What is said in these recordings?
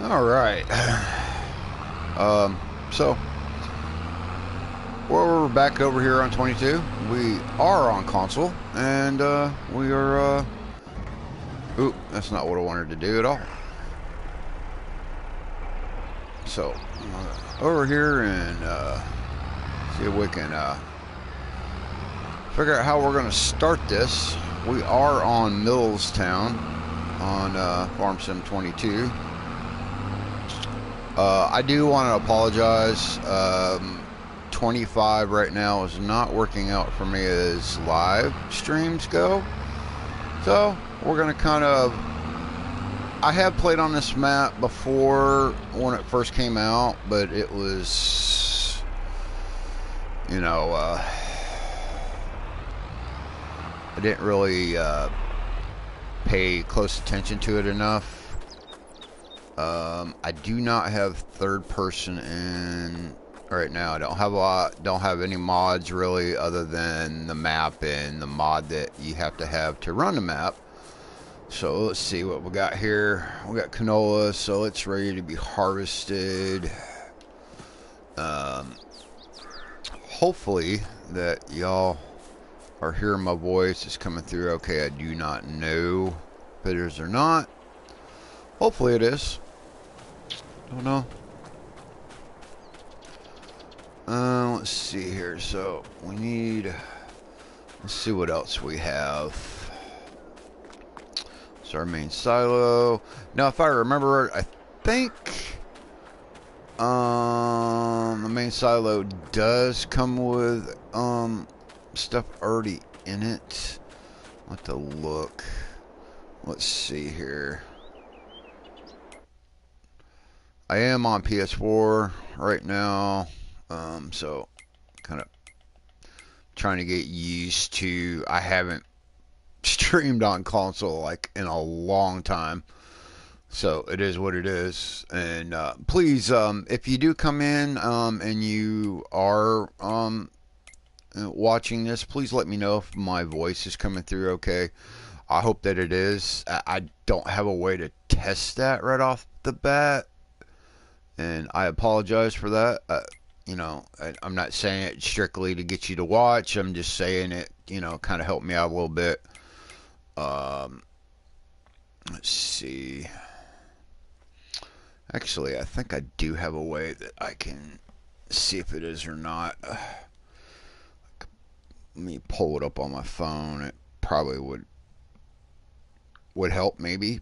All right. So we're back over here on 22. We are on console, and we are. Ooh, that's not what I wanted to do at all. So over here and see if we can figure out how we're going to start this. We are on Millstown on Farm Sim 22. I do want to apologize. 25 right now is not working out for me as live streams go. So we're going to kind of... I have played on this map before when it first came out, but it was... You know... I didn't really pay close attention to it enough. I do not have third person in right now. I don't have any mods really other than the map and the mod that you have to run the map. So let's see what we got here. We got canola, so it's ready to be harvested. Hopefully that y'all are hearing my voice. It's coming through okay. I do not know if it is or not. Hopefully it is. Don't know. Let's see here. So we need... Let's see what else we have. It's our main silo. Now, if I remember, I think the main silo does come with stuff already in it. I'll have to look. Let's see here. I am on PS4 right now, so kind of trying to get used to... I haven't streamed on console like in a long time, so it is what it is. And please, if you do come in and you are watching this, please let me know if my voice is coming through okay. I hope that it is. I don't have a way to test that right off the bat, and I apologize for that. You know, I'm not saying it strictly to get you to watch. I'm just saying it, you know, kind of helped me out a little bit. Let's see. Actually, I think I do have a way that I can see if it is or not. Let me pull it up on my phone. It probably would help, maybe.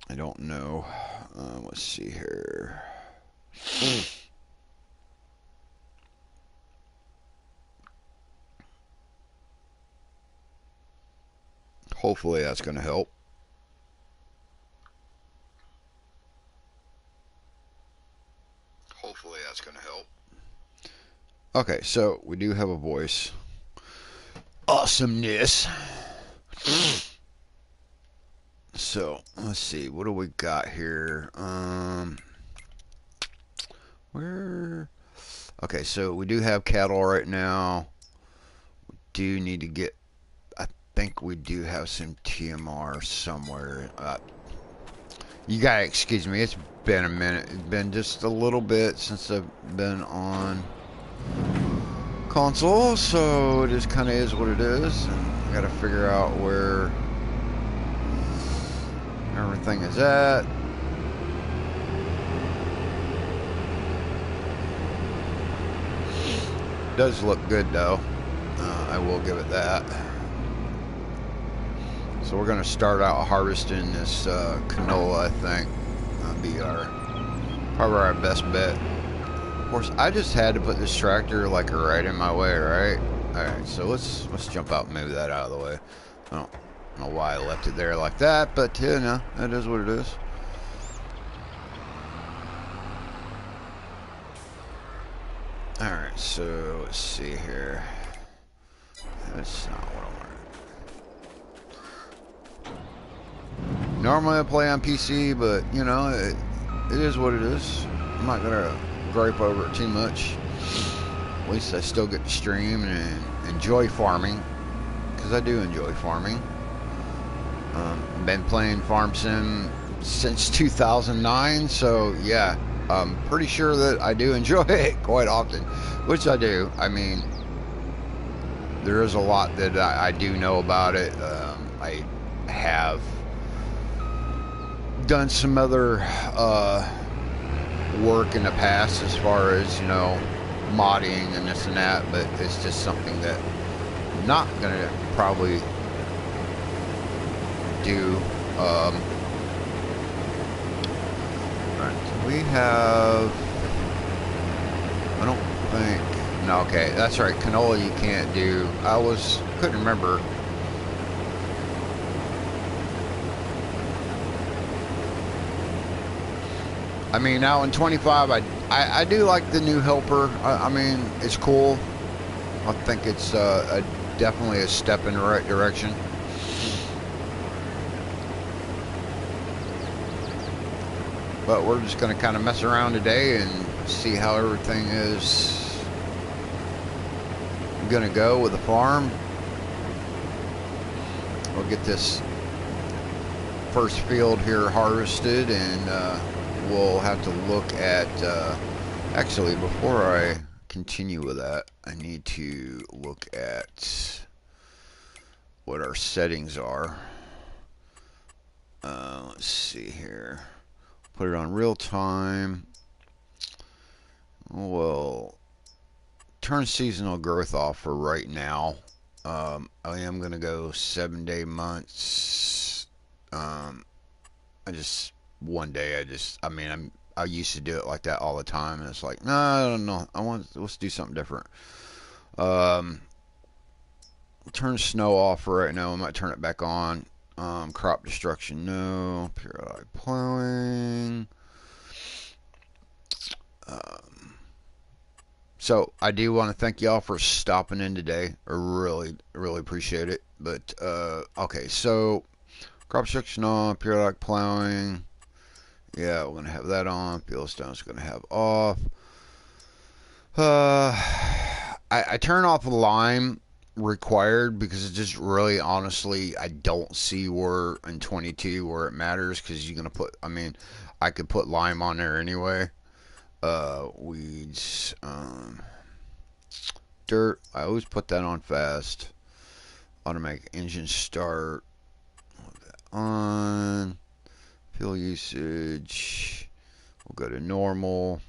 I don't know. Let's see here. Hopefully that's going to help. Hopefully that's going to help. Okay, so we do have a voice. Awesomeness. So, let's see. What do we got here? Where... Okay, so we do have cattle right now. We do need to get... I think we do have some TMR somewhere. You gotta excuse me. It's been a minute. It's been just a little bit since I've been on console. So, it just kind of is what it is. And I gotta figure out where... everything is at. Does look good though. I will give it that. So we're going to start out harvesting this canola. I think that'll be probably our best bet. Of course, I just had to put this tractor like right in my way, right? All right, so let's jump out and move that out of the way. I don't know why I left it there like that, but you know, that is what it is. Alright, so let's see here. That's not what I wanted. Normally I play on PC, but you know, it is what it is. I'm not gonna gripe over it too much. At least I still get to stream and enjoy farming, because I do enjoy farming. Been playing Farm Sim since 2009, so yeah, I'm pretty sure that I do enjoy it quite often, which I do. I mean, there is a lot that I do know about it. I have done some other work in the past as far as, you know, modding and this and that, but it's just something that I'm not gonna probably do. Right, so we have, I don't think, no, okay, that's right, canola you can't do. Couldn't remember. I mean, now in 25, I do like the new helper. I mean, it's cool. I think it's definitely a step in the right direction. But we're just going to kind of mess around today and see how everything is going to go with the farm. We'll get this first field here harvested, and we'll have to look at, actually, before I continue with that, I need to look at what our settings are. Let's see here. Put it on real time. Well, turn seasonal growth off for right now. I am going to go 7-day months. One day, I used to do it like that all the time, and it's like, no, I don't know. Let's do something different. Turn snow off for right now. I might turn it back on. Crop destruction, no. Periodic plowing. So I do want to thank y'all for stopping in today. I really, really appreciate it. But okay, so crop destruction on, periodic plowing. Yeah, we're gonna have that on. Millstown's gonna have off. I turn off lime required because it just really, honestly, I don't see where in 22 where it matters, because you're gonna put, I mean, I could put lime on there anyway. Weeds, dirt, I always put that on fast. Automatic engine start, on. Fuel usage, we'll go to normal,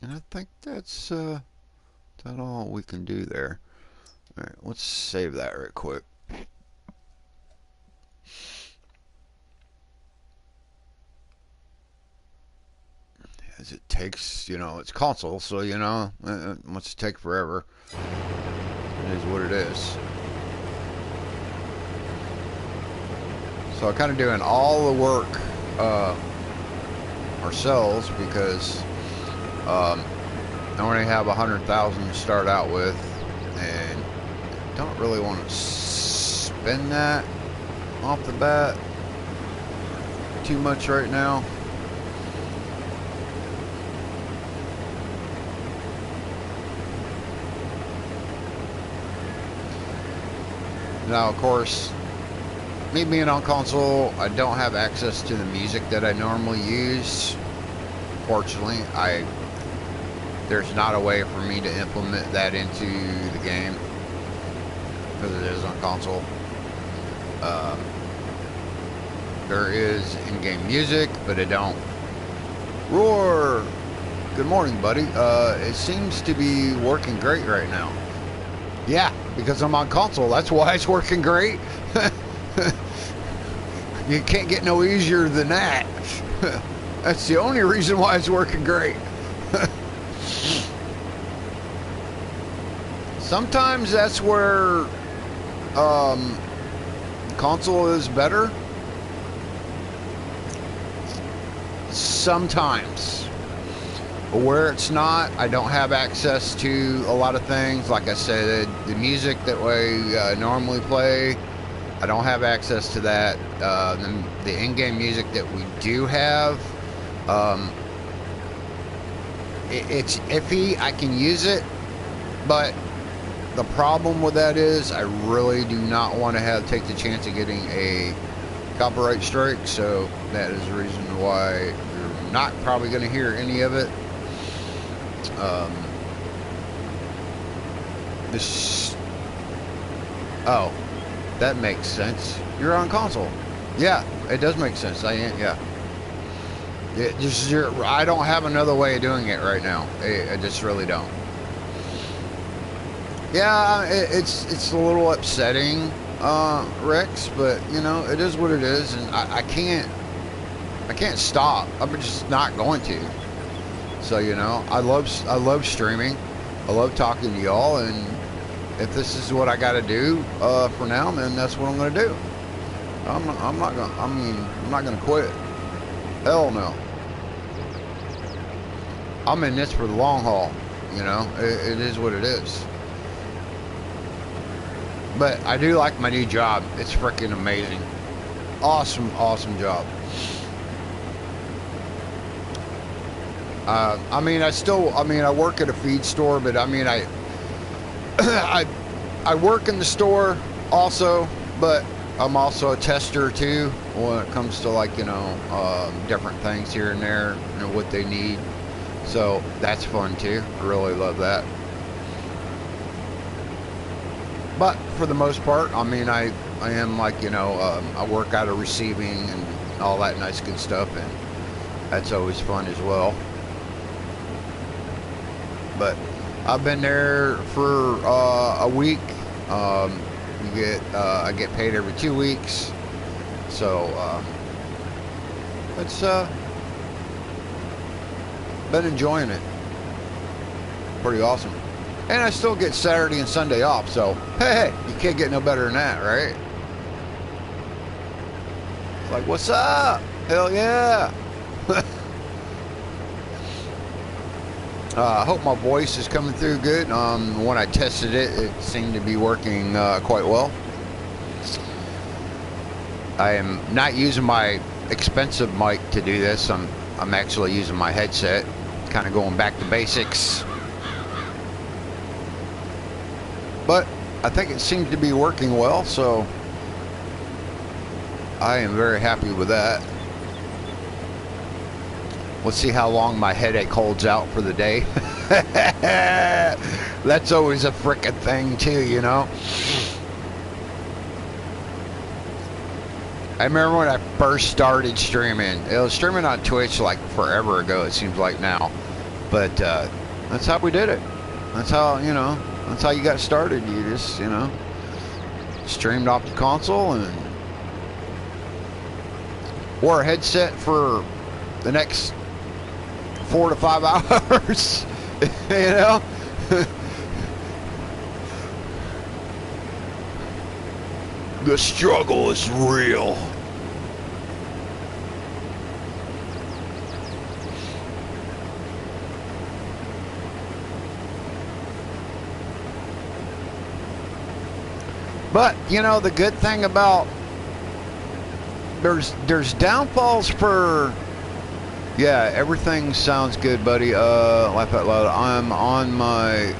and I think that's all we can do there. All right, let's save that right quick. As it takes, you know, it's console, so, you know, it must take forever. It is what it is. So I'm kind of doing all the work ourselves, because I only have 100,000 to start out with, and don't really want to spend that off the bat too much right now. Now, of course, me being on console, I don't have access to the music that I normally use. Fortunately, there's not a way for me to implement that into the game, because it is on console. There is in-game music, but it don't. Roar! Good morning, buddy. It seems to be working great right now. Yeah, because I'm on console. That's why it's working great. You can't get no easier than that. That's the only reason why it's working great. Sometimes that's where console is better. Sometimes. But where it's not, I don't have access to a lot of things. Like I said, the music that we normally play, I don't have access to that. The in-game music that we do have, it's iffy. I can use it, but the problem with that is I really do not want to take the chance of getting a copyright strike, so that is the reason why you're not probably going to hear any of it. This, oh, that makes sense. You're on console. Yeah, it does make sense. Yeah. I don't have another way of doing it right now. I just really don't. Yeah, it's a little upsetting, Rex, but you know, it is what it is, and I can't stop. I'm just not going to. So you know, I love streaming. I love talking to y'all, and if this is what I got to do for now, then that's what I'm going to do. I'm not gonna quit. Hell no. I'm in this for the long haul. You know, it is what it is. But I do like my new job. It's freaking amazing. Awesome job. I mean, I work at a feed store, but I mean, I work in the store also, but I'm also a tester too when it comes to, like, you know, different things here and there, you know, what they need. So that's fun too. I really love that. But for the most part, I mean, I am, like, you know, I work out of receiving and all that nice good stuff, and that's always fun as well. But I've been there for a week. I get paid every 2 weeks, so it's been enjoying it. Pretty awesome. And I still get Saturday and Sunday off, so hey, you can't get no better than that, right? It's like, what's up? Hell yeah. I hope my voice is coming through good. When I tested it, it seemed to be working quite well. I am not using my expensive mic to do this. I'm actually using my headset, kind of going back to basics. But I think it seems to be working well, so I am very happy with that. Let's see how long my headache holds out for the day. That's always a frickin' thing too, you know. I remember when I first started streaming. It was streaming on Twitch like forever ago, it seems like now. But that's how we did it. That's how, you know, that's how you got started. You just, you know, streamed off the console and wore a headset for the next 4 to 5 hours. You know. The struggle is real. But you know, the good thing about there's downfalls for. Yeah, everything sounds good, buddy. Laugh out loud. I'm on my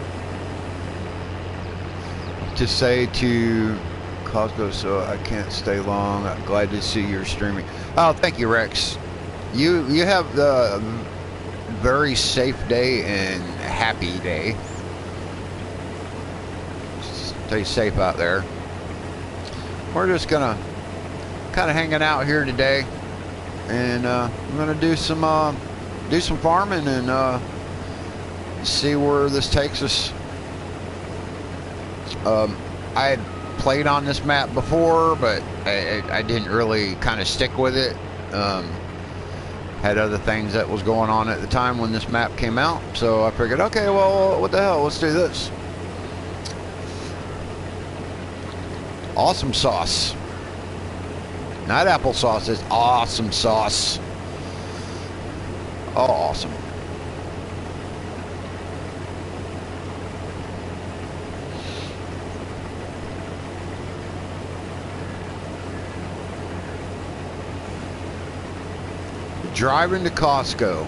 to say to Costco, so I can't stay long. I'm glad to see you're streaming. Oh, thank you, Rex. You have the very safe day and happy day. Stay safe out there. We're just gonna kind of hanging out here today, and I'm gonna do some farming and see where this takes us. I had played on this map before, but I didn't really kind of stick with it. Had other things that was going on at the time when this map came out, so I figured, okay, well, what the hell, let's do this. Awesome sauce. Not applesauce, it's awesome sauce. Oh, awesome. Driving to Costco.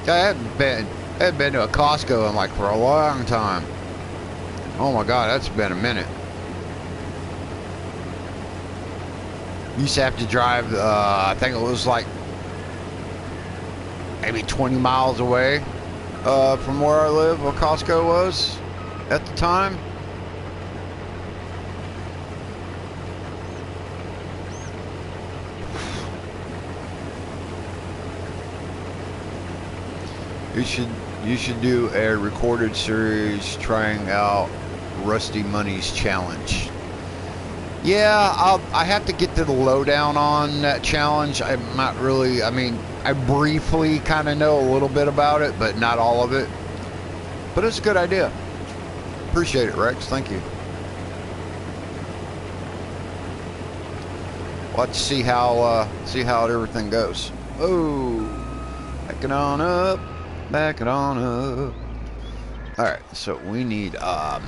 I haven't been to a Costco in like for a long time. Oh my God, that's been a minute. Used to have to drive, I think it was like maybe 20 miles away from where I live, where Costco was at the time. You should do a recorded series trying out Rusty Money's challenge. Yeah, I have to get to the lowdown on that challenge. I'm not really, I mean, I briefly kind of know a little bit about it, but not all of it. But it's a good idea. Appreciate it, Rex. Thank you. Let's see how everything goes. Oh, backing on up, backing on up. All right, so we need. Oh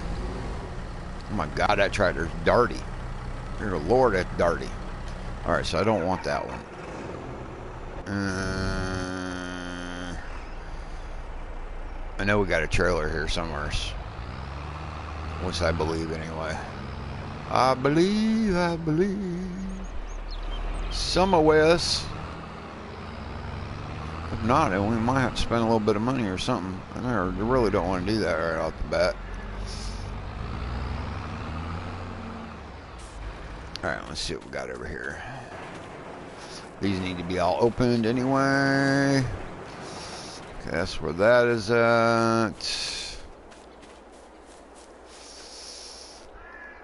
my God, that tractor's dirty. Dear Lord, that's dirty. All right, so I don't want that one. I know we got a trailer here somewhere. Which I believe anyway. I believe. Somewhere. If not, then we might have to spend a little bit of money or something. I really don't want to do that right off the bat. Alright, let's see what we got over here. These need to be all opened anyway. Okay, that's where that is at.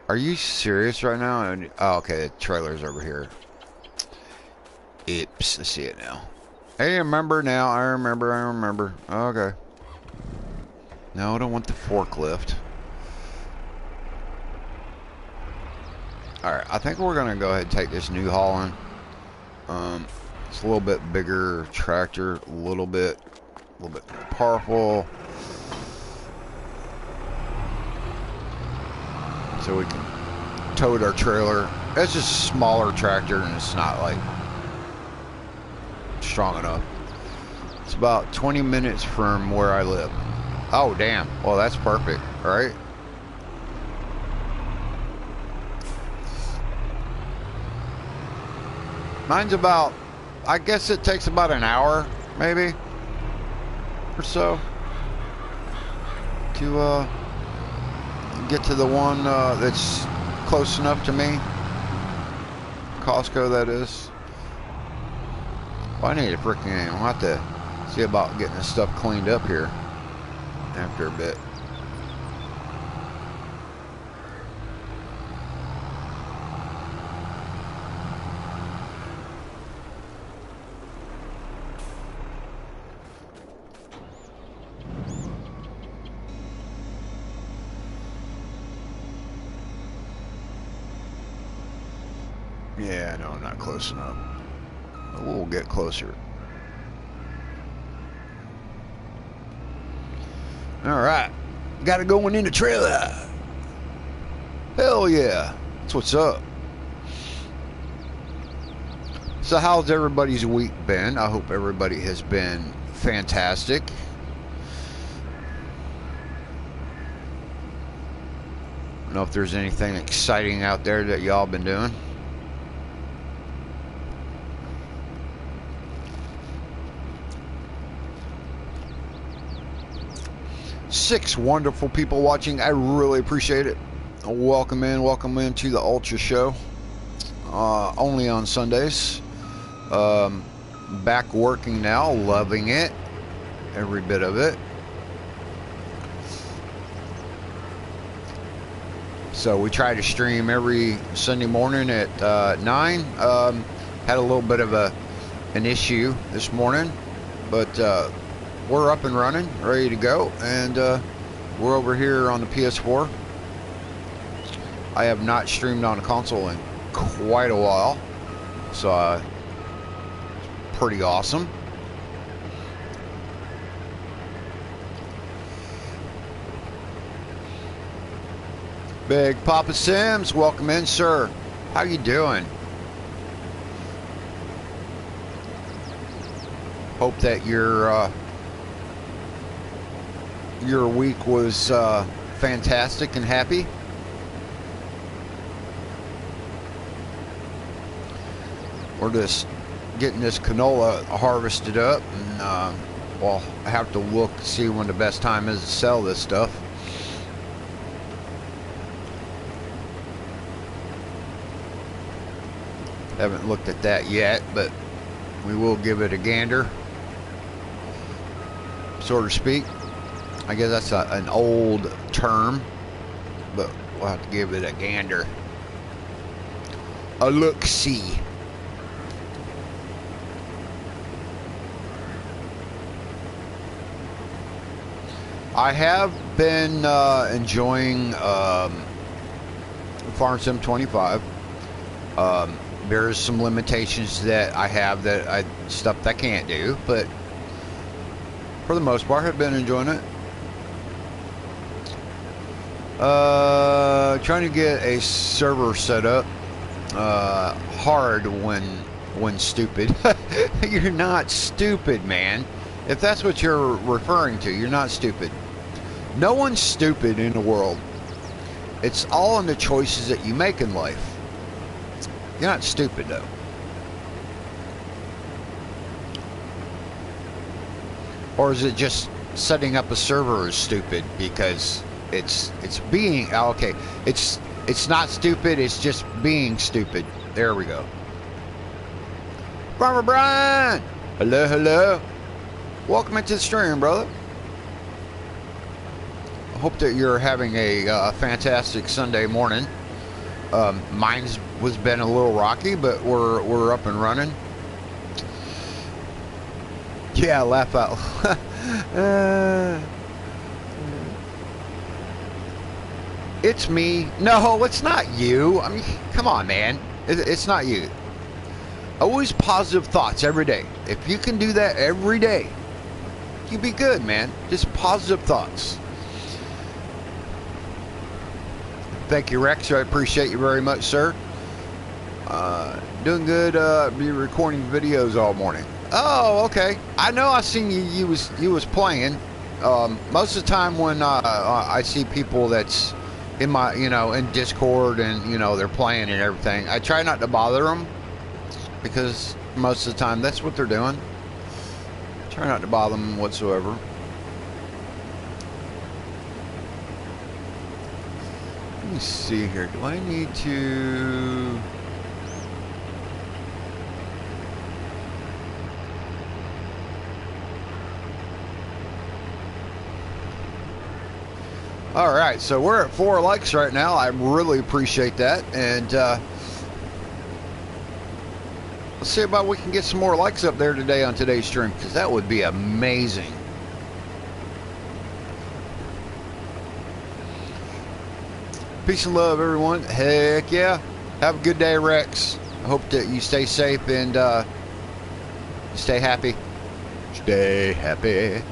Are you serious right now? Oh, okay, the trailer's over here. Oops, I see it now. Hey, I remember now. I remember. Okay. No, I don't want the forklift. Alright, I think we're going to go ahead and take this New Holland. It's a little bit bigger tractor, a little bit more powerful. So we can tow our trailer. It's just a smaller tractor and it's not like strong enough. It's about 20 minutes from where I live. Oh, damn. Well, that's perfect, right? Mine's about, I guess it takes about an hour, maybe, or so, to get to the one that's close enough to me. Costco, that is. Well, I need a freaking, I'll have to see about getting this stuff cleaned up here after a bit. Yeah, no, I'm not close enough. But we'll get closer. Alright. Got it going in the trailer. Hell yeah. That's what's up. So how's everybody's week been? I hope everybody has been fantastic. I don't know if there's anything exciting out there that y'all been doing. Six wonderful people watching. I really appreciate it. Welcome into the Ultra Show. Only on Sundays. Back working now, loving it, every bit of it. So we try to stream every Sunday morning at 9. Had a little bit of an issue this morning, but we're up and running, ready to go, and we're over here on the PS4. I have not streamed on a console in quite a while, so pretty awesome. Big Papa Sims, welcome in, sir. How you doing? Hope that your week was fantastic and happy. We're just getting this canola harvested up, and we'll have to look see when the best time is to sell this stuff. Haven't looked at that yet, but we will give it a gander, so to speak. I guess that's an old term, but we'll have to give it a gander. A look-see. I have been enjoying Farm Sim 25. There's some limitations that I have, stuff that I can't do, but for the most part, I've been enjoying it. Trying to get a server set up. Hard when stupid. You're not stupid, man. If that's what you're referring to, you're not stupid. No one's stupid in the world. It's all in the choices that you make in life. You're not stupid, though. Or is it just setting up a server is stupid because it's being okay? It's not stupid. It's just being stupid. There we go. Farmer Brian, hello, hello. Welcome into the stream, brother. I hope that you're having a fantastic Sunday morning. Mine's was been a little rocky, but we're up and running. Yeah, laugh out. It's me. No, it's not you. I mean, come on, man. It's not you. Always positive thoughts every day. If you can do that every day, you'll be good, man. Just positive thoughts. Thank you, Rex. I appreciate you very much, sir. Doing good. Be recording videos all morning. Oh, okay. I know. I seen you. You was playing. Most of the time when I see people that's in my, in Discord and they're playing and everything, I try not to bother them because most of the time that's what they're doing. Try not to bother them whatsoever. Let me see here. Do I need to? All right, so we're at 4 likes right now. I really appreciate that, and let's see about we can get some more likes up there today on today's stream, because that would be amazing. Peace and love, everyone. Heck yeah. Have a good day, Rex. I hope that you stay safe and stay happy. Stay happy.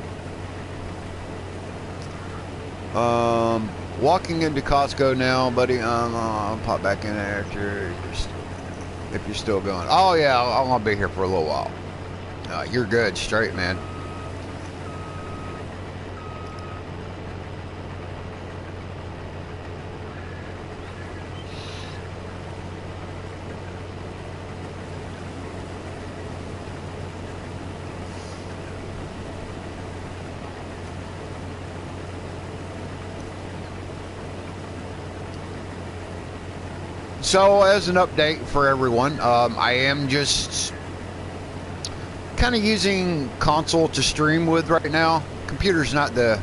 Walking into Costco now, buddy. I'll pop back in there if you're still going. Oh yeah, I want to be here for a little while. You're good, straight, man. So, as an update for everyone, I am just kind of using console to stream with right now. Computer's not the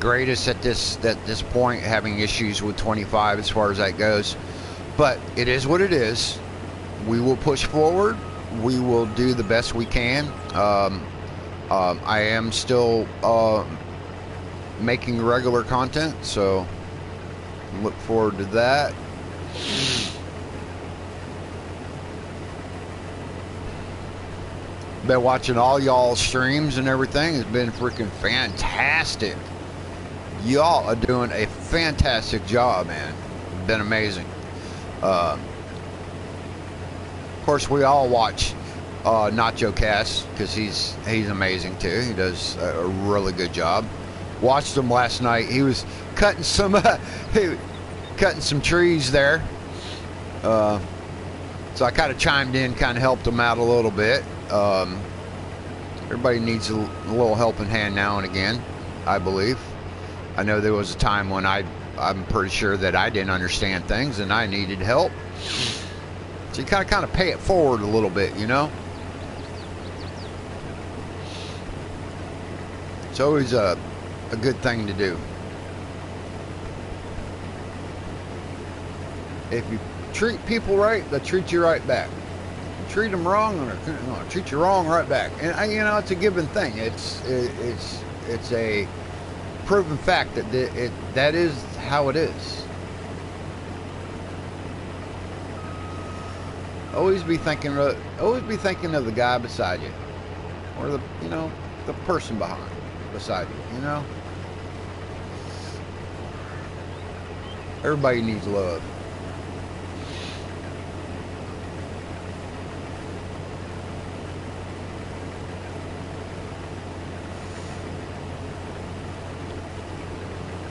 greatest at this point, having issues with 25 as far as that goes. But it is what it is. We will push forward. We will do the best we can. I am still making regular content, so look forward to that. Been watching all y'all's streams and everything. It's been freaking fantastic. Y'all are doing a fantastic job, man. Been amazing. Of course, we all watch Nacho Cast because he's amazing too. He does a really good job. Watched him last night. He was cutting some cutting some trees there. So I kind of chimed in, kind of helped him out a little bit. Everybody needs a little helping hand now and again, I believe. I know there was a time when I'm pretty sure that I didn't understand things and I needed help. So you kind of pay it forward a little bit, you know. It's always a good thing to do. If you treat people right, they'll treat you right back. You treat them wrong, and they'll treat you wrong right back. And you know, it's a given thing. It's a proven fact that that is how it is. Always be thinking of the guy beside you, or the person beside you. You know, everybody needs love.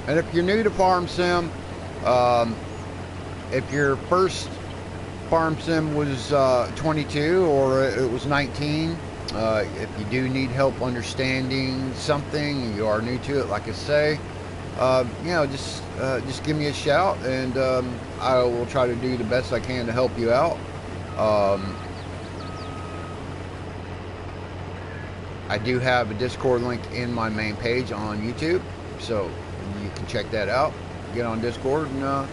And if you're new to Farm Sim, if your first Farm Sim was 22 or it was 19, if you do need help understanding something and you are new to it, like I say, just give me a shout, and I will try to do the best I can to help you out. I do have a Discord link in my main page on YouTube, so you can check that out. Get on Discord and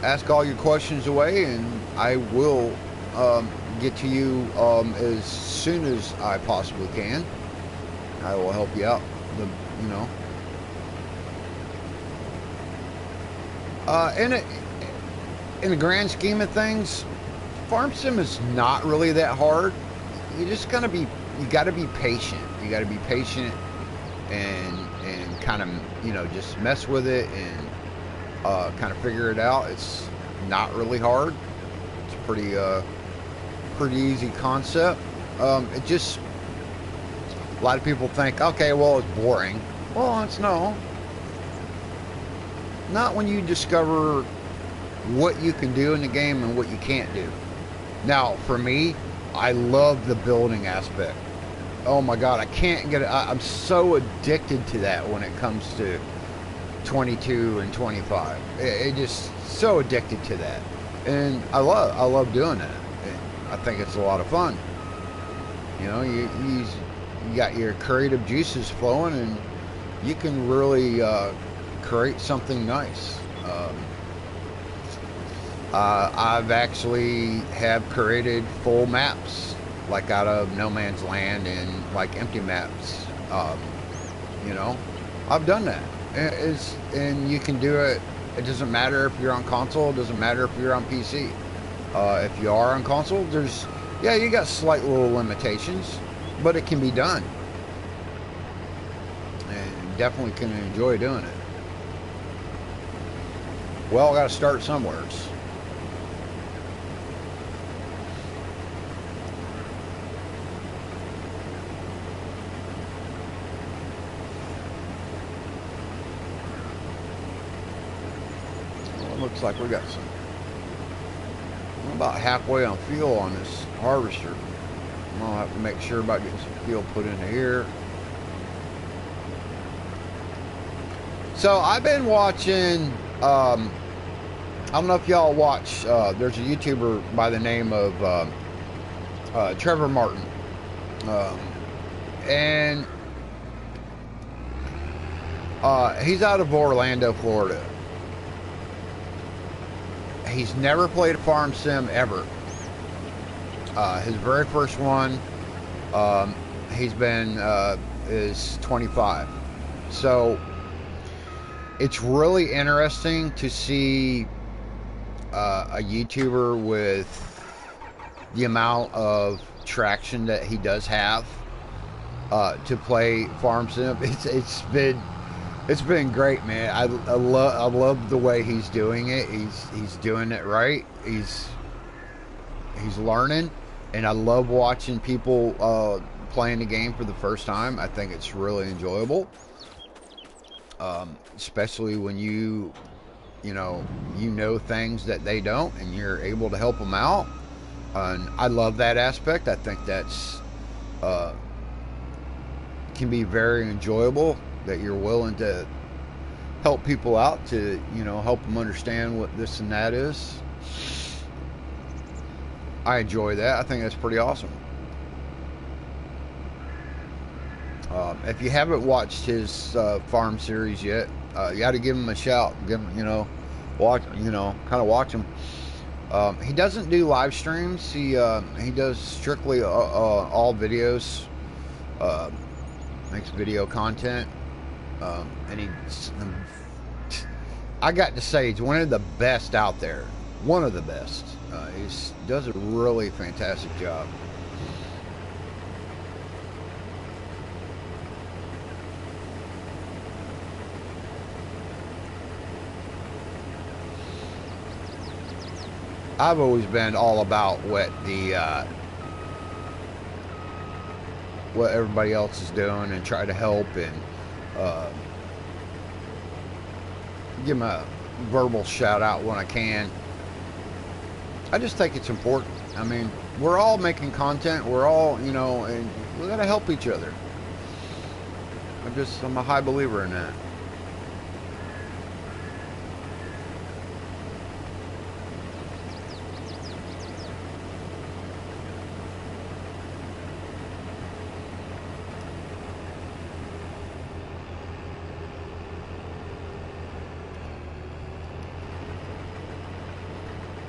ask all your questions away, and I will get to you as soon as I possibly can. I will help you out. In the grand scheme of things, Farm Sim is not really that hard. You got to be patient. You got to be patient and kind of, just mess with it and kind of figure it out. It's not really hard. It's a pretty easy concept. A lot of people think, okay, well, it's boring. Well, it's not when you discover what you can do in the game and what you can't do. Now, for me, I love the building aspect. Oh my God, I can't get it. I'm so addicted to that when it comes to 22 and 25. It just so addicted to that, and I love doing that. And I think it's a lot of fun. You got your creative juices flowing, and you can really create something nice. I've actually have created full maps, like out of no man's land and like empty maps. I've done that. And you can do it. It doesn't matter if you're on console. It doesn't matter if you're on PC. If you are on console, you got slight little limitations, but it can be done. And you definitely can enjoy doing it. Well, I got to start somewhere. Looks like we got I'm about halfway on fuel on this harvester. I'm gonna have to make sure about getting some fuel put into here. So I've been watching, I don't know if y'all watch, there's a YouTuber by the name of Trevor Martin. And he's out of Orlando, Florida. He's never played a Farm Sim ever. His very first one, he's been is 25. So it's really interesting to see a YouTuber with the amount of traction that he does have to play Farm Sim. It's been great, man. I love the way he's doing it. He's doing it right. He's learning, and I love watching people playing the game for the first time. I think it's really enjoyable. especially when you know things that they don't, and you're able to help them out. And I love that aspect. I think that's uh, can be very enjoyable, that you're willing to help people out, to help them understand what this and that is. I enjoy that. I think that's pretty awesome. If you haven't watched his farm series yet, you got to give him a shout. Give him, watch, kind of watch him. He doesn't do live streams. He does strictly all videos. Uh, Makes video content, and I got to say, he's one of the best out there. One of the best. He does a really fantastic job. I've always been all about what everybody else is doing, and try to help, and uh, give them a verbal shout out when I can. I just think it's important. I mean, we're all making content. We're all, and we got to help each other. I'm a high believer in that.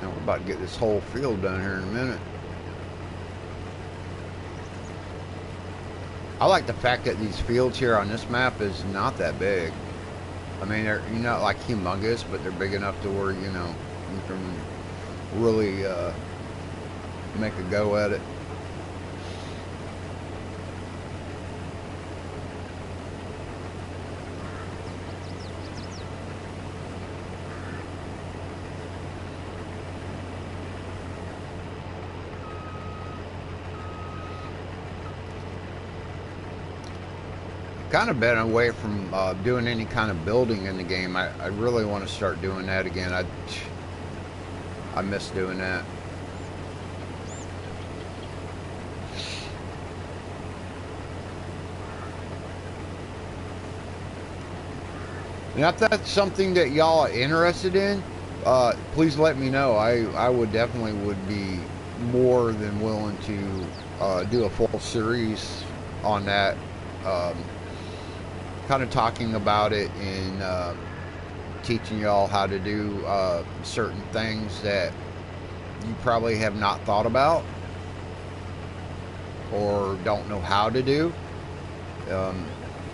Now we're about to get this whole field done here in a minute. I like the fact that these fields here on this map is not that big. I mean, they're not like humongous, but they're big enough to where you can really make a go at it. Kind of been away from doing any kind of building in the game. I really want to start doing that again. I miss doing that. And if that's something that y'all are interested in, please let me know. I would be more than willing to do a full series on that. Kind of talking about it, and teaching y'all how to do certain things that you probably have not thought about or don't know how to do.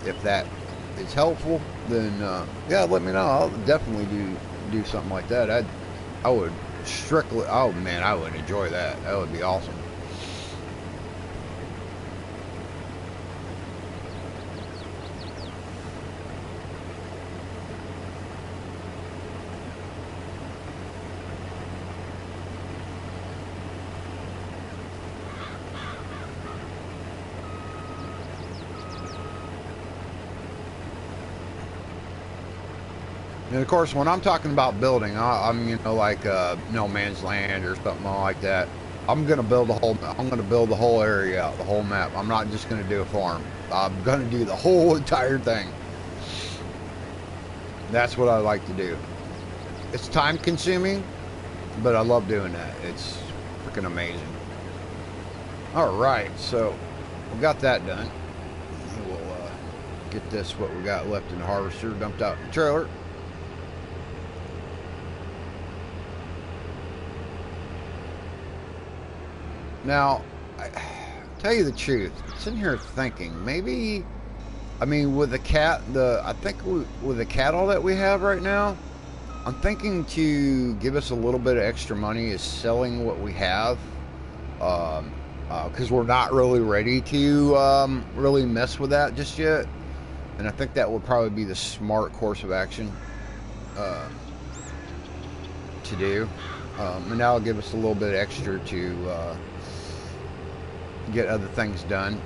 If that is helpful, then yeah, let me know. I'll definitely do something like that. I would strictly. Oh man, I would enjoy that. That would be awesome. And of course, when I'm talking about building, I'm like no man's land or something like that. I'm gonna build the whole area out, the whole map. I'm not just gonna do a farm. I'm gonna do the whole entire thing. That's what I like to do. It's time consuming, but I love doing that. It's freaking amazing. All right, so we got that done. We'll get this, what we got left in the harvester, dumped out in the trailer. Now, I tell you the truth, I'm sitting here thinking maybe, I mean, with with the cattle that we have right now, I'm thinking to give us a little bit of extra money is selling what we have, because we're not really ready to really mess with that just yet, and I think that would probably be the smart course of action to do, and that'll give us a little bit extra to get other things done.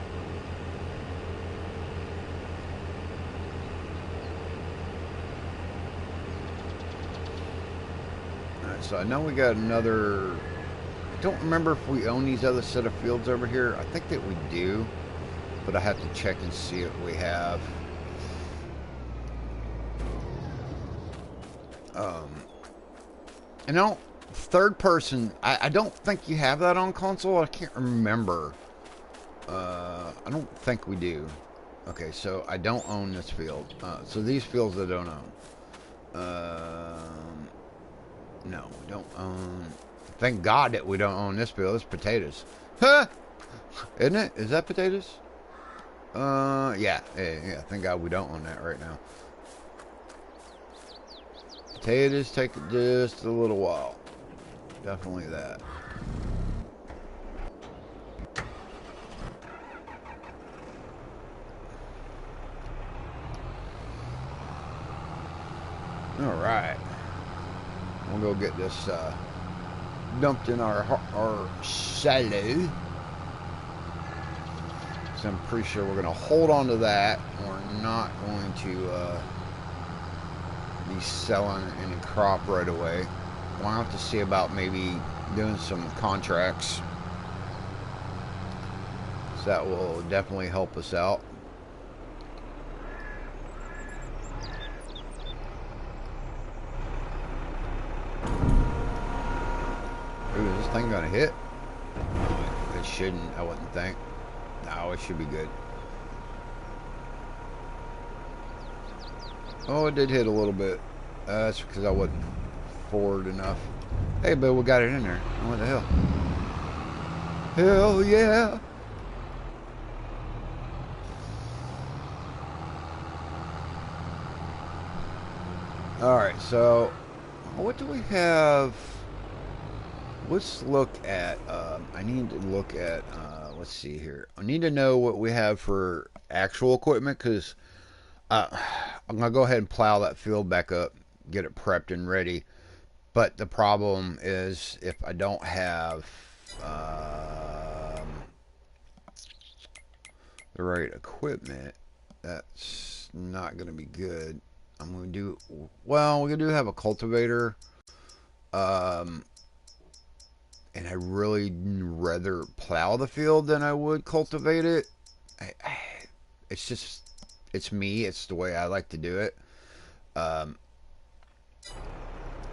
so I know we got another. I don't remember if we own these other set of fields over here. I think that we do, but I have to check and see if we have. You know, third person. I don't think you have that on console. I can't remember. I don't think we do. Okay, so I don't own this field. So these fields I don't own. No, we don't own. Thank God that we don't own this field. It's potatoes. Huh? Isn't it? Is that potatoes? Yeah. Thank God we don't own that right now. Potatoes take just a little while. Definitely that. Alright. We'll go get this dumped in our silo. So I'm pretty sure we're going to hold on to that. We're not going to be selling any crop right away. We'll have to see about maybe doing some contracts. So that will definitely help us out. Ooh, is this thing gonna hit? It shouldn't, I wouldn't think. No, it should be good. Oh, it did hit a little bit. That's because I wasn't forward enough. Hey, but we got it in there. What the hell? Hell yeah! Alright, so what do we have? Let's look at, I need to look at, let's see here. I need to know what we have for actual equipment, because I'm going to go ahead and plow that field back up, get it prepped and ready. But the problem is, if I don't have the right equipment, that's not going to be good. I'm going to do, well, we do have a cultivator. And I really rather plow the field than I would cultivate it. It's just, it's me. It's the way I like to do it.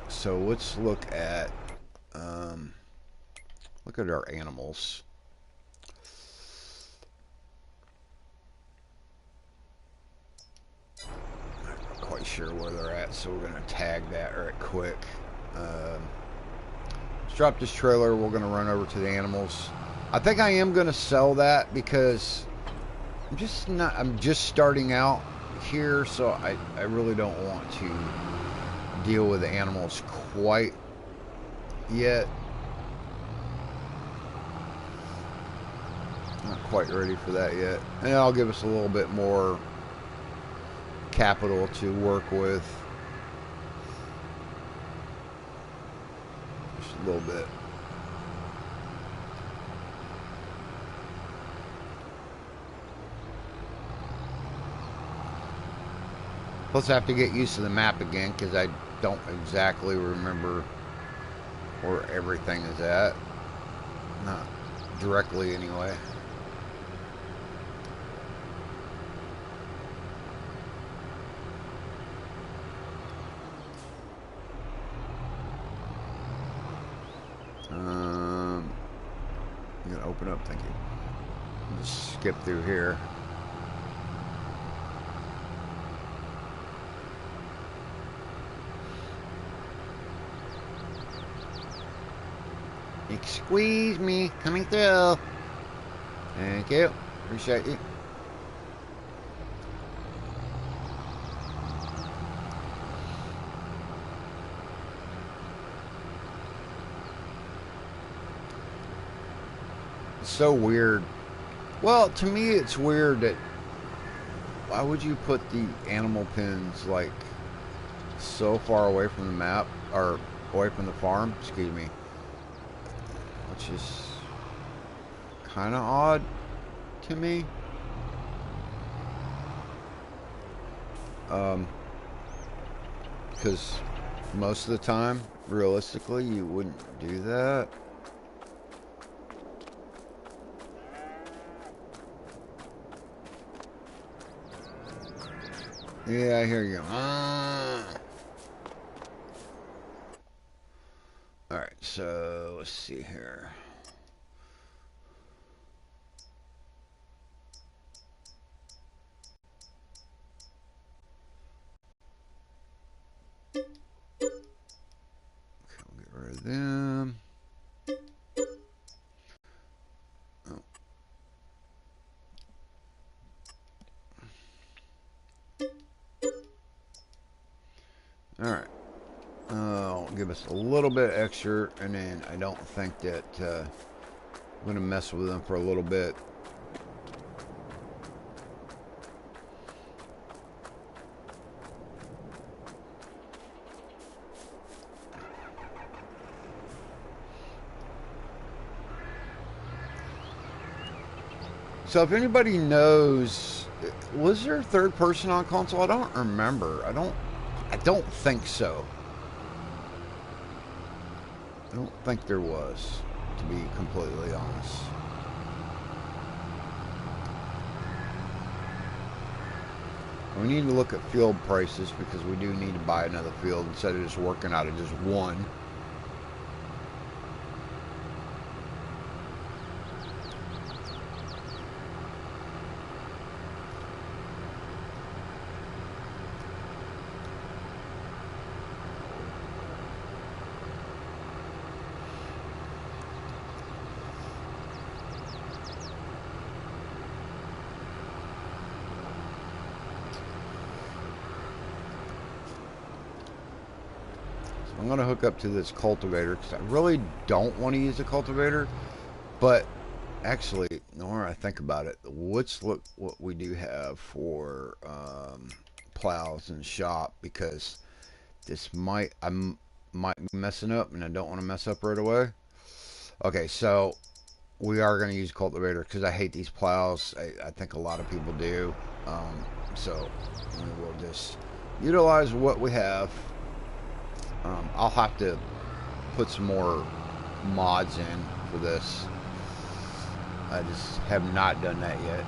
So let's look at our animals. I'm not quite sure where they're at, so we're going to tag that right quick. Drop this trailer. We're going to run over to the animals. I think I am going to sell that because I'm just starting out here, so I really don't want to deal with the animals quite yet. Not quite ready for that yet. And I'll give us a little bit more capital to work with. A little bit. Plus I have to get used to the map again because I don't exactly remember where everything is at. Not directly anyway. I'm gonna open up, thank you. Just skip through here. Squeeze me, coming through. Thank you, appreciate you. So weird. Well, to me it's weird that why would you put the animal pens like so far away from the map or away from the farm, excuse me, which is kind of odd to me. Because Most of the time, realistically, you wouldn't do that. Yeah, I hear you. Alright, so let's see here. Okay, we'll get rid of them. Oh. Alright. Give us a little bit extra, and then I don't think that I'm going to mess with them for a little bit. So if anybody knows, was there a third person on console? I don't remember. I don't think so. I don't think there was, to be completely honest. We need to look at field prices because we do need to buy another field instead of just working out of just one. I'm going to hook up to this cultivator because I really don't want to use a cultivator. But actually, the more I think about it, let's look what we do have for plows in the shop, because this might be messing up and I don't want to mess up right away. Okay, so we are going to use cultivator because I hate these plows. I think a lot of people do. So we will just utilize what we have. I'll have to put some more mods in for this. I just have not done that yet.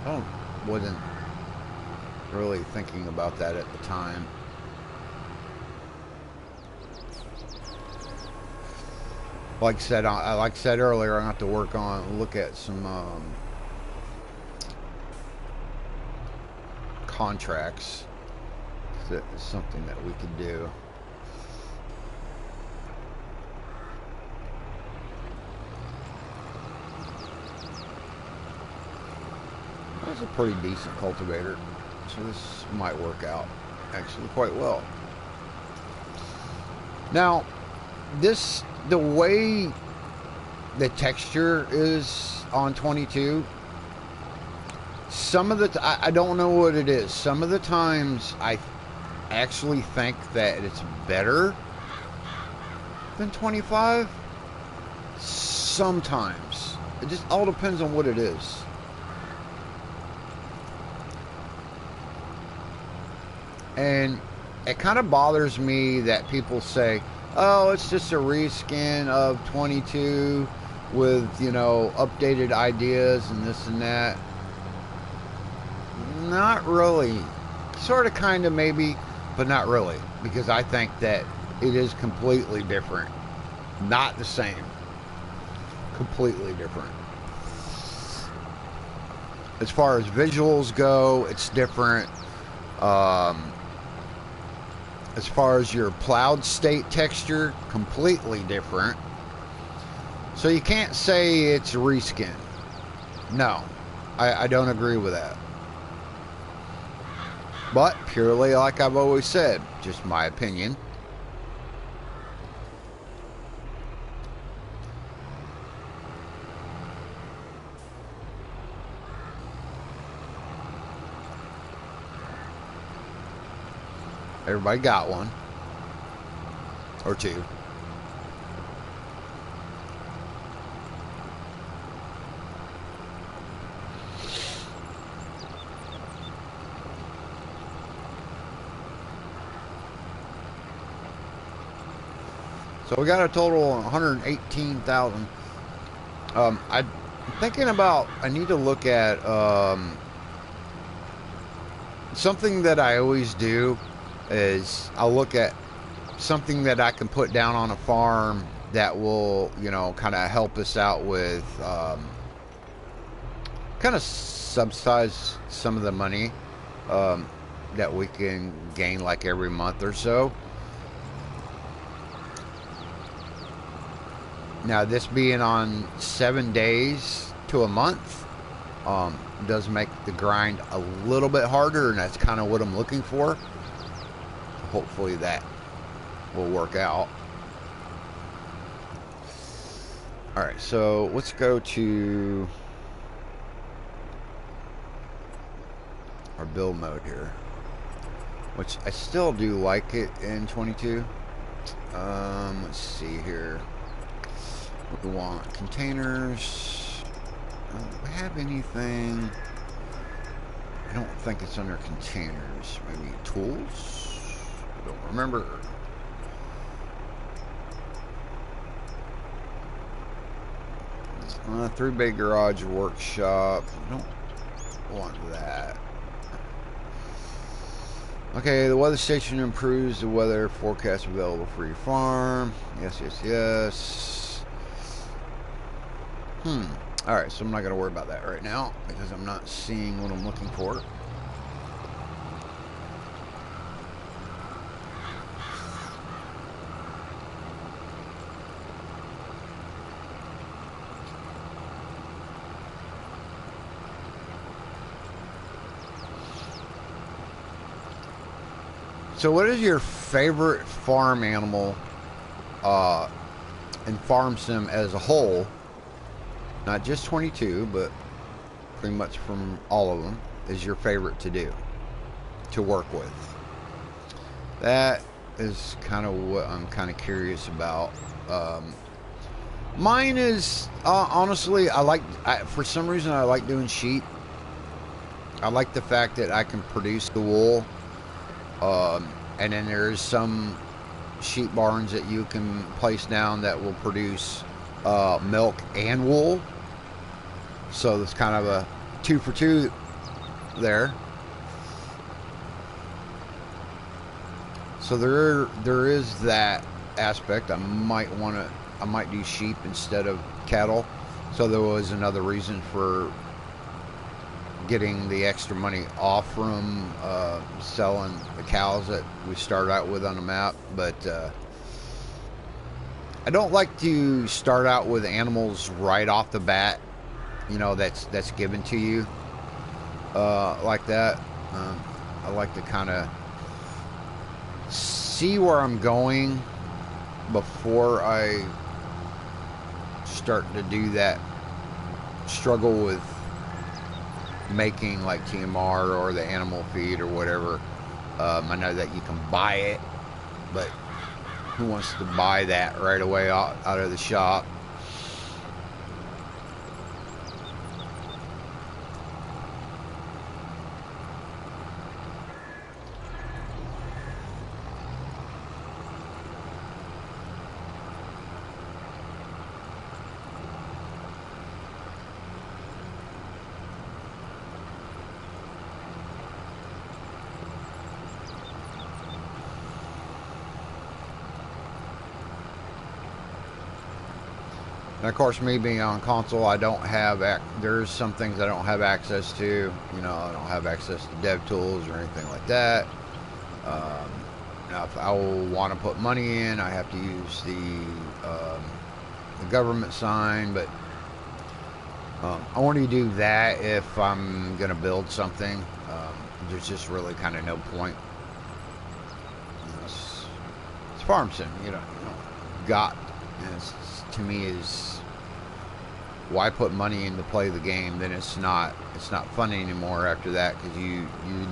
I wasn't really thinking about that at the time. Like I said earlier, I have to look at some contracts. That is something that we could do. That's a pretty decent cultivator, so this might work out actually quite well. Now, the way the texture is on 22, some of the I don't know what it is. Some of the times I actually think that it's better than 25. Sometimes it just all depends on what it is. And it kind of bothers me that people say, oh, it's just a reskin of 22 with, you know, updated ideas and this and that. Not really. Sort of, kind of, maybe, but not really, because I think that it is completely different. Not the same. Completely different. As far as visuals go, it's different. As far as your plowed state texture, completely different. So you can't say it's a reskin. No, I don't agree with that. But purely, like I've always said, just my opinion. Everybody got one or two. So we got a total of 118,000. I'm thinking about, I need to look at something that I always do is I'll look at something that I can put down on a farm that will, you know, kind of help us out with kind of subsidize some of the money that we can gain like every month or so. Now, this being on 7 days to a month does make the grind a little bit harder, and that's kind of what I'm looking for. Hopefully that will work out. Alright, so let's go to our build mode here, which I still do like it in 22. Let's see here. We want containers. Do we have anything? I don't think it's under containers. Maybe tools? I don't remember. Three-bay garage workshop. I don't want that. Okay, the weather station improves the weather forecast available for your farm. Yes, yes, yes. Alright, so I'm not going to worry about that right now because I'm not seeing what I'm looking for. So what is your favorite farm animal in Farm Sim as a whole? Not just 22, but pretty much from all of them, is your favorite to do, to work with? That is kind of what I'm kind of curious about. Mine is, honestly, for some reason, I like doing sheep. I like the fact that I can produce the wool. And then there's some sheep barns that you can place down that will produce milk and wool. So it's kind of a 2 for 2 there. So there is that aspect. I might do sheep instead of cattle. So there was another reason for getting the extra money off from selling the cows that we started out with on the map. But I don't like to start out with animals right off the bat, you know, that's given to you like that. I like to kind of see where I'm going before I start to do that struggle with making like TMR or the animal feed or whatever. I know that you can buy it, but who wants to buy that right away out of the shop? And of course, me being on console, I don't have, there's some things I don't have access to. You know, I don't have access to dev tools or anything like that. Now, if I will want to put money in, I have to use the government sign, but I want to do that if I'm going to build something. There's just really kind of no point. You know, it's farm sim, you know, got, and it's, to me, is why put money in to play the game? Then it's not fun anymore after that, because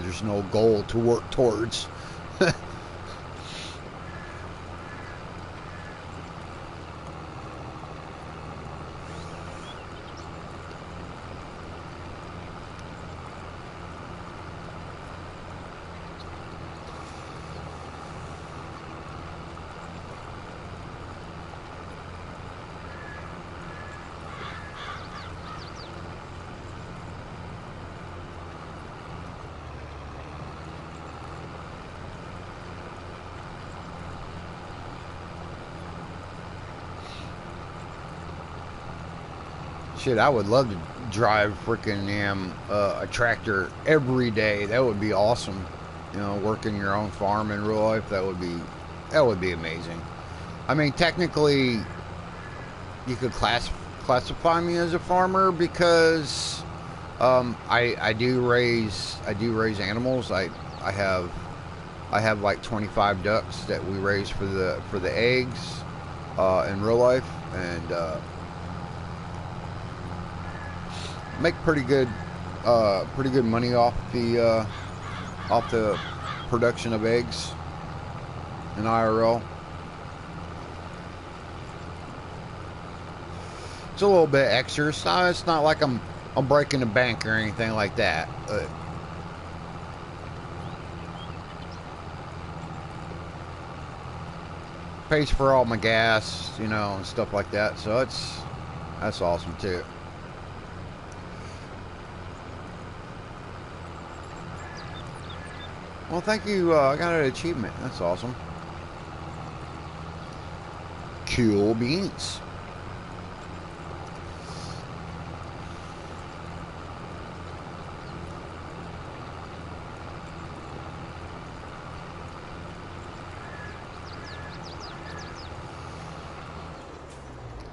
there's no goal to work towards. Shit, I would love to drive freaking a tractor every day. That would be awesome. You know, working your own farm in real life, that would be amazing. I mean, technically, you could classify me as a farmer because I do raise animals. I have like 25 ducks that we raise for the eggs in real life, and make pretty good money off the production of eggs in IRL. It's a little bit extra. It's not like I'm breaking the bank or anything like that. Pays for all my gas, you know, and stuff like that. So that's awesome too. Well, thank you. I got an achievement. That's awesome. Cool beans.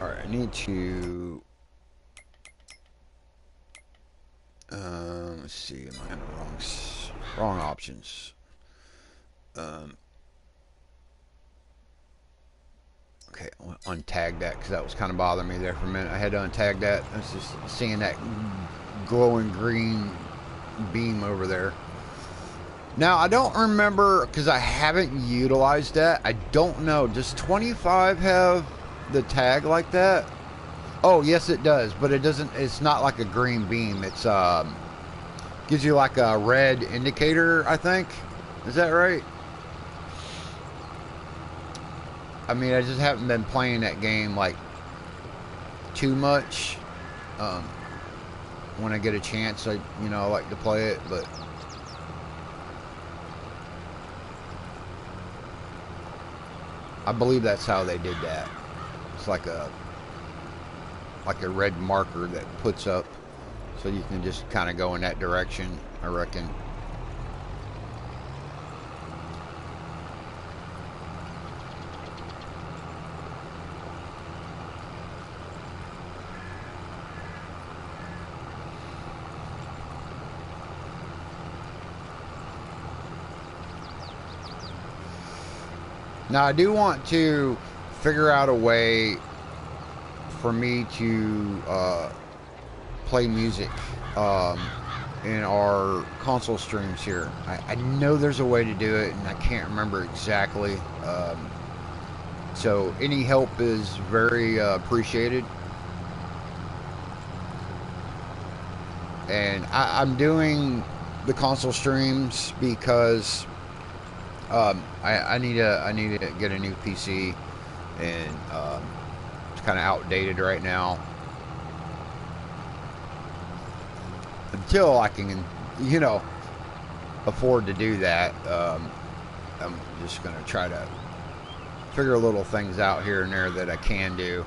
Alright, I need to... let's see, am I in the wrong options? Okay, I'll untag that because that was kind of bothering me there for a minute. I had to untag that. I was just seeing that glowing green beam over there. Now, I don't remember, because I haven't utilized that. I don't know. Does 25 have the tag like that? Oh, yes, it does. But it doesn't, it's not like a green beam. It's, gives you like a red indicator, I think. Is that right? I mean, I just haven't been playing that game, like, too much. When I get a chance, I like to play it, but... I believe that's how they did that. It's like a red marker that puts up, so you can just kind of go in that direction, I reckon. Now, I do want to figure out a way for me to play music in our console streams here. I know there's a way to do it, and I can't remember exactly. So any help is very appreciated. And I'm doing the console streams because... I need to get a new PC, and it's kind of outdated right now. Until I can, afford to do that, I'm just gonna try to figure little things out here and there that I can do.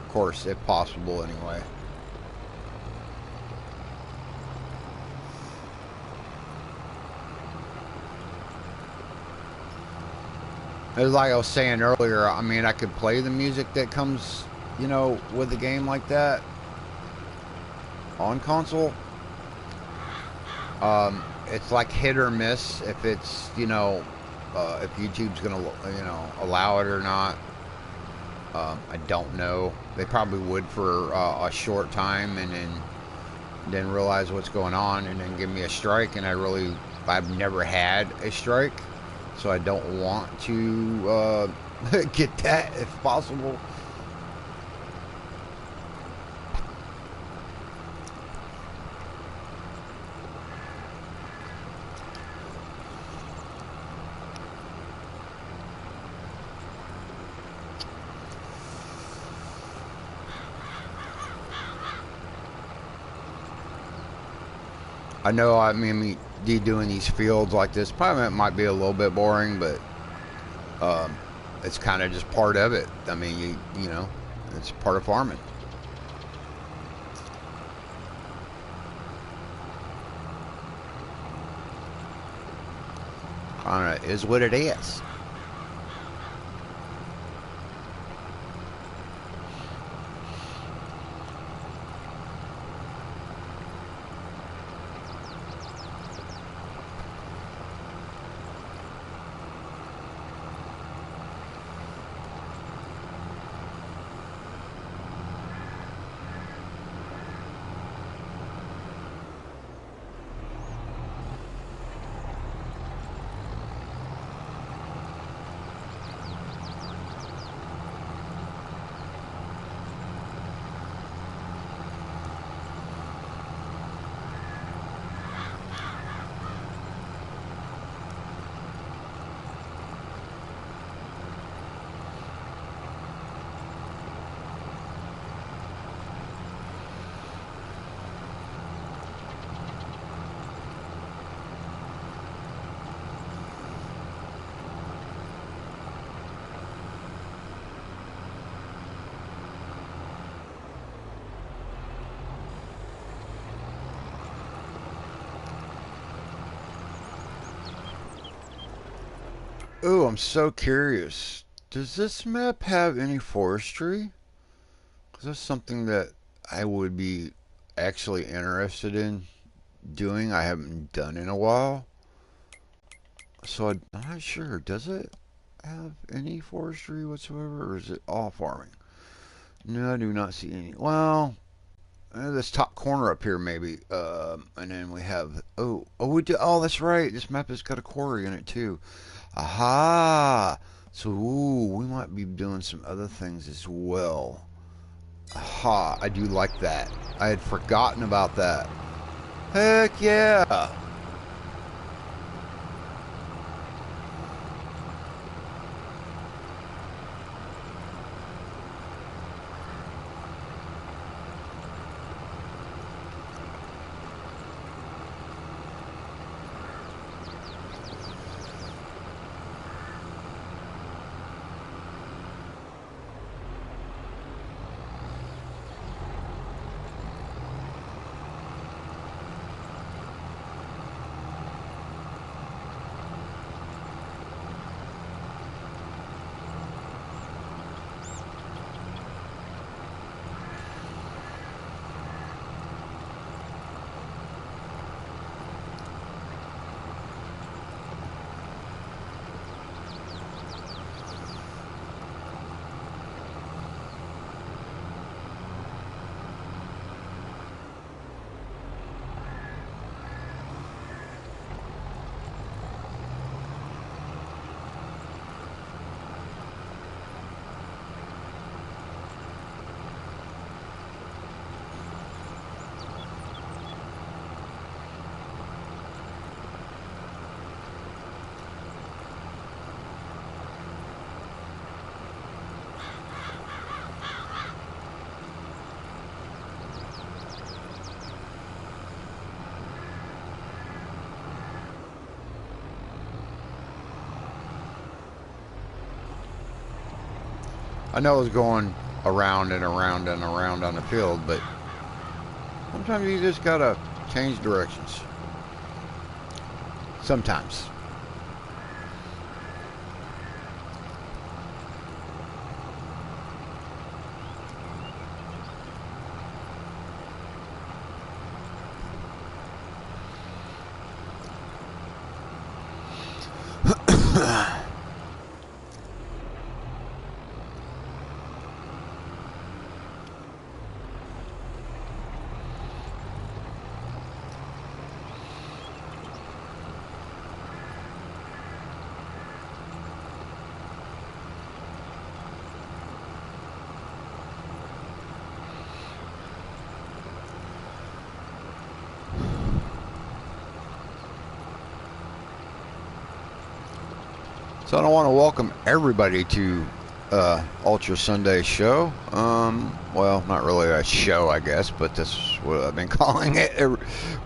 Of course, if possible, anyway. As like I was saying earlier, I mean, I could play the music that comes, with a game like that on console. It's like hit or miss if it's, if YouTube's gonna, allow it or not. I don't know. They probably would for a short time, and then realize what's going on, and then give me a strike. And I've never had a strike. So I don't want to get that if possible. I know, I mean, doing these fields like this probably might be a little bit boring, but it's kind of just part of it. I mean, you know. It's part of farming. Kinda is what it is. Oh, I'm so curious. Does this map have any forestry? 'Cause that's something that I would be actually interested in doing. I haven't done in a while. So I'm not sure. Does it have any forestry whatsoever, or is it all farming? No, I do not see any. Well, this top corner up here maybe. And then we have we do. Oh, that's right. This map has got a quarry in it too. Aha! So we might be doing some other things as well. Aha! I do like that. I had forgotten about that. Heck yeah! I know it's going around and around and around on the field, but sometimes you just gotta change directions. Sometimes. So I want to welcome everybody to Ultra Sunday show. Well, not really a show, I guess, but that's what I've been calling it.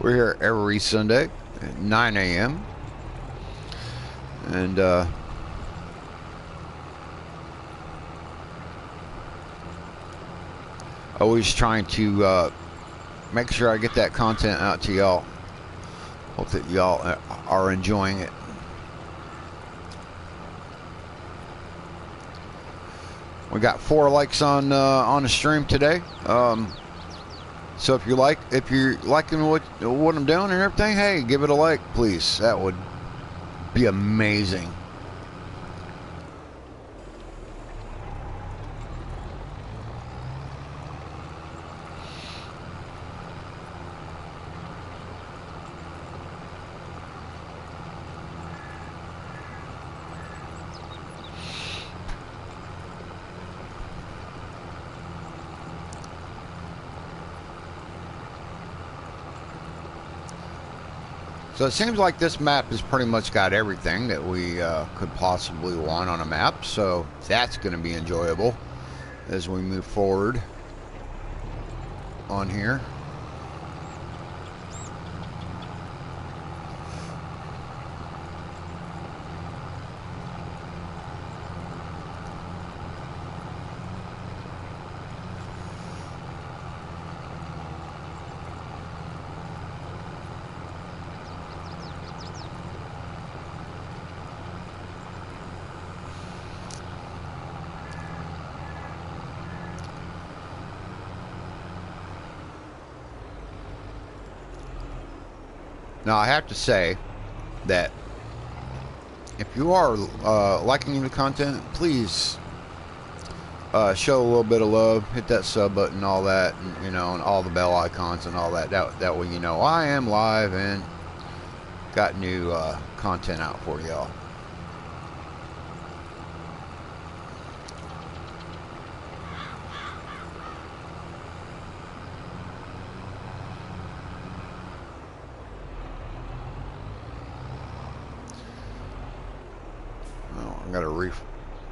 We're here every Sunday at 9 a.m. And Always trying to make sure I get that content out to y'all. Hope that y'all are enjoying it. We got 4 likes on the stream today. So if you're liking what I'm doing and everything, hey, give it a like, please. That would be amazing. So it seems like this map has pretty much got everything that we could possibly want on a map. So that's going to be enjoyable as we move forward on here. Now, I have to say that if you are liking the content, please show a little bit of love. Hit that sub button, all that, and, you know, and all the bell icons and all that. That way you know I am live and got new content out for y'all.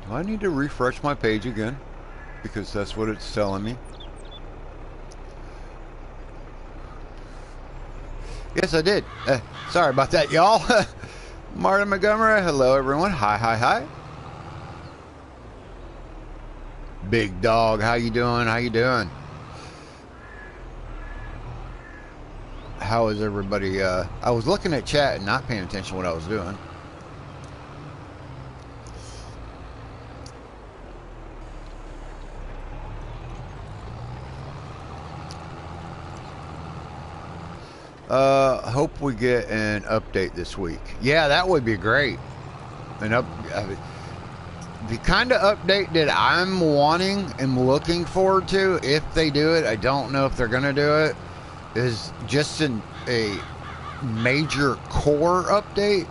Do I need to refresh my page again? Because that's what it's telling me. Yes, I did. Sorry about that, y'all. Martin Montgomery, hello everyone. Hi. Big dog, how you doing? How is everybody? I was looking at chat and not paying attention to what I was doing. Hope we get an update this week. Yeah, that would be great. The kind of update that I'm wanting and looking forward to, if they do it, I don't know if they're going to do it, is just a major core update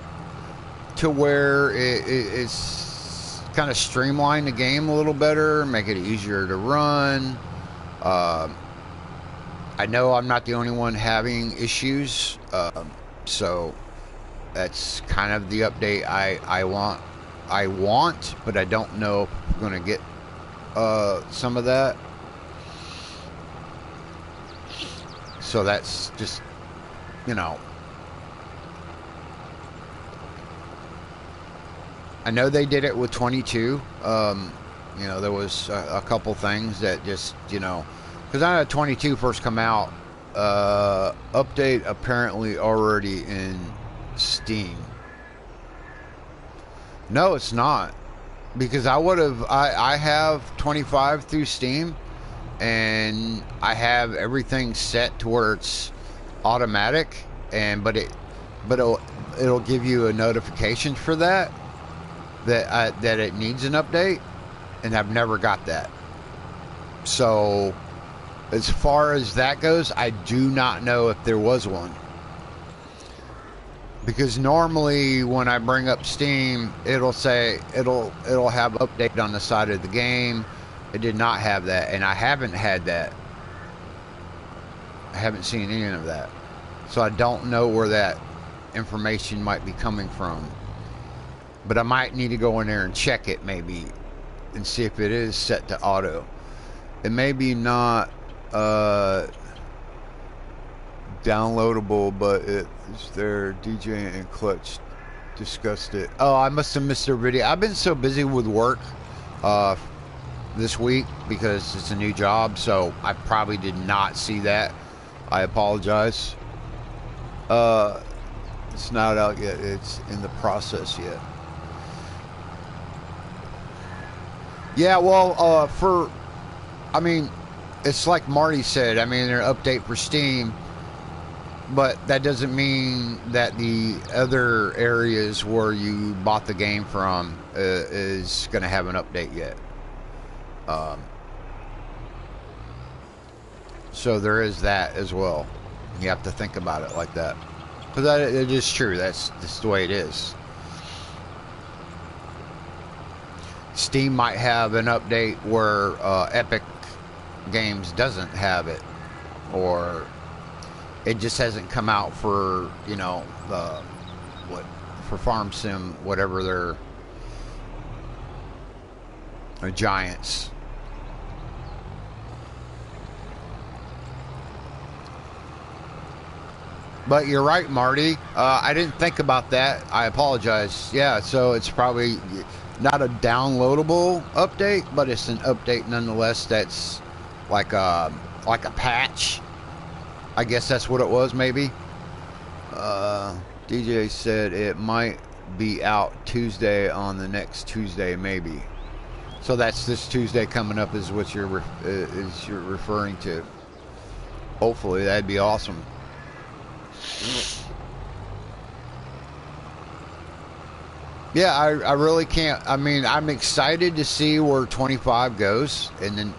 to where it's kind of streamline the game a little better, make it easier to run. I know I'm not the only one having issues, so that's kind of the update I want, but I don't know if I'm going to get some of that. So that's just, you know, I know they did it with 22. You know, there was a couple things that just, you know, because I had 22 first come out, update apparently already in Steam. No, it's not. Because I have 25 through Steam, and I have everything set to where it's automatic, but it'll give you a notification for that it needs an update, and I've never got that. So as far as that goes, I do not know if there was one. Because normally when I bring up Steam, it'll say it'll have update on the side of the game. It did not have that, and I haven't had that. I haven't seen any of that. So I don't know where that information might be coming from. But I might need to go in there and check it maybe and see if it is set to auto. It may be not downloadable, but it's there. DJ and Clutch discussed it. Oh, I must have missed their video. I've been so busy with work, this week because it's a new job, so I probably did not see that. I apologize. It's not out yet. It's in the process yet. Yeah, well, I mean, it's like Marty said. I mean, an update for Steam, but that doesn't mean that the other areas where you bought the game from is going to have an update yet. So there is that as well. You have to think about it like that. Because it is true. That's the way it is. Steam might have an update where Epic Games doesn't have it. Or it just hasn't come out for, you know, for Farm Sim, whatever they're Giants. But you're right, Marty. I didn't think about that. I apologize. Yeah, so it's probably not a downloadable update, but it's an update nonetheless. That's like a patch. I guess that's what it was, maybe. DJ said it might be out Tuesday on the next Tuesday, maybe. So that's this Tuesday coming up is what you're referring to. Hopefully, that'd be awesome. Yeah, I really can't. I mean, I'm excited to see where 25 goes, and then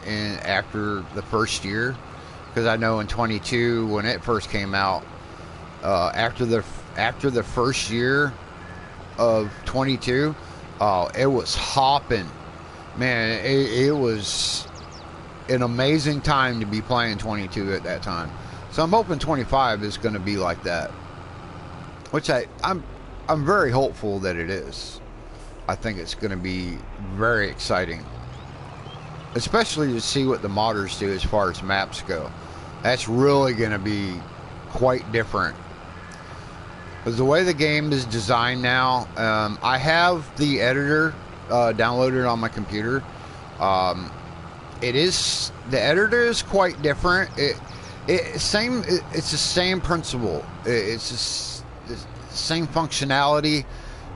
after the first year, because I know in 22 when it first came out, after the first year of 22, oh, it was hopping, man. It was an amazing time to be playing 22 at that time. So I'm hoping 25 is going to be like that, which I'm very hopeful that it is. I think it's going to be very exciting, especially to see what the modders do as far as maps go. That's really going to be quite different. Because the way the game is designed now, I have the editor downloaded on my computer. The editor is quite different. It's the same principle. It's the same functionality,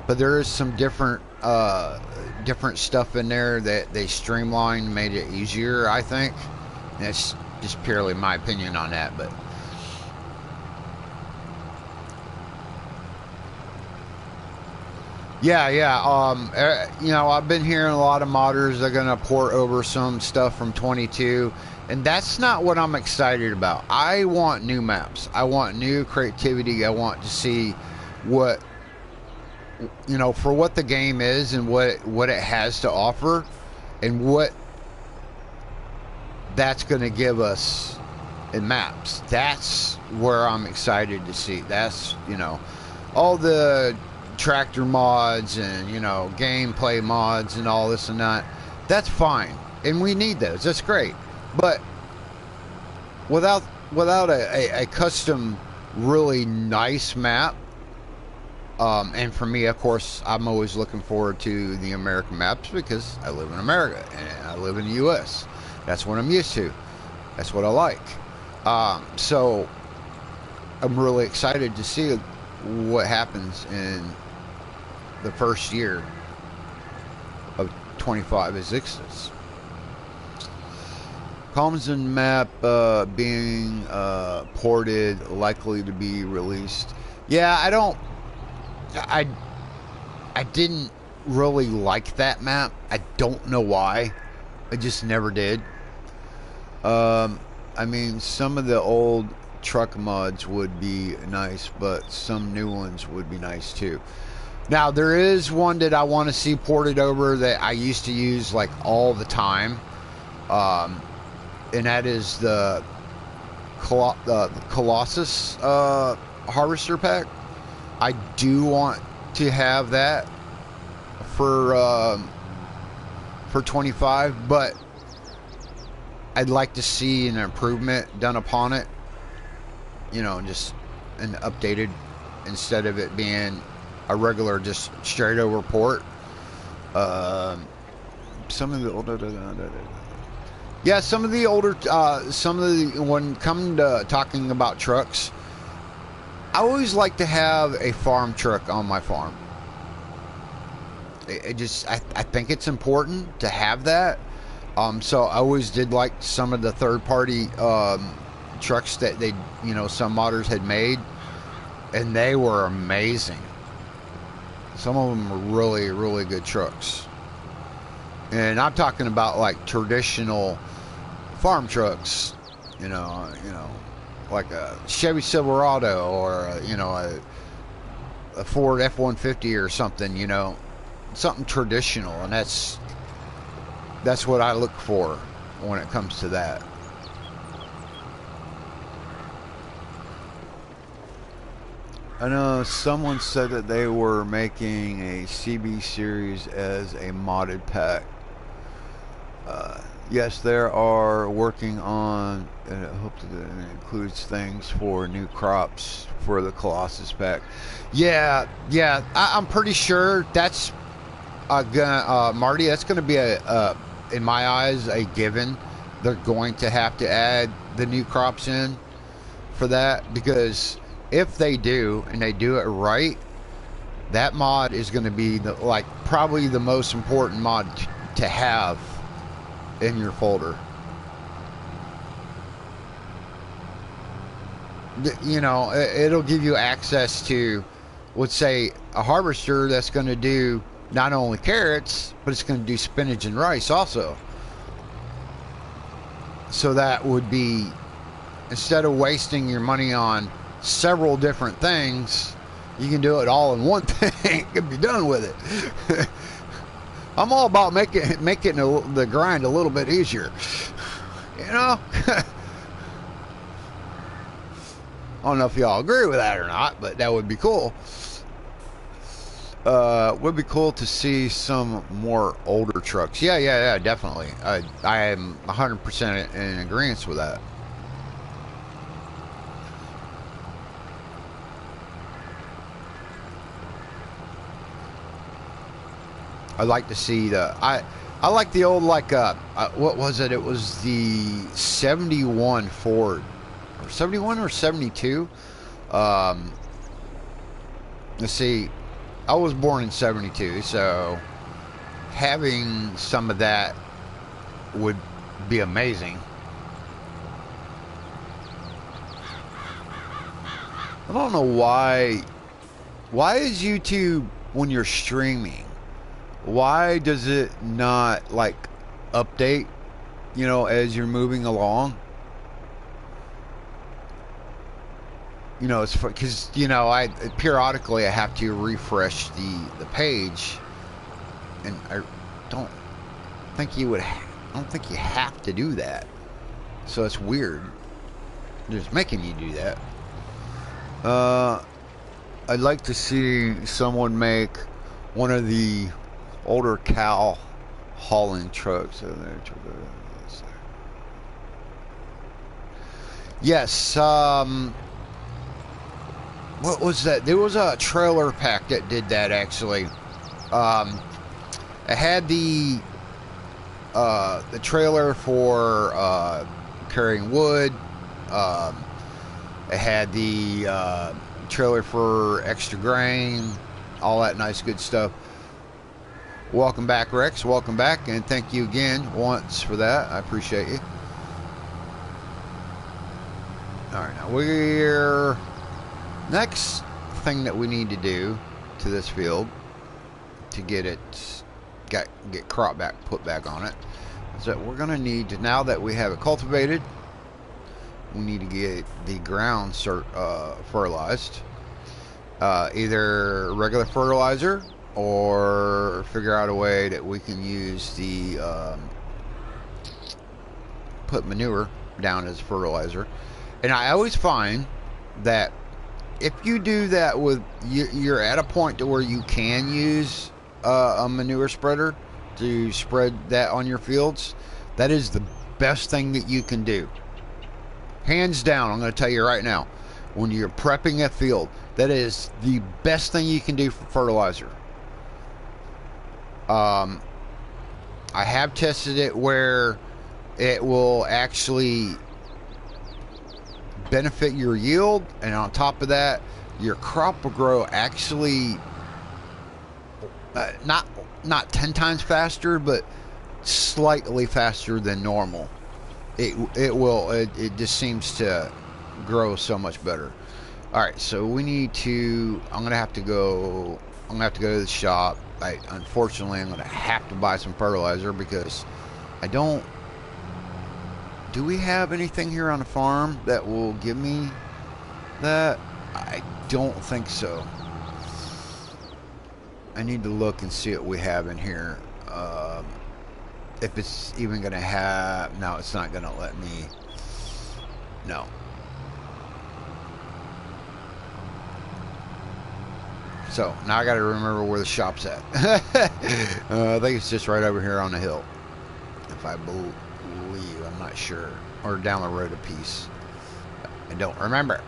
but there is some different stuff in there that they streamlined, made it easier, I think. And that's just purely my opinion on that, but yeah. You know, I've been hearing a lot of modders are going to port over some stuff from 22. And that's not what I'm excited about. I want new maps. I want new creativity. I want to see what, you know, for what the game is and what it has to offer and what that's going to give us in maps. That's where I'm excited to see. That's, you know, all the tractor mods and, you know, gameplay mods and all this and that. That's fine. And we need those. That's great. But without a custom, really nice map, and for me, of course, I'm always looking forward to the American maps because I live in America and I live in the U.S. That's what I'm used to. That's what I like. So I'm really excited to see what happens in the first year of 25 as existence. Common map being ported, likely to be released. Yeah, I didn't really like that map. I don't know why. I just never did. I mean, some of the old truck mods would be nice, but some new ones would be nice too. Now, there is one that I want to see ported over that I used to use like all the time. And that is the Colossus Harvester Pack. I do want to have that for 25, but I'd like to see an improvement done upon it. You know, just an updated instead of it being a regular, just straight over port. some of the older, yeah, some of the older, when coming to talking about trucks, I always like to have a farm truck on my farm. I think it's important to have that. So I always did like some of the third-party trucks that some modders had made, and they were amazing. Some of them were really, really good trucks. And I'm talking about like traditional farm trucks, like a Chevy Silverado or a Ford F-150 or something, something traditional, and that's what I look for when it comes to that. I know someone said that they were making a CB series as a modded pack. Yes, they are working on, and I hope that it includes things for new crops for the Colossus pack. Yeah, I'm pretty sure that's Marty, that's gonna be in my eyes, a given. They're going to have to add the new crops in for that, because if they do, and they do it right, that mod is going to be probably the most important mod to have in your folder. It'll give you access to, let's say, a harvester that's going to do not only carrots, but it's going to do spinach and rice also. So that would be, instead of wasting your money on several different things, you can do it all in one thing and be done with it. I'm all about making the grind a little bit easier. I don't know if y'all agree with that or not, but that would be cool. Would be cool to see some more older trucks. Yeah, definitely. I am 100% in agreement with that. I like to see I like the old, what was it? It was the 71 Ford, or 71 or 72. Let's see. I was born in 72, so having some of that would be amazing. I don't know why is YouTube, when you're streaming, why does it not update, as you're moving along? It's because I periodically have to refresh the page, and I don't think you have to do that. So it's weird. They're just making you do that. I'd like to see someone make one of the older cow hauling trucks. Yes. What was that? There was a trailer pack that did that, actually. It had the trailer for carrying wood. It had the trailer for extra grain, all that nice good stuff. Welcome back, Rex. Welcome back, and thank you again once for that. I appreciate you. All right, now we're... Next thing that we need to do to this field to get it get crop put back on it is that we're going to need to, now that we have it cultivated, we need to get the ground fertilized, either regular fertilizer, or figure out a way that we can use the put manure down as fertilizer. And I always find that if you do that you're at a point to where you can use a manure spreader to spread that on your fields. That is the best thing that you can do. Hands down, I'm going to tell you right now, when you're prepping a field, that is the best thing you can do for fertilizer. I have tested it where it will actually benefit your yield, and on top of that, your crop will grow actually not 10 times faster, but slightly faster than normal. It just seems to grow so much better. All right, so we need to. I'm gonna have to go. I'm gonna have to go to the shop. Unfortunately, I'm gonna have to buy some fertilizer because I don't. Do we have anything here on the farm that will give me that? I don't think so. I need to look and see what we have in here. If it's even going to have... No, it's not going to let me... No. So, now I got to remember where the shop's at. I think it's just right over here on the hill. If I believe, I'm not sure. Or down the road a piece. I don't remember,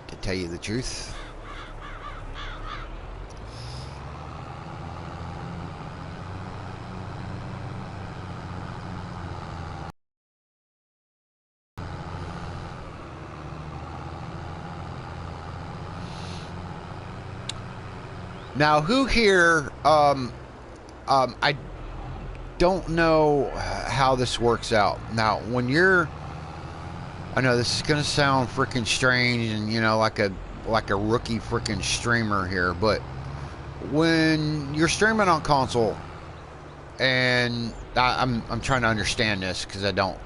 to tell you the truth. Now, who here, I don't know how this works out. Now, when you're, I know this is going to sound freaking strange and, you know, like a rookie freaking streamer here, but when you're streaming on console, and I'm trying to understand this because I don't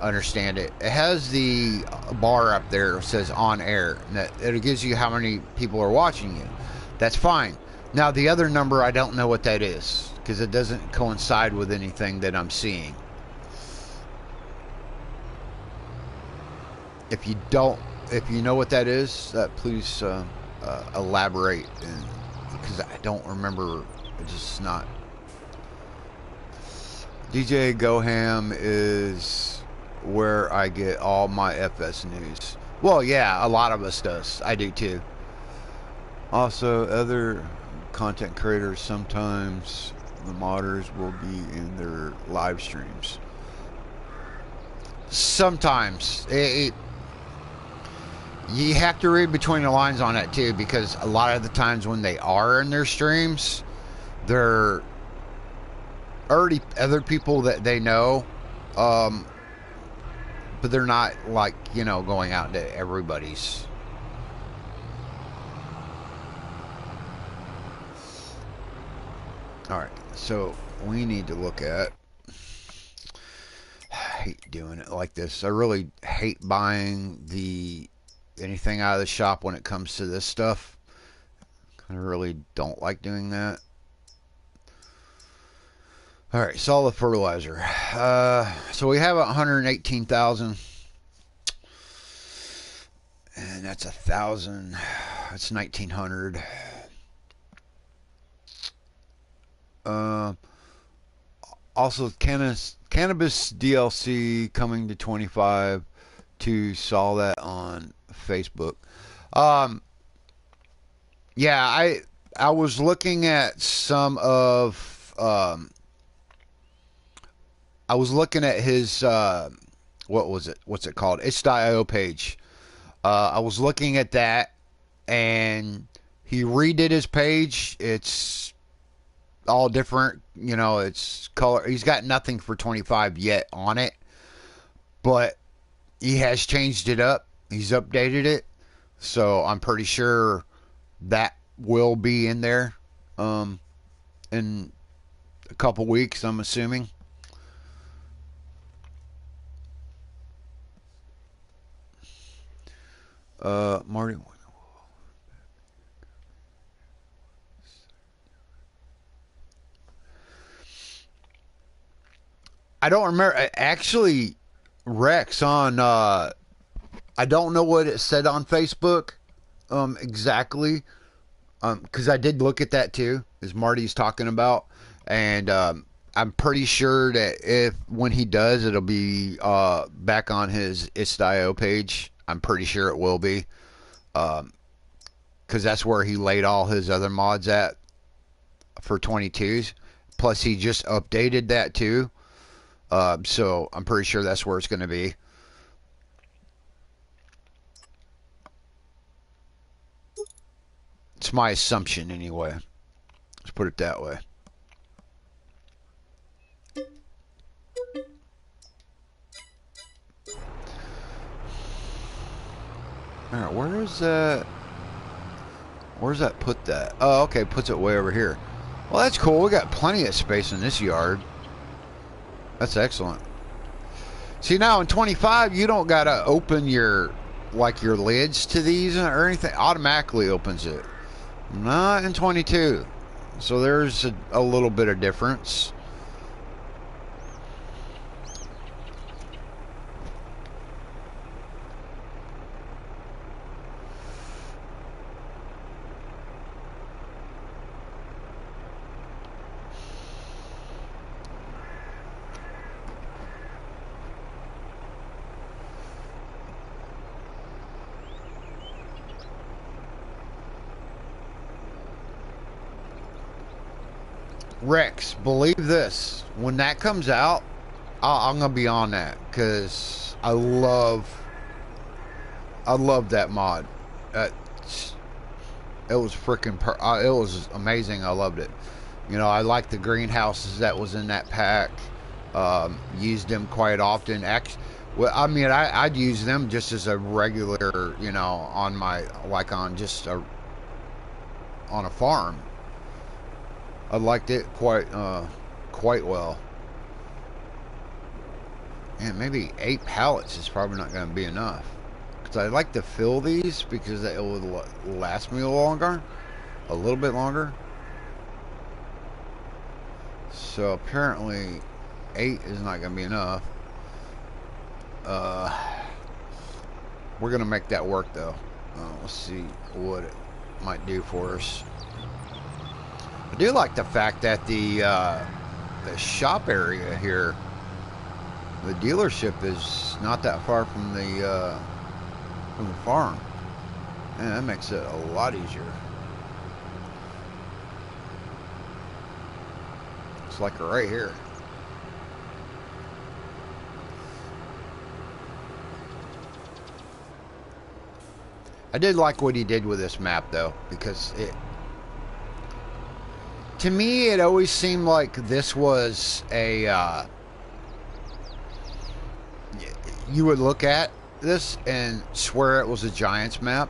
understand it. It has the bar up there that says on air, and it gives you how many people are watching you. That's fine. Now the other number, I don't know what that is because it doesn't coincide with anything that I'm seeing. If you know what that is, please elaborate, because I don't remember. It's just not. DJ Goham is where I get all my FS news. Well, yeah, a lot of us does. I do too. Also, other content creators, sometimes the modders will be in their live streams. Sometimes. You have to read between the lines on it too, because a lot of the times when they are in their streams, they're already other people that they know, but they're not, like, you know, going out to everybody's. Alright, so we need to look at... I hate doing it like this. I really hate buying anything out of the shop when it comes to this stuff. I really don't like doing that. Alright, solid fertilizer. So we have 118,000. And that's 1,000. That's 1,900. Also, cannabis DLC coming to 25. Saw that on Facebook. Yeah, I was looking at some of I was looking at his what's it called? Itch.io page. I was looking at that, and he redid his page. It's all different, you know, it's color. He's got nothing for 25 yet on it, but he has changed it up. He's updated it, so I'm pretty sure that will be in there in a couple weeks, I'm assuming. Marty, I don't remember. Actually, Rex on, I don't know what it said on Facebook exactly, because I did look at that too, as Marty's talking about, and I'm pretty sure that when he does, it'll be back on his itch.io page. I'm pretty sure it will be, because that's where he laid all his other mods at for 22s. Plus, he just updated that too. So I'm pretty sure that's where it's going to be. It's my assumption anyway. Let's put it that way. All right, where is that? Where's that put that? Oh, okay, puts it way over here. Well, that's cool. We got plenty of space in this yard. That's excellent. See, now in 25, you don't gotta open your your lids to these or anything. Automatically opens it. Not in 22. So there's a little bit of difference. Rex, believe this. When that comes out, I'm gonna be on that because I love that mod. It was freaking. It was amazing. I loved it. You know, I like the greenhouses that was in that pack. Used them quite often. Well, I mean, I'd use them just as a regular, you know, on my on just on a farm. I liked it quite well. And maybe 8 pallets is probably not going to be enough. Because I like to fill these because it would last me a little bit longer. So apparently 8 is not going to be enough. We're going to make that work though. Let's see what it might do for us. I do like the fact that the shop area here, the dealership is not that far from the farm. Man, that makes it a lot easier. It's like right here. I did like what he did with this map though, because to me it always seemed like this was a you would look at this and swear it was a Giants map.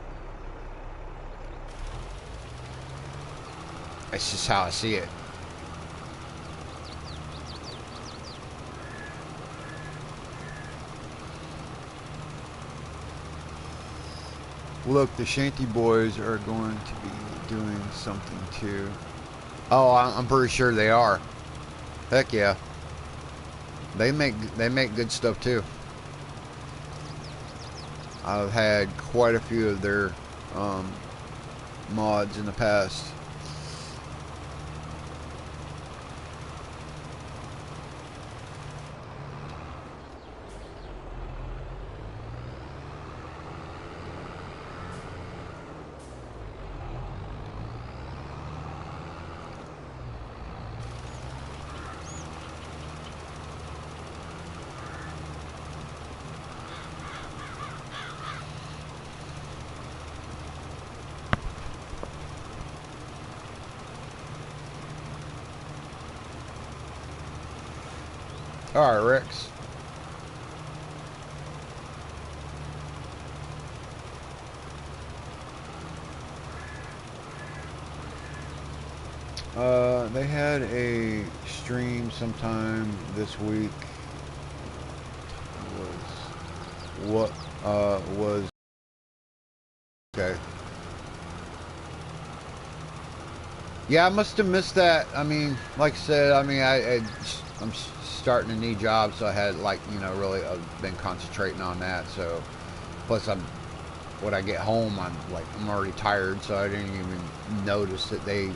It's just how I see it. Look, the Shanty boys are going to be doing something too. Oh, I'm pretty sure they are. Heck yeah. They make good stuff too. I've had quite a few of their mods in the past. Alright, Rex. They had a stream sometime this week. Was okay. Yeah, I must have missed that. I mean, like I said, I mean, I'm starting a new job, so I had really I've been concentrating on that. So plus when I get home, I'm already tired, so I didn't even notice that they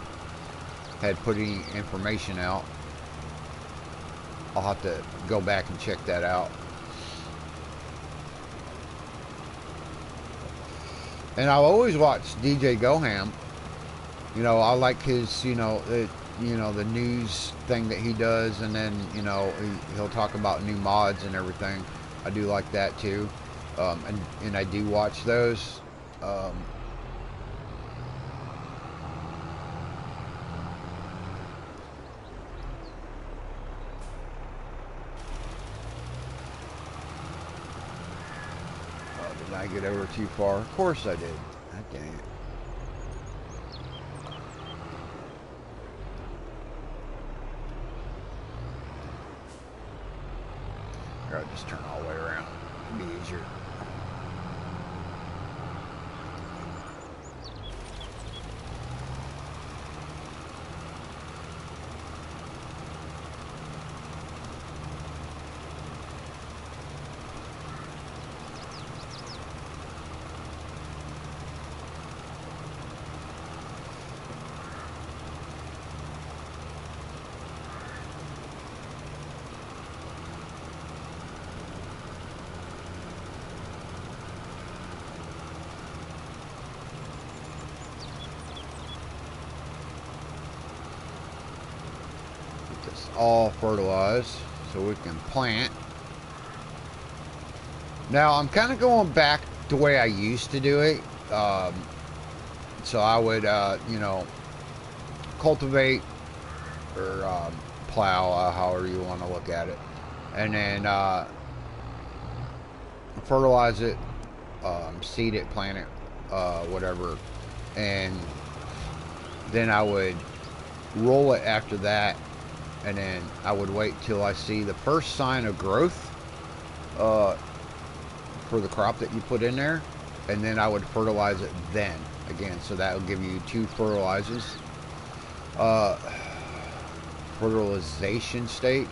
had put any information out. I'll have to go back and check that out. And I've always watched DJ Goham. You know, I like his, you know, the news thing that he does, and then, you know, he'll talk about new mods and everything. I do like that too. And I do watch those. Um, did I get over too far? Of course I did. God dang it. Here, I'll just turn all the way around. It'd be easier. Get this all fertilized so we can plant. Now, I'm kind of going back the way I used to do it. So I would, you know, cultivate or plow, however you want to look at it, and then fertilize it, seed it, plant it, whatever, and then I would roll it after that, and then I would wait till I see the first sign of growth for the crop that you put in there, and then I would fertilize it then again. So that will give you 2 fertilizers. Fertilization state,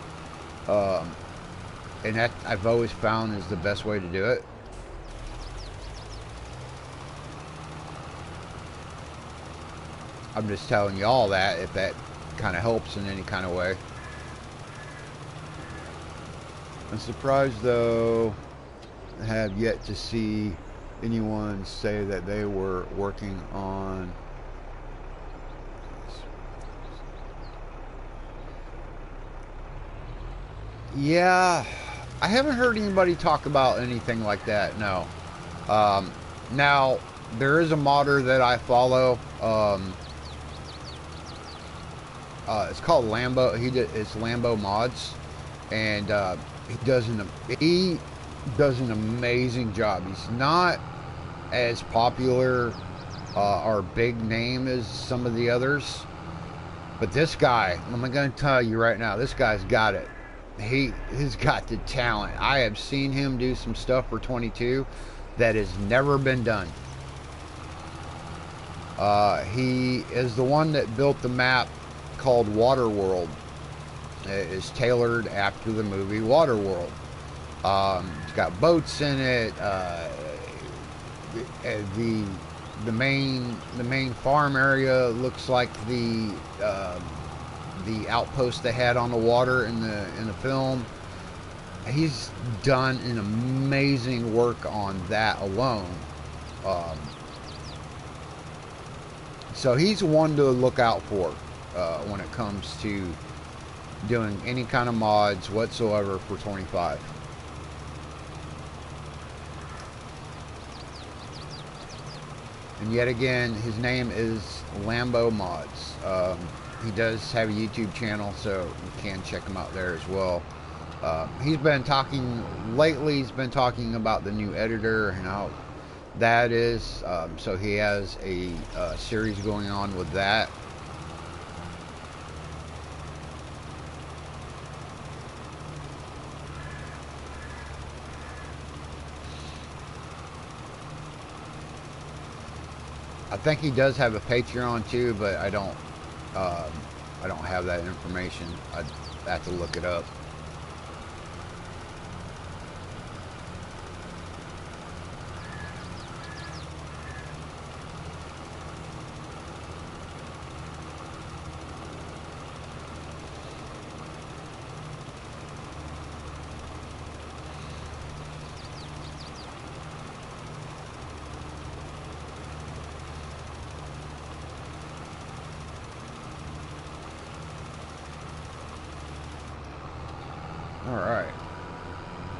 and that I've always found is the best way to do it. I'm just telling y'all that if that kind of helps in any kind of way. I'm surprised though, I have yet to see anyone say that they were working on Yeah, I haven't heard anybody talk about anything like that. No. Now there is a modder that I follow. It's called Lambo. It's Lambo Mods, and he does an amazing job. He's not as popular or big name as some of the others, but this guy, I'm going to tell you right now, this guy's got it. He's got the talent. I have seen him do some stuff for 22 that has never been done. He is the one that built the map called Waterworld. It is tailored after the movie Waterworld. It's got boats in it. The main farm area looks like the outpost they had on the water in the film. He's done an amazing work on that alone. So he's one to look out for when it comes to doing any kind of mods whatsoever for 25. And yet again, his name is Lambo Mods. He does have a YouTube channel, so you can check him out there as well. He's been talking lately. He's been talking about the new editor and how that is. So he has a series going on with that. I think he does have a Patreon too, but I don't have that information. I'd have to look it up.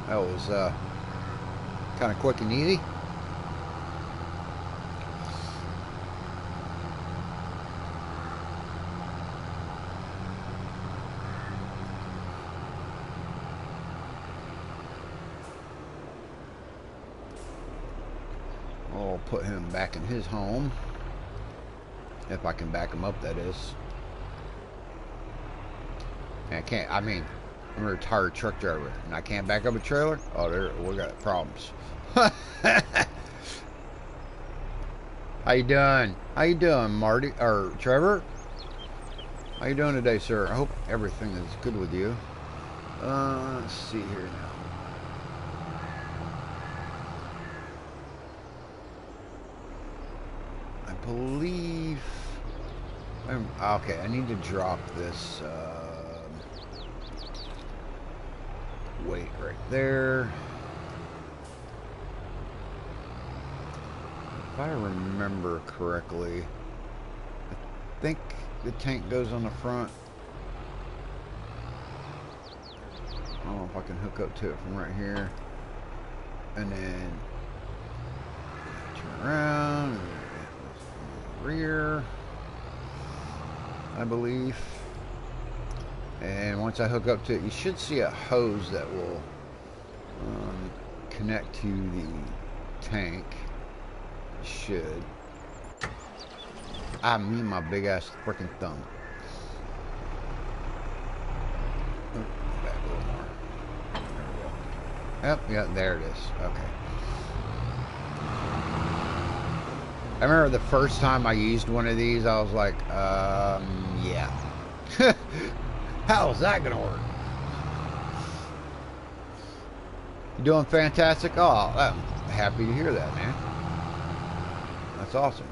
That was kind of quick and easy. I'll put him back in his home. If I can back him up, that is. And I can't, I mean, I'm a retired truck driver, and I can't back up a trailer? Oh, there, we got problems. How you doing? How you doing, Marty, or Trevor? How you doing today, sir? I hope everything is good with you. Let's see here now. I believe... okay, I need to drop this weight right there. If I remember correctly, I think the tank goes on the front. I don't know if I can hook up to it from right here. And then turn around, rear, I believe. And once I hook up to it, you should see a hose that will connect to the tank. Should. I mean my big ass freaking thumb. Oh, back a little more. There we go. Yep, yeah, there it is. Okay. I remember the first time I used one of these, I was like, yeah. How's that gonna work? You doing fantastic? Oh, I'm happy to hear that, man. That's awesome.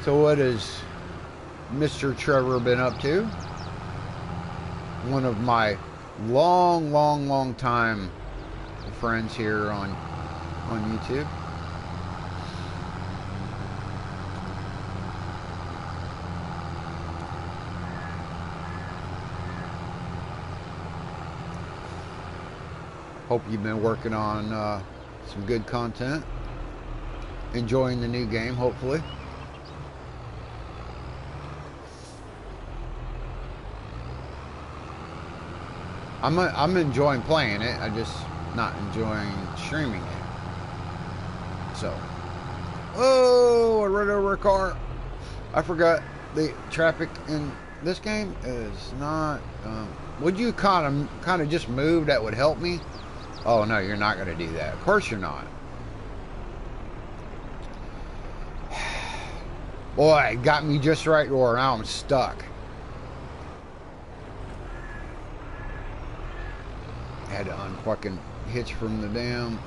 So what has Mr. Trevor been up to? One of my long time friends here on YouTube. Hope you've been working on some good content. Enjoying the new game, hopefully. I'm enjoying playing it. I'm just not enjoying streaming it. So, oh, I ran over a car. I forgot the traffic in this game is not. Would you kind of just move? That would help me. Oh no, you're not going to do that. Of course you're not. Boy, it got me just right where now I'm stuck. Had to unfucking hitch from the dam.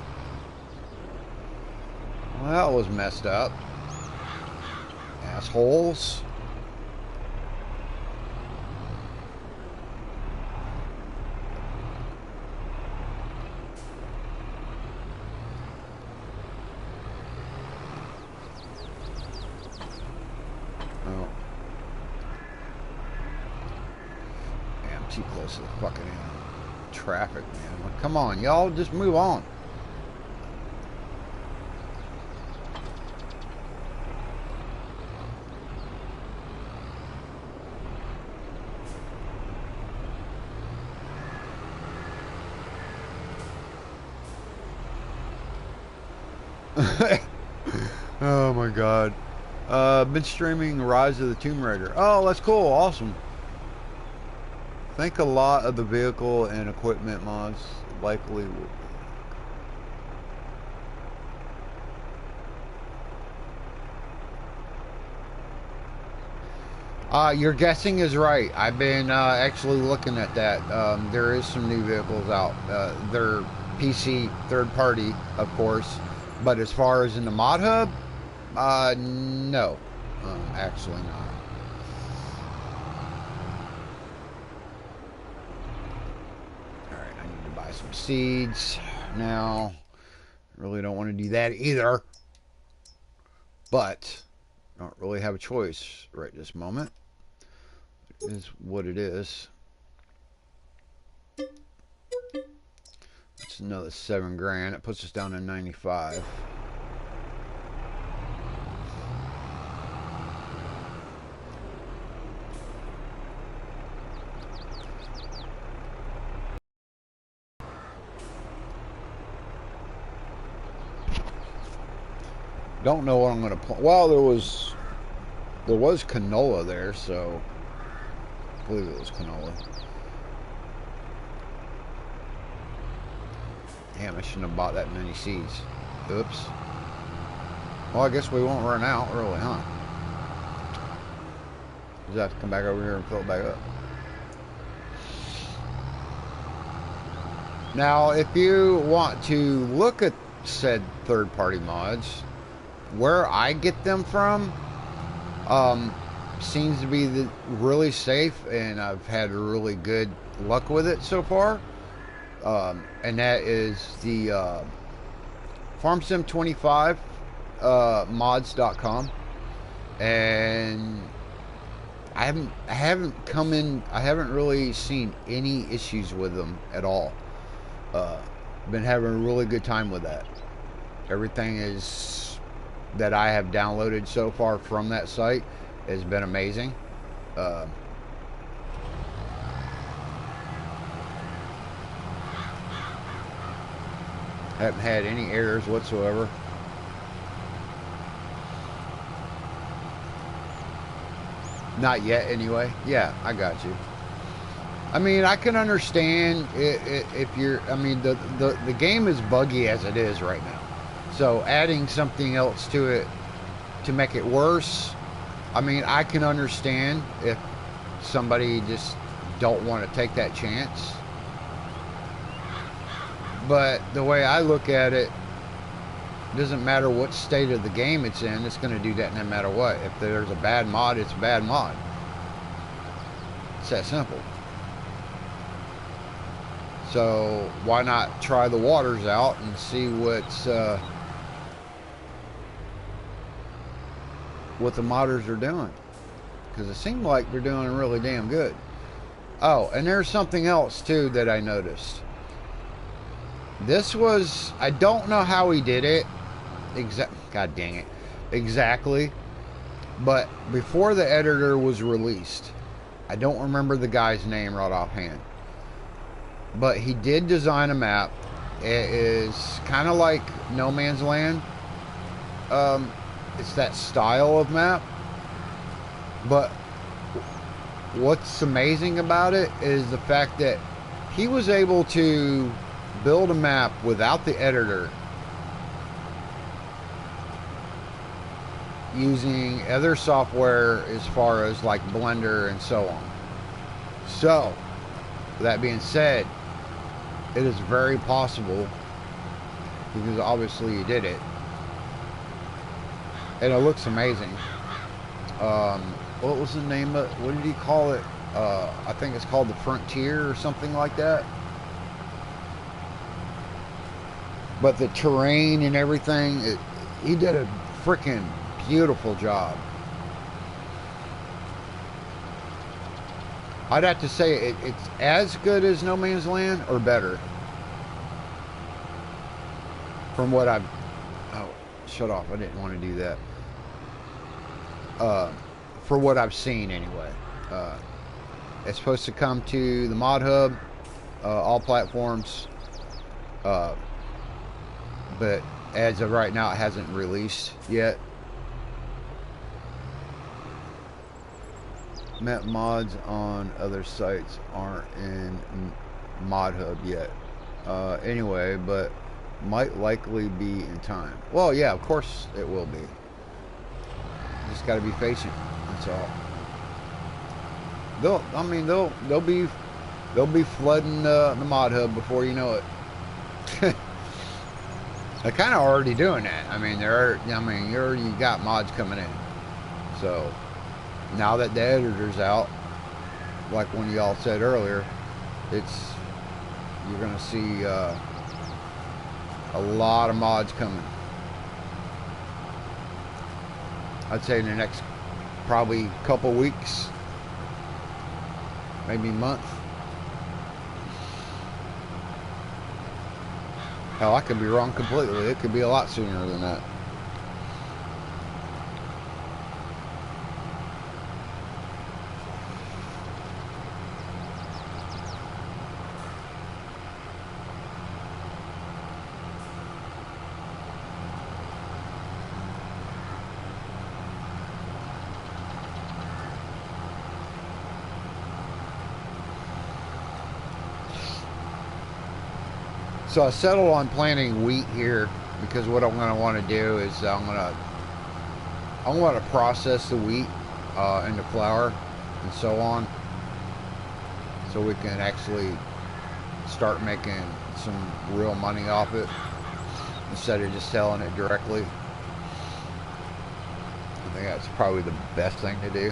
Well, that was messed up. Assholes. Oh. Yeah, I'm too close to the fucking traffic, man. Like, come on, y'all, just move on. Oh my god. Been streaming Rise of the Tomb Raider. Oh, that's cool. Awesome. I think a lot of the vehicle and equipment mods likely will. Your guessing is right. I've been actually looking at that. There is some new vehicles out. They're PC third party, of course. But as far as in the mod hub, no. Actually not. Alright, I need to buy some seeds now. Really don't want to do that either. But don't really have a choice right this moment. It is what it is. another 7 grand. It puts us down to 95. Don't know what I'm going to put. Well, there was canola there, so I believe it was canola. Damn, I shouldn't have bought that many seeds. Oops. Well, I guess we won't run out, really, huh? Just have to come back over here and fill it back up. Now, if you want to look at said third-party mods, where I get them from seems to be really safe, and I've had really good luck with it so far. And that is the FarmSim25 mods.com, and I haven't really seen any issues with them at all. Been having a really good time with that. Everything is that I have downloaded so far from that site has been amazing. Haven't had any errors whatsoever. Not yet, anyway. Yeah, I got you. I mean, I can understand if you're. I mean, the game is buggy as it is right now. So adding something else to it to make it worse, I mean, I can understand if somebody just don't want to take that chance. But the way I look at it, doesn't matter what state of the game it's in, it's going to do that no matter what. If there's a bad mod, it's a bad mod. It's that simple. So why not try the waters out and see what the modders are doing? Because it seems like they're doing really damn good. Oh, and there's something else too that I noticed. This was, I don't know how he did it. God dang it. Exactly. But before the editor was released, I don't remember the guy's name right offhand, but he did design a map. It is kind of like No Man's Land. It's that style of map. But what's amazing about it is the fact that he was able to build a map without the editor, using other software as far as like Blender and so on. So, that being said, it is very possible, because obviously you did it, and it looks amazing. What was the name of it? What did he call it? I think it's called the Frontier or something like that. But the terrain and everything, he did a freaking beautiful job. I'd have to say it's as good as No Man's Land or better. From what I've... Oh, shut off. I didn't want to do that. For what I've seen anyway. It's supposed to come to the Mod Hub, all platforms. But as of right now, it hasn't released yet. Map mods on other sites aren't in Mod Hub yet. Anyway, but might likely be in time. Well, yeah, of course it will be. Just got to be patient. That's all. They'll be flooding the Mod Hub before you know it. They're kind of already doing that. I mean, you already got mods coming in. So now that the editor's out, like one of y'all said earlier, you're gonna see a lot of mods coming. I'd say in the next probably couple weeks, maybe month. Hell, I could be wrong completely. It could be a lot sooner than that. So I settled on planting wheat here because what I'm going to want to do is I'm going to process the wheat into flour and so on, so we can actually start making some real money off it instead of just selling it directly. I think that's probably the best thing to do.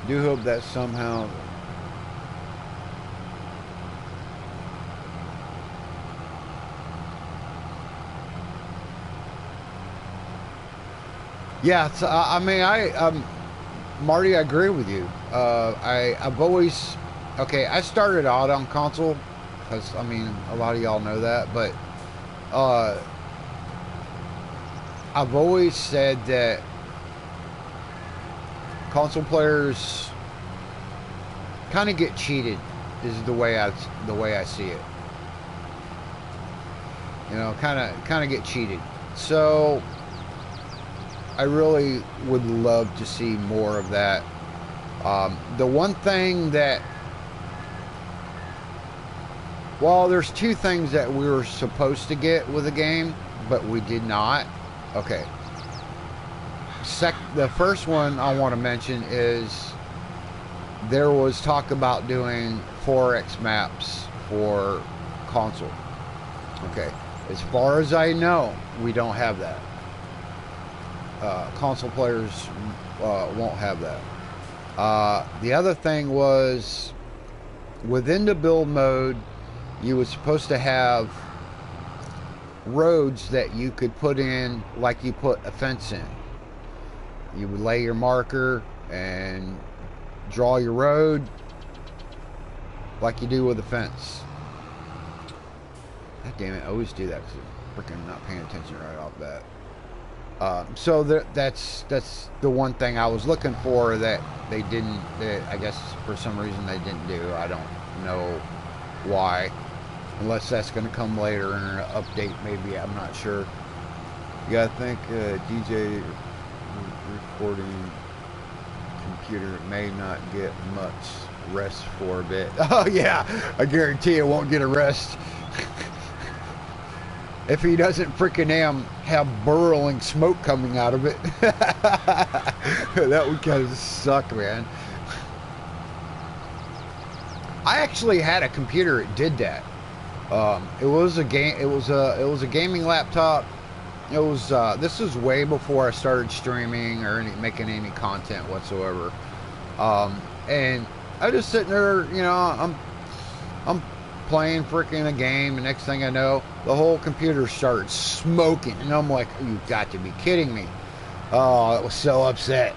Do hope that somehow yeah, I mean, Marty, I agree with you. I've always, okay, I started out on console because I mean a lot of y'all know that, but uh, I've always said that console players kind of get cheated is the way I see it. You know, kind of get cheated. So I really would love to see more of that. The one thing that, well, there's two things that we were supposed to get with the game, but we did not. Okay. The first one I want to mention is there was talk about doing 4X maps for console. Okay. As far as I know, we don't have that. Console players won't have that. The other thing was within the build mode, you were supposed to have roads that you could put in like you put a fence in. You would lay your marker and draw your road like you do with a fence. God damn it, I always do that because I'm freaking not paying attention right off bat. So that's the one thing I was looking for that they didn't, that I guess for some reason they didn't do. I don't know why, unless that's going to come later in an update maybe, I'm not sure. Yeah, I think DJ recording computer may not get much rest for a bit. Oh yeah, I guarantee it won't get a rest. If he doesn't freaking have burrowing smoke coming out of it. That would kind of suck, man. I actually had a computer that did that. It was a game. It was a gaming laptop. It was this was way before I started streaming or making any content whatsoever. And I was just sitting there, you know, I'm playing freaking a game, and next thing I know, the whole computer started smoking, and I'm like, "You got to be kidding me!" Oh, I was so upset.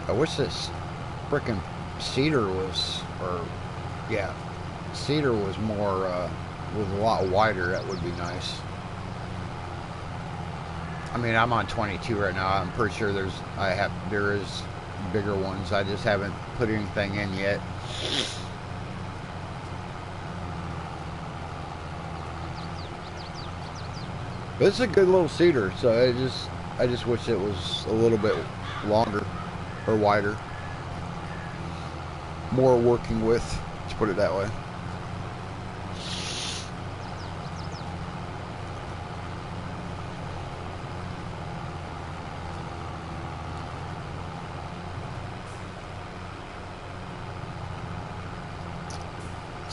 I wish this freaking cedar was, or yeah, cedar was more, was a lot wider. That would be nice. I mean, I'm on 22 right now. I'm pretty sure there is bigger ones. I just haven't put anything in yet. But it's a good little cedar, so I just wish it was a little bit longer or wider. More working with, let's put it that way.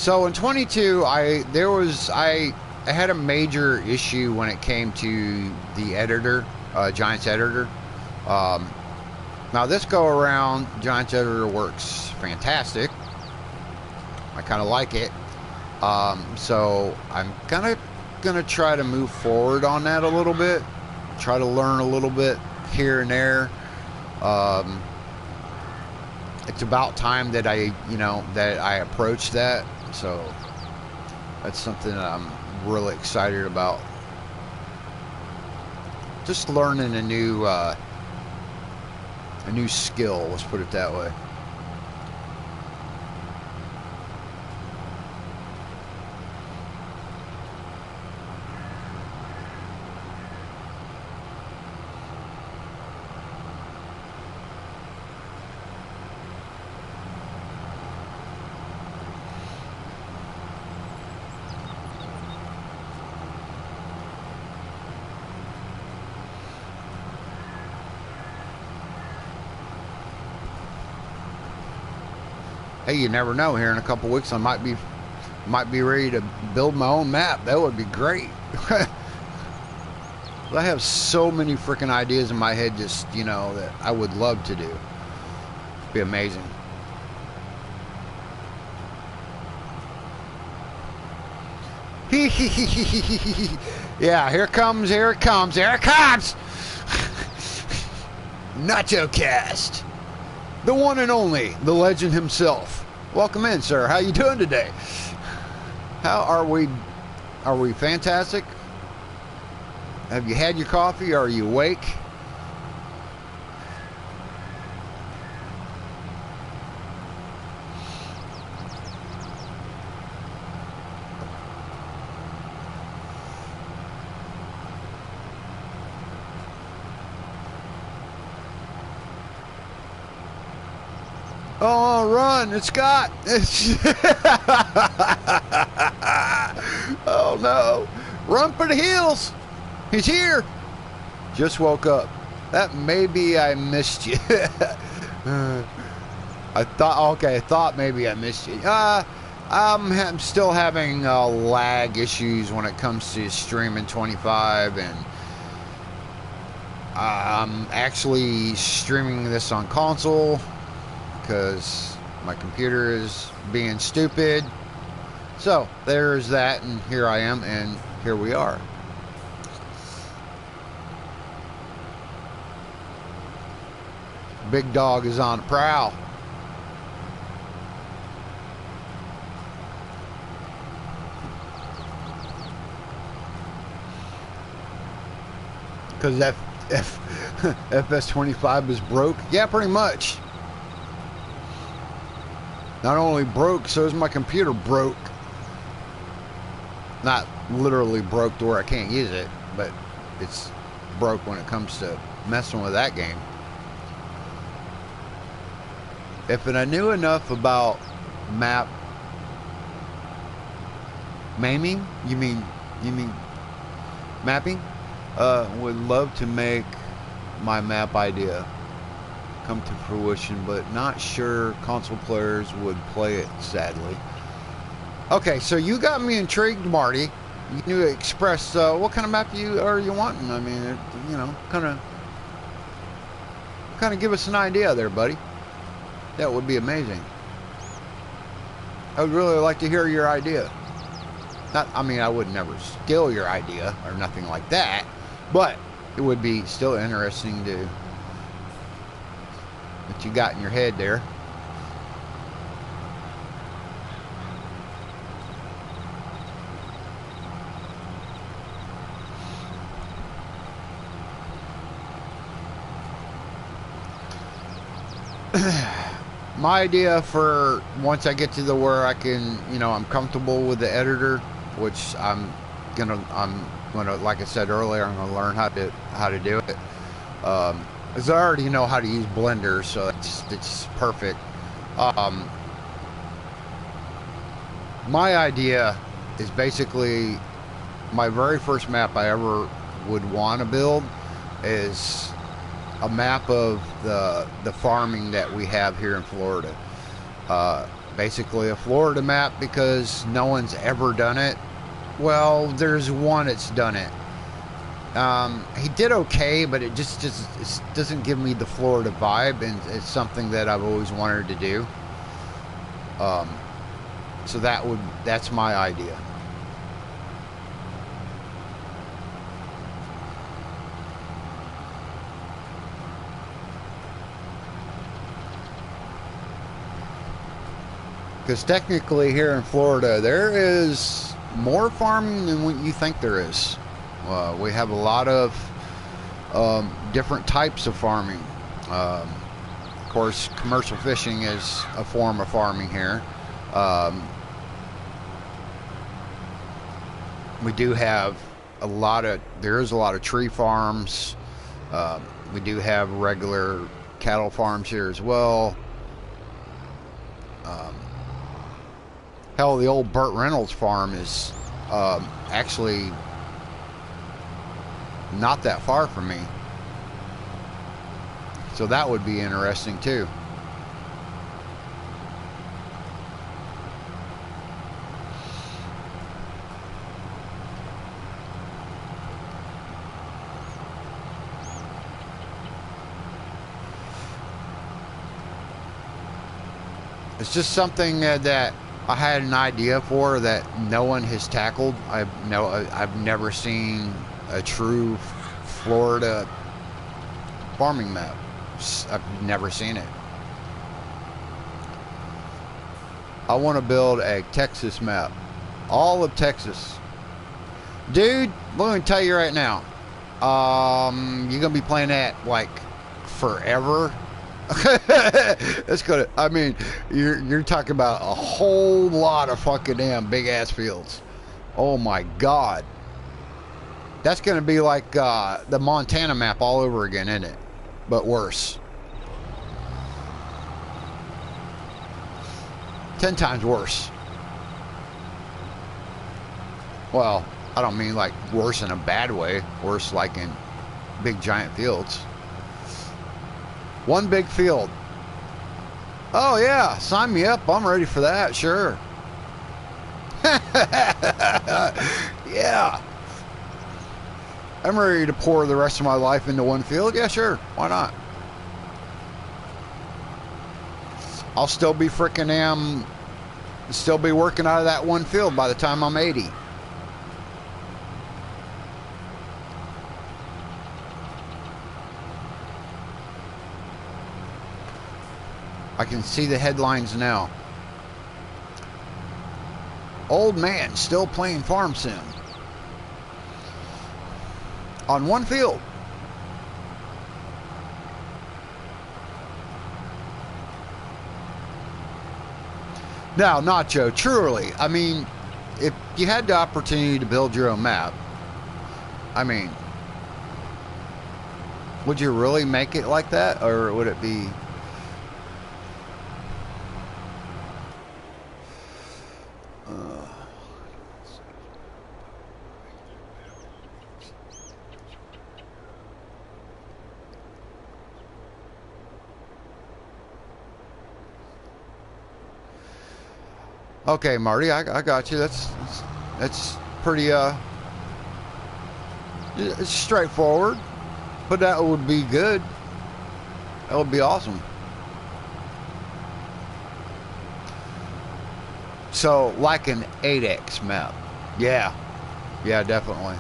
So in 22, I had a major issue when it came to the editor, Giants editor. Now this go around, Giants editor works fantastic. I kind of like it. So I'm kind of gonna try to move forward on that a little bit. Try to learn a little bit here and there. It's about time that I approach that. So that's something that I'm really excited about. Just learning a new skill. Let's put it that way. Hey, you never know. Here in a couple weeks, I might be ready to build my own map. That would be great. I have so many freaking ideas in my head, just that I would love to do. It'd be amazing. Yeah, here it comes. Nacho Cast. The one and only, the legend himself. Welcome in, sir. How you doing today? How are we? Are we fantastic? Have you had your coffee? Are you awake? Oh, run! It's Scott! Oh no! Run for the hills! He's here! Just woke up. That maybe I missed you. I thought maybe I missed you. I'm still having lag issues when it comes to streaming 25, and I'm actually streaming this on console because my computer is being stupid. So there's that, and here I am, and here we are. Big dog is on the prowl. Because FS25 is broke? Yeah, pretty much. Not only broke, so is my computer broke. Not literally broke to where I can't use it, but it's broke when it comes to messing with that game. If I knew enough about map maiming, you mean mapping? Would love to make my map idea come to fruition, but not sure console players would play it, sadly. Okay, so you got me intrigued, Marty. You can express what kind of map are you wanting? I mean, kind of give us an idea there, buddy. That would be amazing. I would really like to hear your idea. I mean, I would never steal your idea or nothing like that, but it would be still interesting to what you got in your head there. My idea for once I get to where I can, I'm comfortable with the editor, which I'm gonna, like I said earlier, I'm gonna learn how to do it. Because I already know how to use Blender, so it's perfect. My idea is basically my very first map I ever would want to build is a map of the farming that we have here in Florida. Basically a Florida map because no one's ever done it. Well, there's one that's done it. He did okay, but it just it doesn't give me the Florida vibe, and it's something that I've always wanted to do. So that's my idea. Because technically here in Florida, there is more farming than what you think there is. We have a lot of different types of farming. Of course, commercial fishing is a form of farming here. We do have there is a lot of tree farms. We do have regular cattle farms here as well. Hell, the old Burt Reynolds farm is actually not that far from me. So that would be interesting too. It's just something that I had an idea for that no one has tackled. I've never seen a true Florida farming map. I've never seen it. I want to build a Texas map. All of Texas. Dude, let me tell you right now. You're going to be playing that like forever. It's gonna. I mean, you're talking about a whole lot of fucking damn big ass fields. Oh my god, that's gonna be like the Montana map all over again, isn't it? But worse. 10 times worse. Well, I don't mean like worse in a bad way. Worse like in big giant fields. One big field. Oh yeah, sign me up. I'm ready for that. Sure. Yeah. I'm ready to pour the rest of my life into one field. Yeah, sure. Why not? I'll still be still be working out of that one field by the time I'm 80. I can see the headlines now. Old man still playing farm sim. On one field. Now, Nacho, truly, I mean, if you had the opportunity to build your own map, I mean, would you really make it like that? Or would it be... Okay, Marty, I got you. That's pretty it's straightforward, but that would be good. That would be awesome. So, like an 8X map. Yeah, definitely.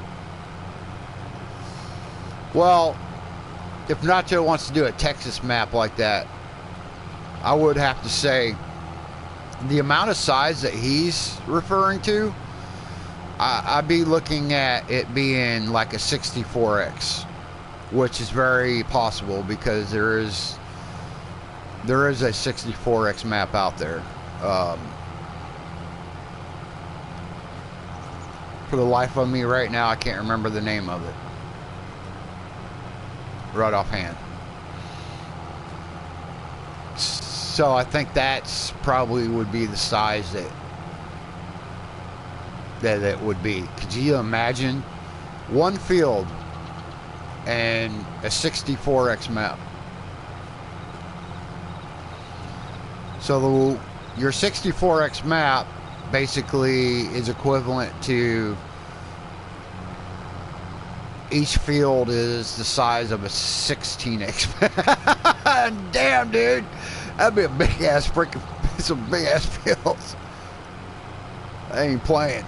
Well, if Nacho wants to do a Texas map like that, I would have to say the amount of size that he's referring to, I'd be looking at it being like a 64X, which is very possible because there is a 64X map out there. For the life of me right now, I can't remember the name of it right offhand. So I think that's probably would be the size that would be. Could you imagine one field and a 64X map? So your 64x map basically is equivalent to each field is the size of a 16x map. Damn, dude, that'd be a big ass freaking some big ass fields. I ain't playing.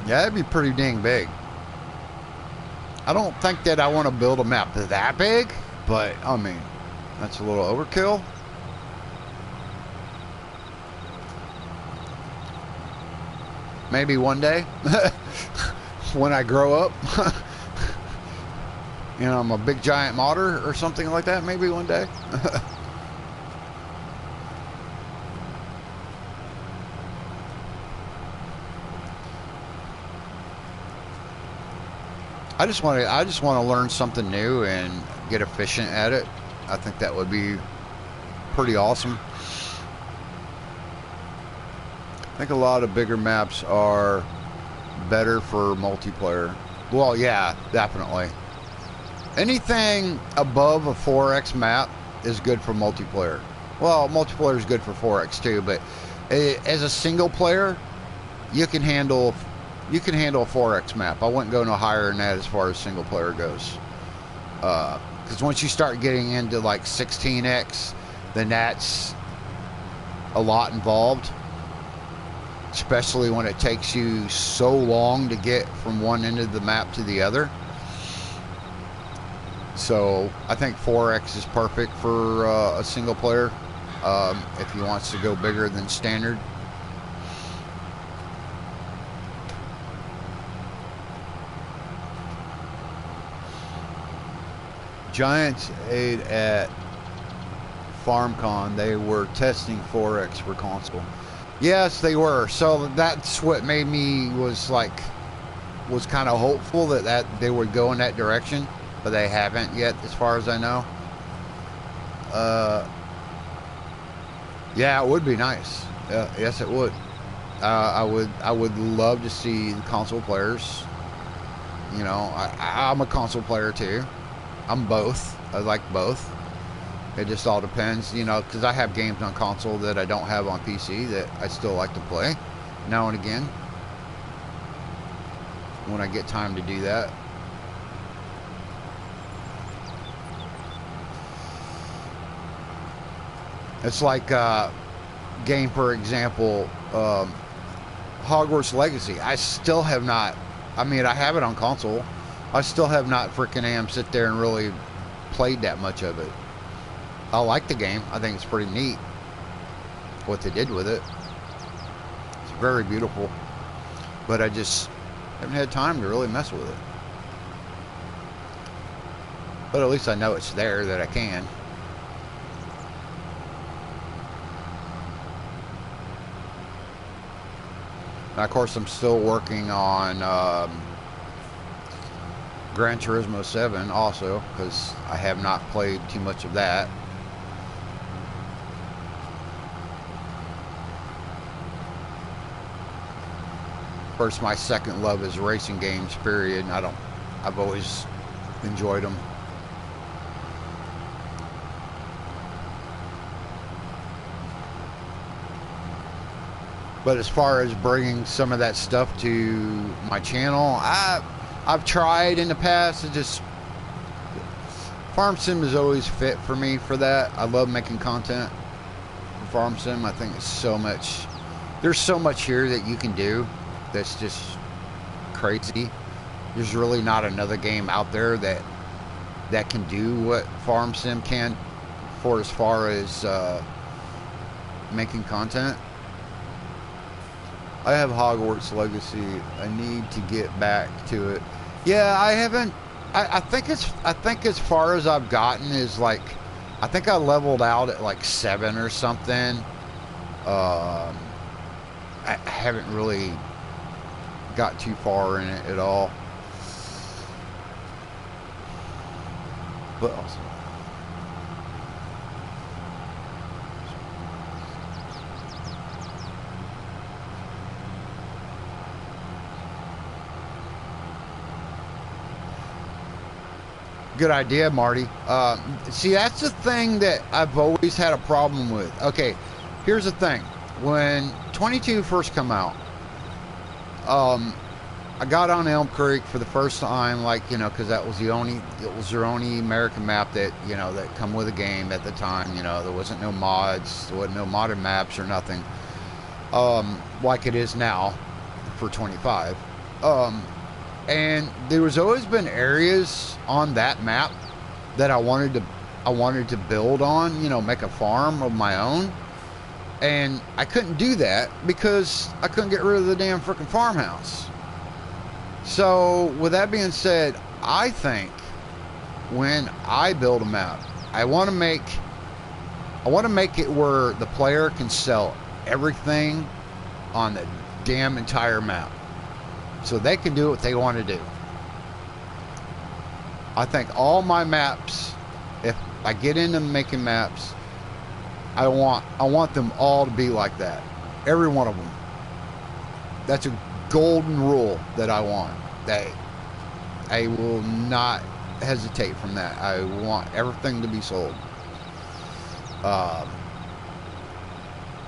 Yeah, that'd be pretty dang big. I don't think that I want to build a map that big, but I mean, that's a little overkill. Maybe one day when I grow up. You know, I'm a big giant modder or something like that, maybe one day. I just want to learn something new and get efficient at it. I think that would be pretty awesome. I think a lot of bigger maps are better for multiplayer. Well, yeah, definitely. Anything above a 4x map is good for multiplayer. Well, multiplayer is good for 4x too, but as a single player, you can handle a 4x map. I wouldn't go no higher than that as far as single player goes. Because once you start getting into like 16x, then that's a lot involved. Especially when it takes you so long to get from one end of the map to the other. So I think 4x is perfect for a single player if he wants to go bigger than standard. Giants ate at FarmCon. They were testing 4x for console. Yes, they were. So that's what made me was kind of hopeful that they would go in that direction, but they haven't yet, as far as I know. Yeah, it would be nice. Yes, it would. I would love to see the console players. You know, I'm a console player too. I'm both. I like both. It just all depends, you know, because I have games on console that I don't have on PC that I still like to play now and again when I get time to do that. It's like game, for example, Hogwarts Legacy. I still have not, I mean, I have it on console. I still have not freaking sit there and really played that much of it. I like the game. I think it's pretty neat what they did with it. It's very beautiful. But I just haven't had time to really mess with it. But at least I know it's there, that I can. Now, of course, I'm still working on Gran Turismo 7 also, because I have not played too much of that. Of course, my second love is racing games, period. I've always enjoyed them. But as far as bringing some of that stuff to my channel, I've tried in the past. It just, Farm Sim is always fit for me for that. I love making content for Farm Sim. I think it's so much, there's so much here that you can do that's just crazy. There's really not another game out there that can do what Farm Sim can for as far as making content. I have Hogwarts Legacy. I need to get back to it. Yeah, I haven't. I think it's. I think as far as I've gotten is like, I think I leveled out at like 7 or something. I haven't really got too far in it at all. But also, good idea, Marty. See, that's the thing that I've always had a problem with. Okay, here's the thing. When 22 first come out, I got on Elm Creek for the first time, like, you know, because that was it was their only American map that, you know, that come with a game at the time. You know, there wasn't no mods, there wasn't no modded maps or nothing, like it is now for 25. And there was always been areas on that map that I wanted to build on, you know, make a farm of my own. And I couldn't do that because I couldn't get rid of the damn freaking farmhouse. So with that being said, I think when I build a map, I want to make it where the player can sell everything on the damn entire map, so they can do what they want to do. I think all my maps, if I get into making maps, I want them all to be like that. Every one of them. That's a golden rule that I want. That I will not hesitate from that. I want everything to be sold.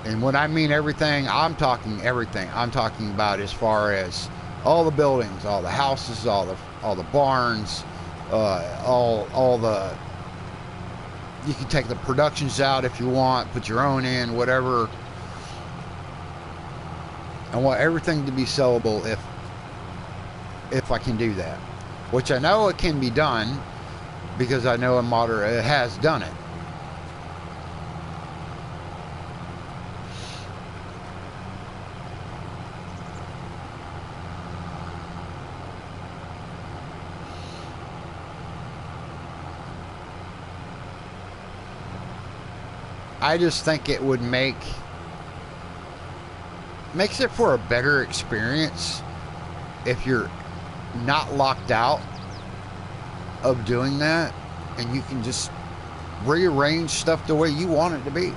And when I mean everything, I'm talking everything. I'm talking about as far as all the buildings, all the houses, all the barns, all the. You can take the productions out if you want, put your own in, whatever. I want everything to be sellable if I can do that, which I know it can be done because I know a modder has done it. I just think it would makes it for a better experience if you're not locked out of doing that, and you can just rearrange stuff the way you want it to be. It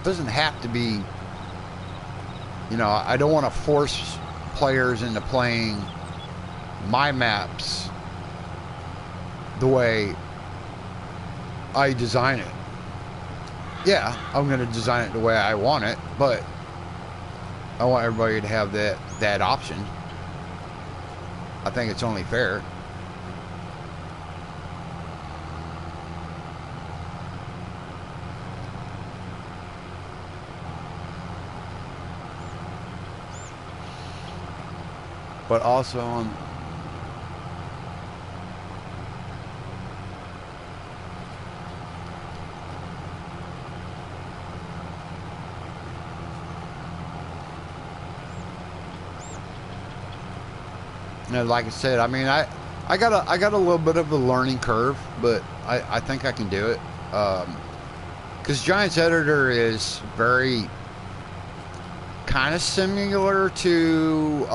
doesn't have to be, you know, I don't want to force players into playing my maps the way I design it. Yeah, I'm going to design it the way I want it, but I want everybody to have that option. I think it's only fair. But also on you know, like I said, I mean, I got a little bit of a learning curve, but I think I can do it. Because Giant's editor is very kind of similar to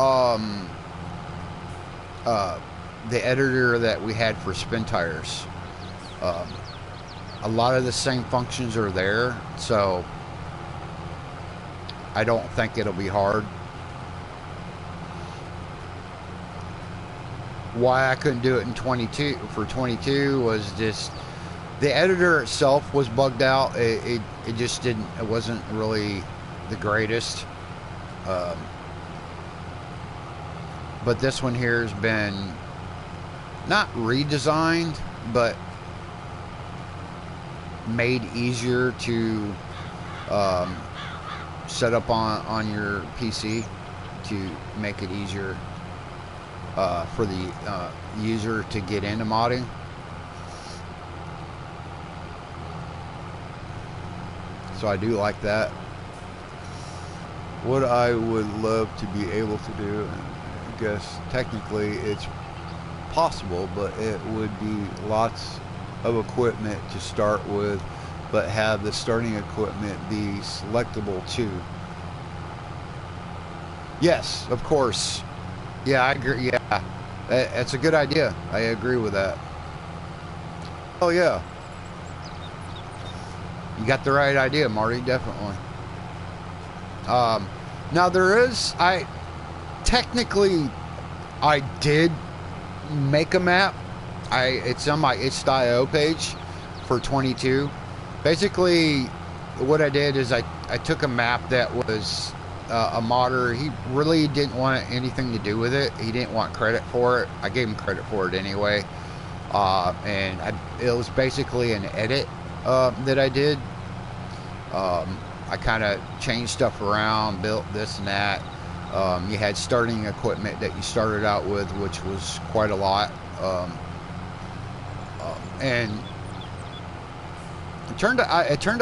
the editor that we had for Spin Tires. A lot of the same functions are there, so I don't think it'll be hard. Why I couldn't do it in 22 was just the editor itself was bugged out. It just didn't. It wasn't really the greatest. But this one here has been not redesigned, but made easier to set up on your PC to make it easier for the user to get into modding. So I do like that. what I would love to be able to do, I guess technically it's possible, but it would be lots of equipment to start with, but have the starting equipment be selectable too. Yes, of course. Yeah, I agree. Yeah, that's a good idea. I agree with that. Oh yeah, you got the right idea, Marty. Definitely. Um, Now there is, I technically I did make a map. It's on my itch.io page for 22. Basically, what I did is I took a map that was a modder. He really didn't want anything to do with it. He didn't want credit for it. I gave him credit for it anyway. It was basically an edit that I did. I kind of changed stuff around, built this and that. You had starting equipment that you started out with, which was quite a lot. And it turned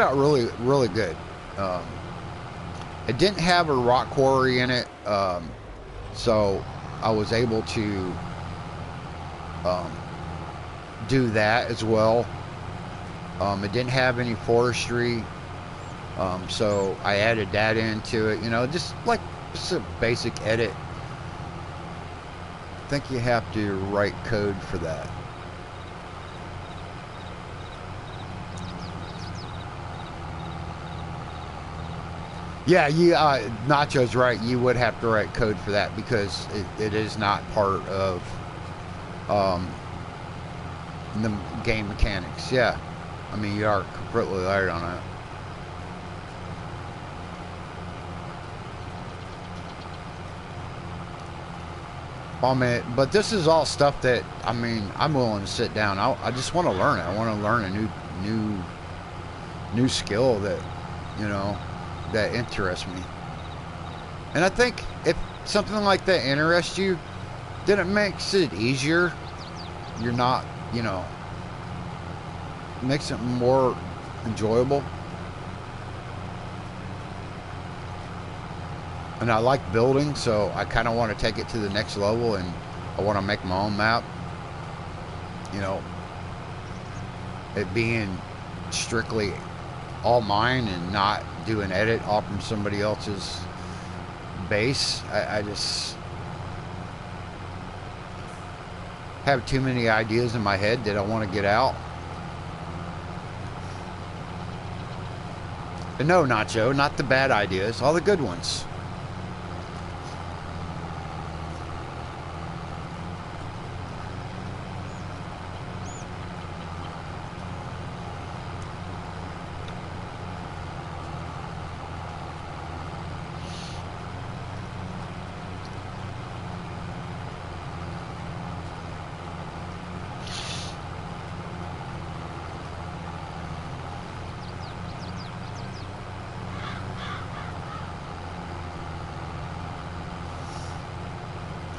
out really, really good. It didn't have a rock quarry in it, so I was able to do that as well. It didn't have any forestry, so I added that into it. Just like just a basic edit. I think you have to write code for that. Yeah, Nacho's right. You would have to write code for that because it is not part of the game mechanics. Yeah, I mean you are completely right on that. But this is all stuff that I'm willing to sit down. I just want to learn it. I want to learn a new skill that you know that interests me. And I think if something like that interests you, then it makes it easier. You're not, makes it more enjoyable. And I like building, so I kind of want to take it to the next level, and I want to make my own map. It being strictly all mine and not do an edit off from somebody else's base. I just have too many ideas in my head that I want to get out. And no, Nacho, not the bad ideas, all the good ones.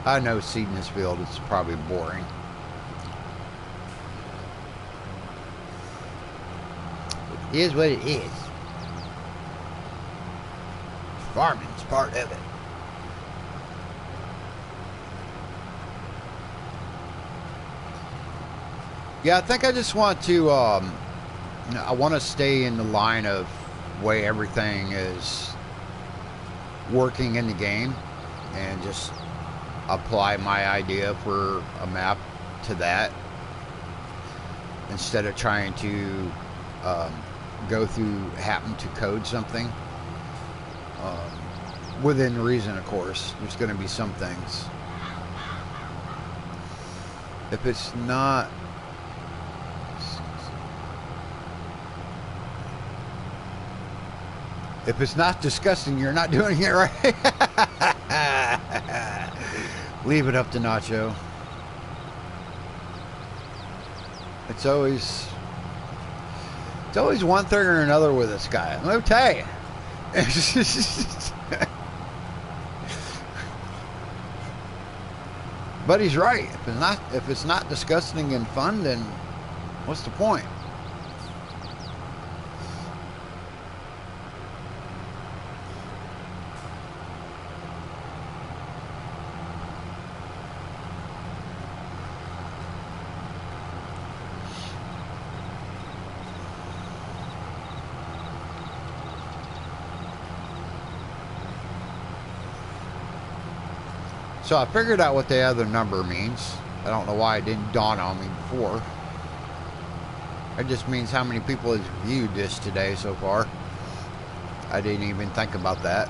I know seeding this field is probably boring. It is what it is. Farming's part of it. Yeah, I think I just want to, I want to stay in the line of way everything is working in the game and just apply my idea for a map to that instead of trying to go through, happen to code something. Within reason, of course. There's going to be some things. If it's not disgusting, you're not doing it right. Leave it up to Nacho. It's always one thing or another with this guy. I'm gonna tell you. But he's right. If it's not disgusting and fun, then what's the point? So I figured out what the other number means. I don't know why it didn't dawn on me before. It just means how many people has viewed this today so far. I didn't even think about that.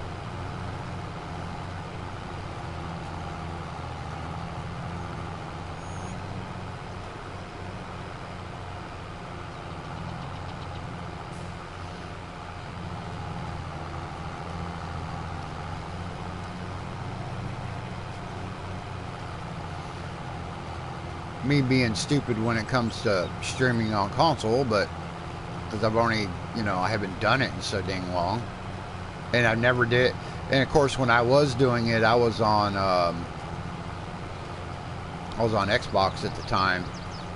Me being stupid when it comes to streaming on console, but because I've only, you know, I haven't done it in so dang long, and I never did. And of course, when I was doing it, I was on Xbox at the time,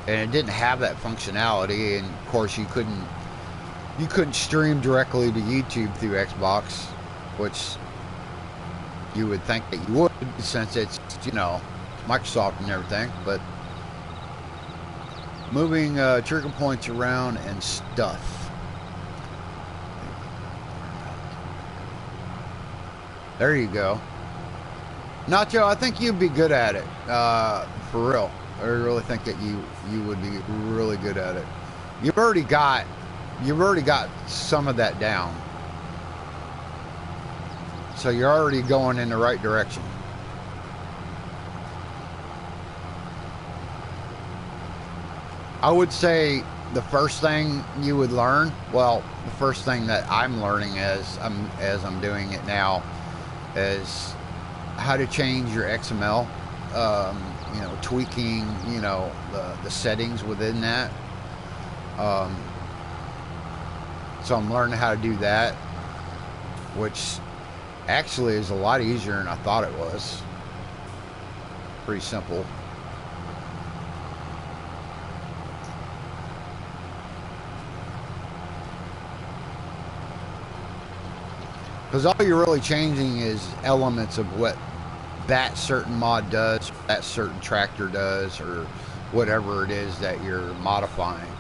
and it didn't have that functionality. And of course, you couldn't stream directly to YouTube through Xbox, which you would think that you would, since it's, you know, Microsoft and everything, but moving trigger points around and stuff. There you go. Nacho, I think you'd be good at it. For real. I really think that you would be really good at it. You've already got some of that down. So you're already going in the right direction. I would say the first thing you would learn, well, the first thing that I'm learning as I'm doing it now, is how to change your XML. You know, tweaking, you know, the settings within that. So I'm learning how to do that, which actually is a lot easier than I thought it was. Pretty simple. Because all you're really changing is elements of what that certain mod does, that certain tractor does, or whatever it is that you're modifying.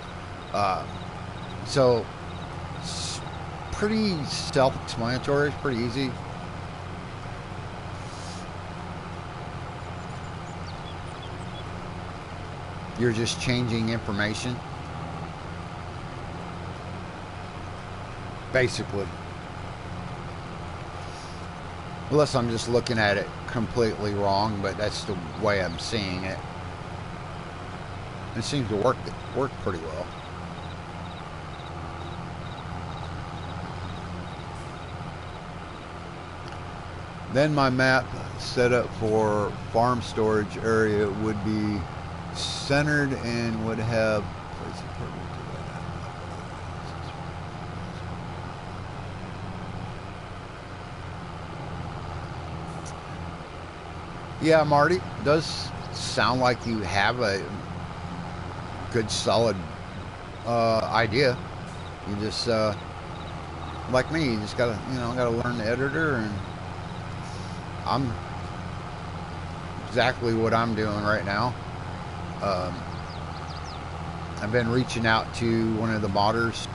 So it's pretty self-explanatory. It's pretty easy. You're just changing information, basically. Unless I'm just looking at it completely wrong, but that's the way I'm seeing it. It seems to work pretty well. Then my map set up for farm storage area would be centered and would have place of purpose. Yeah, Marty, it does sound like you have a good, solid idea. You just, like me, you just gotta, you know, gotta learn the editor, and I'm exactly what I'm doing right now. I've been reaching out to one of the modders.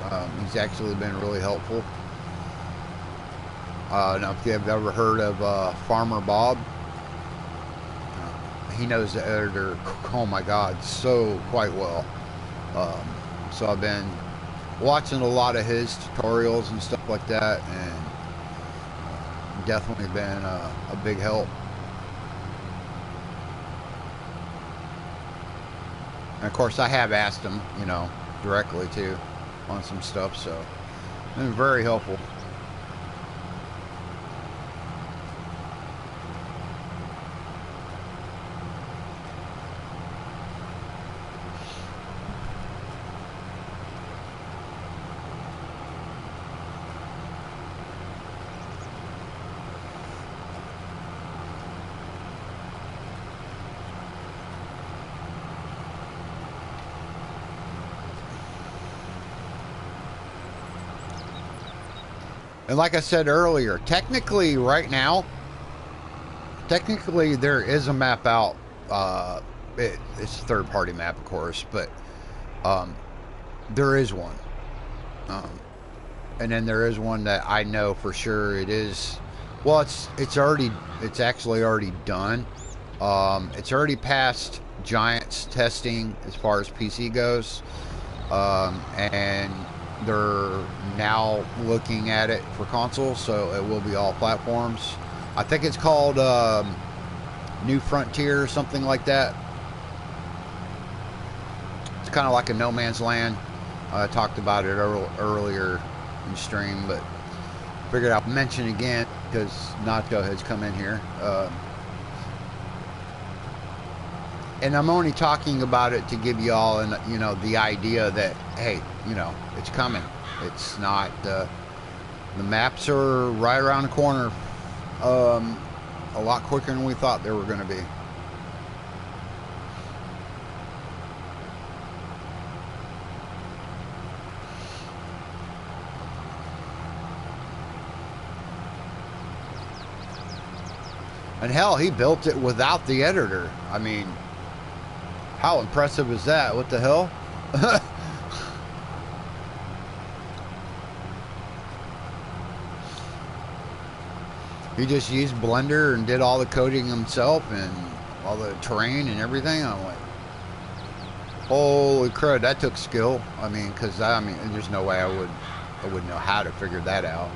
He's actually been really helpful. I don't know if you've ever heard of Farmer Bob. He knows the editor, oh my God, so quite well. So I've been watching a lot of his tutorials and stuff like that, and definitely been a big help. And of course, I have asked him, you know, directly too, on some stuff, so it's been very helpful. And like I said earlier, technically right now, technically there is a map out. It's a third-party map, of course, but there is one. And then there is one that I know for sure it is. Well, it's actually already done. It's already passed Giants testing as far as PC goes, and they're now looking at it for console, so it will be all platforms. I think it's called New Frontier or something like that. It's kind of like a No Man's Land. I talked about it earlier in stream, but figured I'd mention again because Nacho has come in here. And I'm only talking about it to give you all, the idea that, hey, it's coming. It's not, the maps are right around the corner, a lot quicker than we thought they were going to be. And hell, he built it without the editor. I mean, how impressive is that? What the hell? He just used Blender and did all the coding himself and all the terrain and everything. I'm like, holy crud, that took skill. I mean, because there's no way I would know how to figure that out.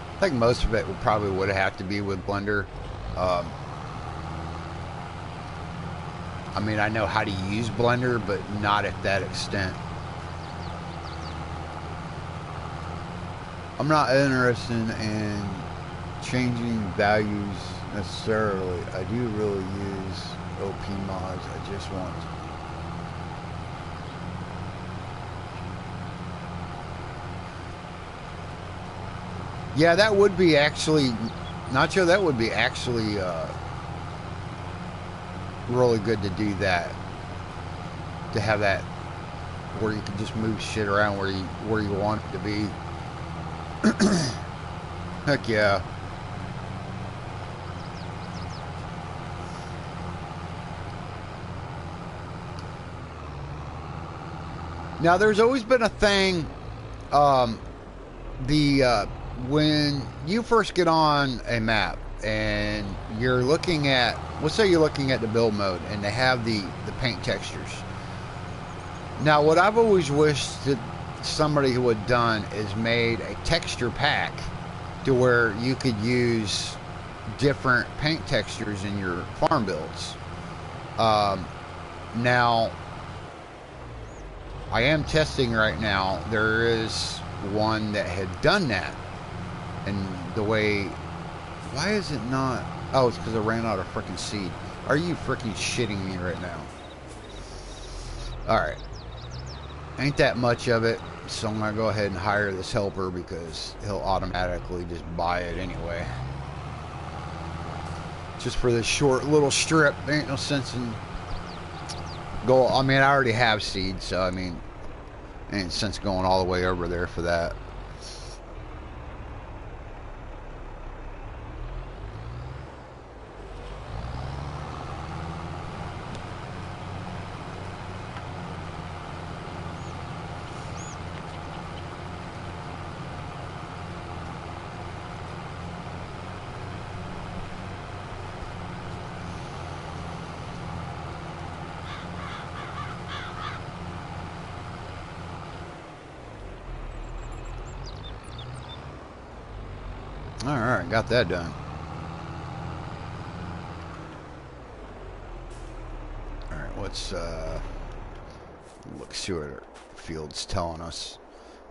I think most of it probably would have to be with Blender. I mean, I know how to use Blender, but not at that extent. I'm not interested in changing values necessarily. I do really use OP mods. I just want to. Yeah, that would be actually, Nacho, that would be actually really good to do that. To have that where you can just move shit around where you want it to be. Heck yeah. Now, there's always been a thing, when you first get on a map and you're looking at, let's say you're looking at the build mode and they have the paint textures. Now, what I've always wished that somebody who had done is made a texture pack to where you could use different paint textures in your farm builds. Now, I am testing right now. There is one that had done that. And the way, why is it not? Oh, it's because I ran out of freaking seed. Are you freaking shitting me right now? Alright. Ain't that much of it. So I'm going to go ahead and hire this helper because he'll automatically just buy it anyway. Just for this short little strip. There ain't no sense in go. I mean, I already have seed, so I mean, ain't sense going all the way over there for that. Alright, got that done. Alright, let's look, see what our field's telling us.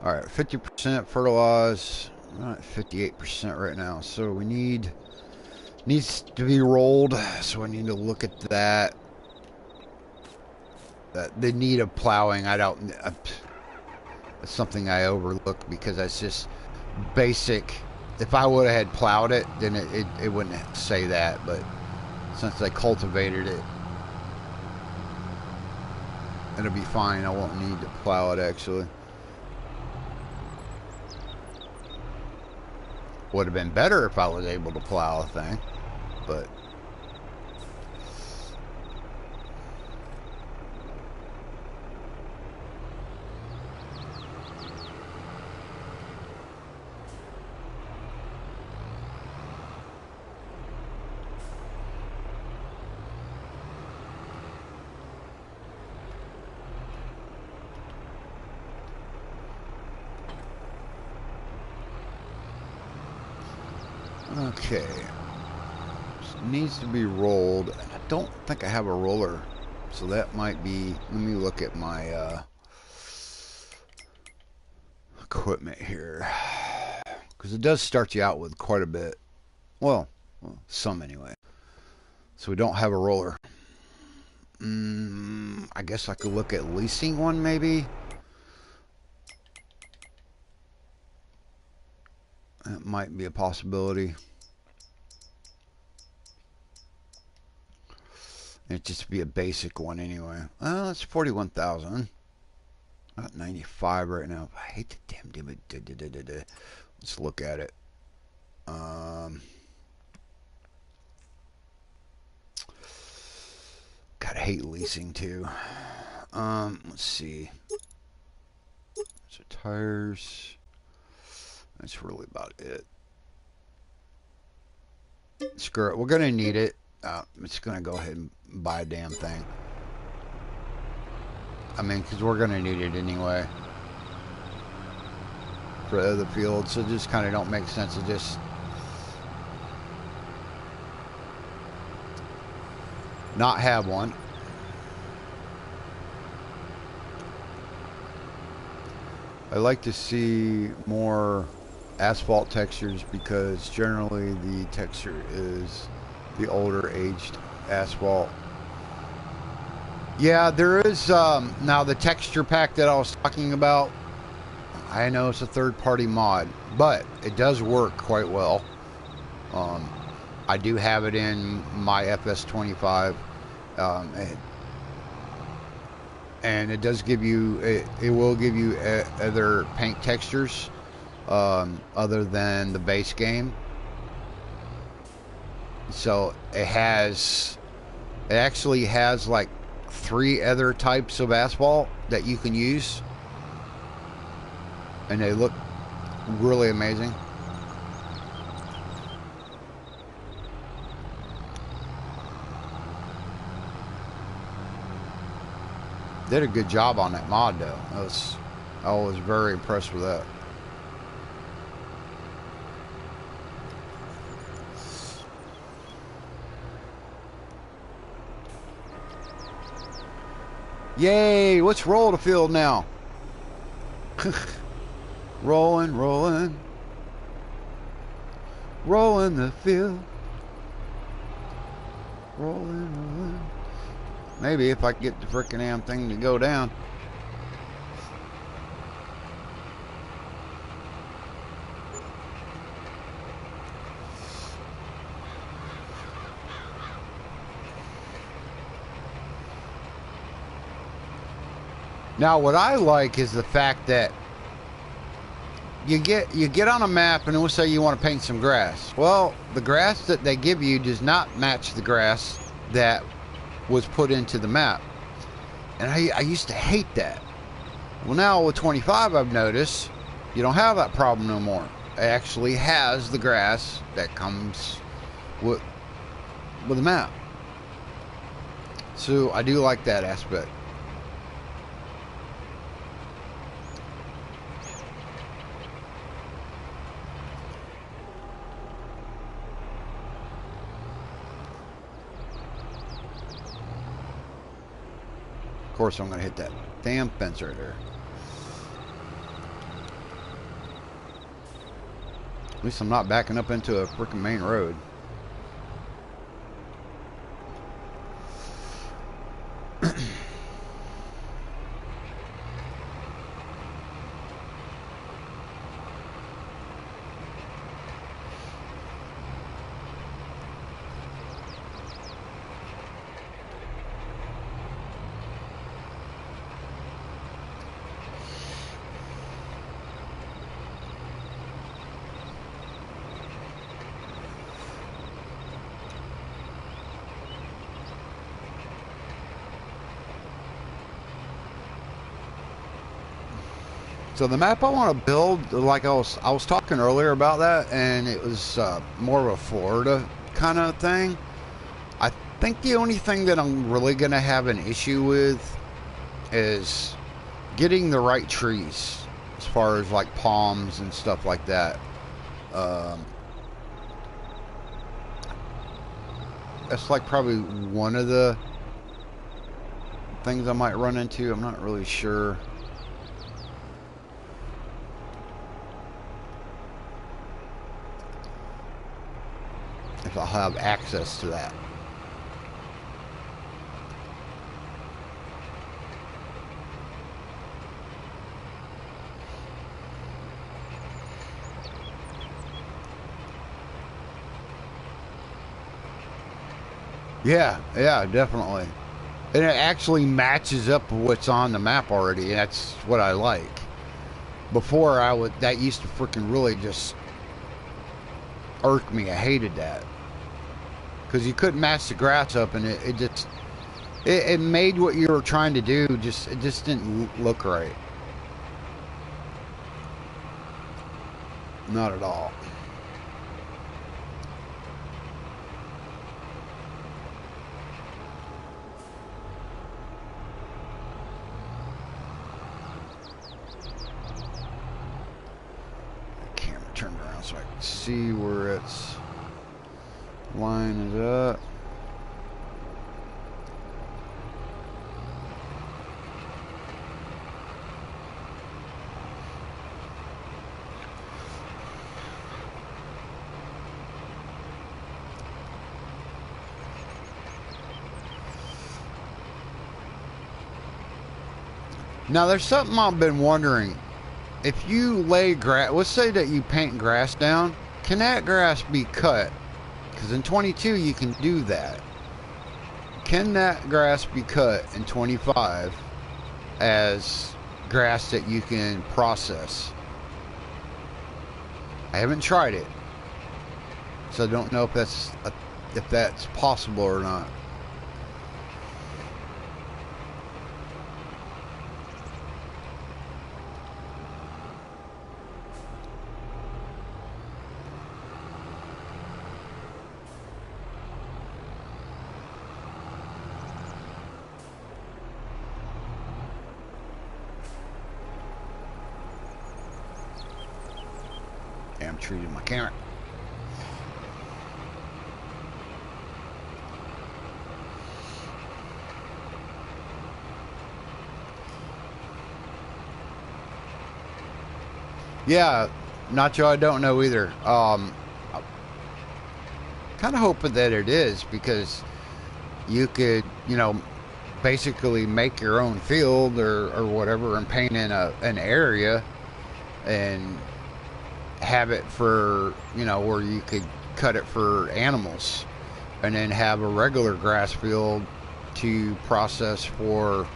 Alright, 50% fertilize. We're at 58% right now, so we needs to be rolled, so I need to look at that. The need of plowing, it's something I overlook because that's just basic. If I would have had plowed it, then it wouldn't say that, but since I cultivated it, it'll be fine. I won't need to plow it, actually. Would have been better if I was able to plow a thing, but Okay. This needs to be rolled. And I don't think I have a roller. So that might be... Let me look at my equipment here. Because it does start you out with quite a bit. Well, some anyway. So we don't have a roller. I guess I could look at leasing one maybe. That might be a possibility. It'd just be a basic one anyway. Well, it's 41,000. Not 95 right now. I hate the damn dividend. Let's look at it. Gotta hate leasing too. Let's see. So tires. That's really about it. Screw it. We're gonna need it. I'm just gonna go ahead and buy a damn thing. I mean, because we're gonna need it anyway for other fields. So it just kind of don't make sense to just not have one. I like to see more asphalt textures because generally the texture is the older aged asphalt. Yeah, there is now the texture pack that I was talking about. I know it's a third-party mod, but it does work quite well. I do have it in my FS25, and it does give you it will give you other paint textures other than the base game. So it actually has like 3 other types of asphalt that you can use, and they look really amazing. Did a good job on that mod though. I was very impressed with that. Yay, let's roll the field now. Rolling, rolling. Rolling the field. Rolling, rolling. Maybe if I can get the frickin' damn thing to go down. Now what I like is the fact that you get on a map and it will say you want to paint some grass. Well, the grass that they give you does not match the grass that was put into the map. And I used to hate that. Well, now with 25 I've noticed you don't have that problem no more. It actually has the grass that comes with the map. So I do like that aspect. Of course I'm going to hit that damn fence right there. At least I'm not backing up into a freaking main road. So the map I want to build, like I was talking earlier about that, and it was more of a Florida kind of thing. I think the only thing that I'm really going to have an issue with is getting the right trees, as far as like palms and stuff like that. That's like probably one of the things I might run into. I'm not really sure. If I'll have access to that. Yeah, yeah, definitely. And it actually matches up with what's on the map already. And that's what I like. Before that used to freaking really just irk me. I hated that. Because you couldn't match the grass up, and it made what you were trying to do it just didn't look right. Not at all. Camera turned around so I can see where its line is up. Now, there's something I've been wondering. If you lay grass, let's say that you paint grass down, can that grass be cut? Because in 22 you can do that. Can that grass be cut in 25 as grass that you can process? I haven't tried it, so I don't know if that's possible or not. I'm treating my camera. Yeah, Nacho, I don't know either. Kind of hoping that it is, because you could, basically make your own field or whatever and paint in an area and have it for, where you could cut it for animals, and then have a regular grass field to process for.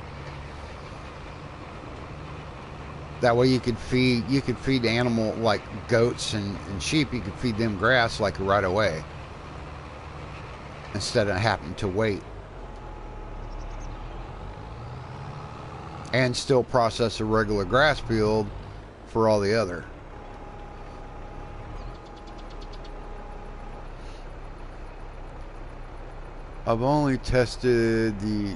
That way you could feed animal like goats and sheep. You could feed them grass like right away, instead of having to wait, and still process a regular grass field for all the other. I've only tested the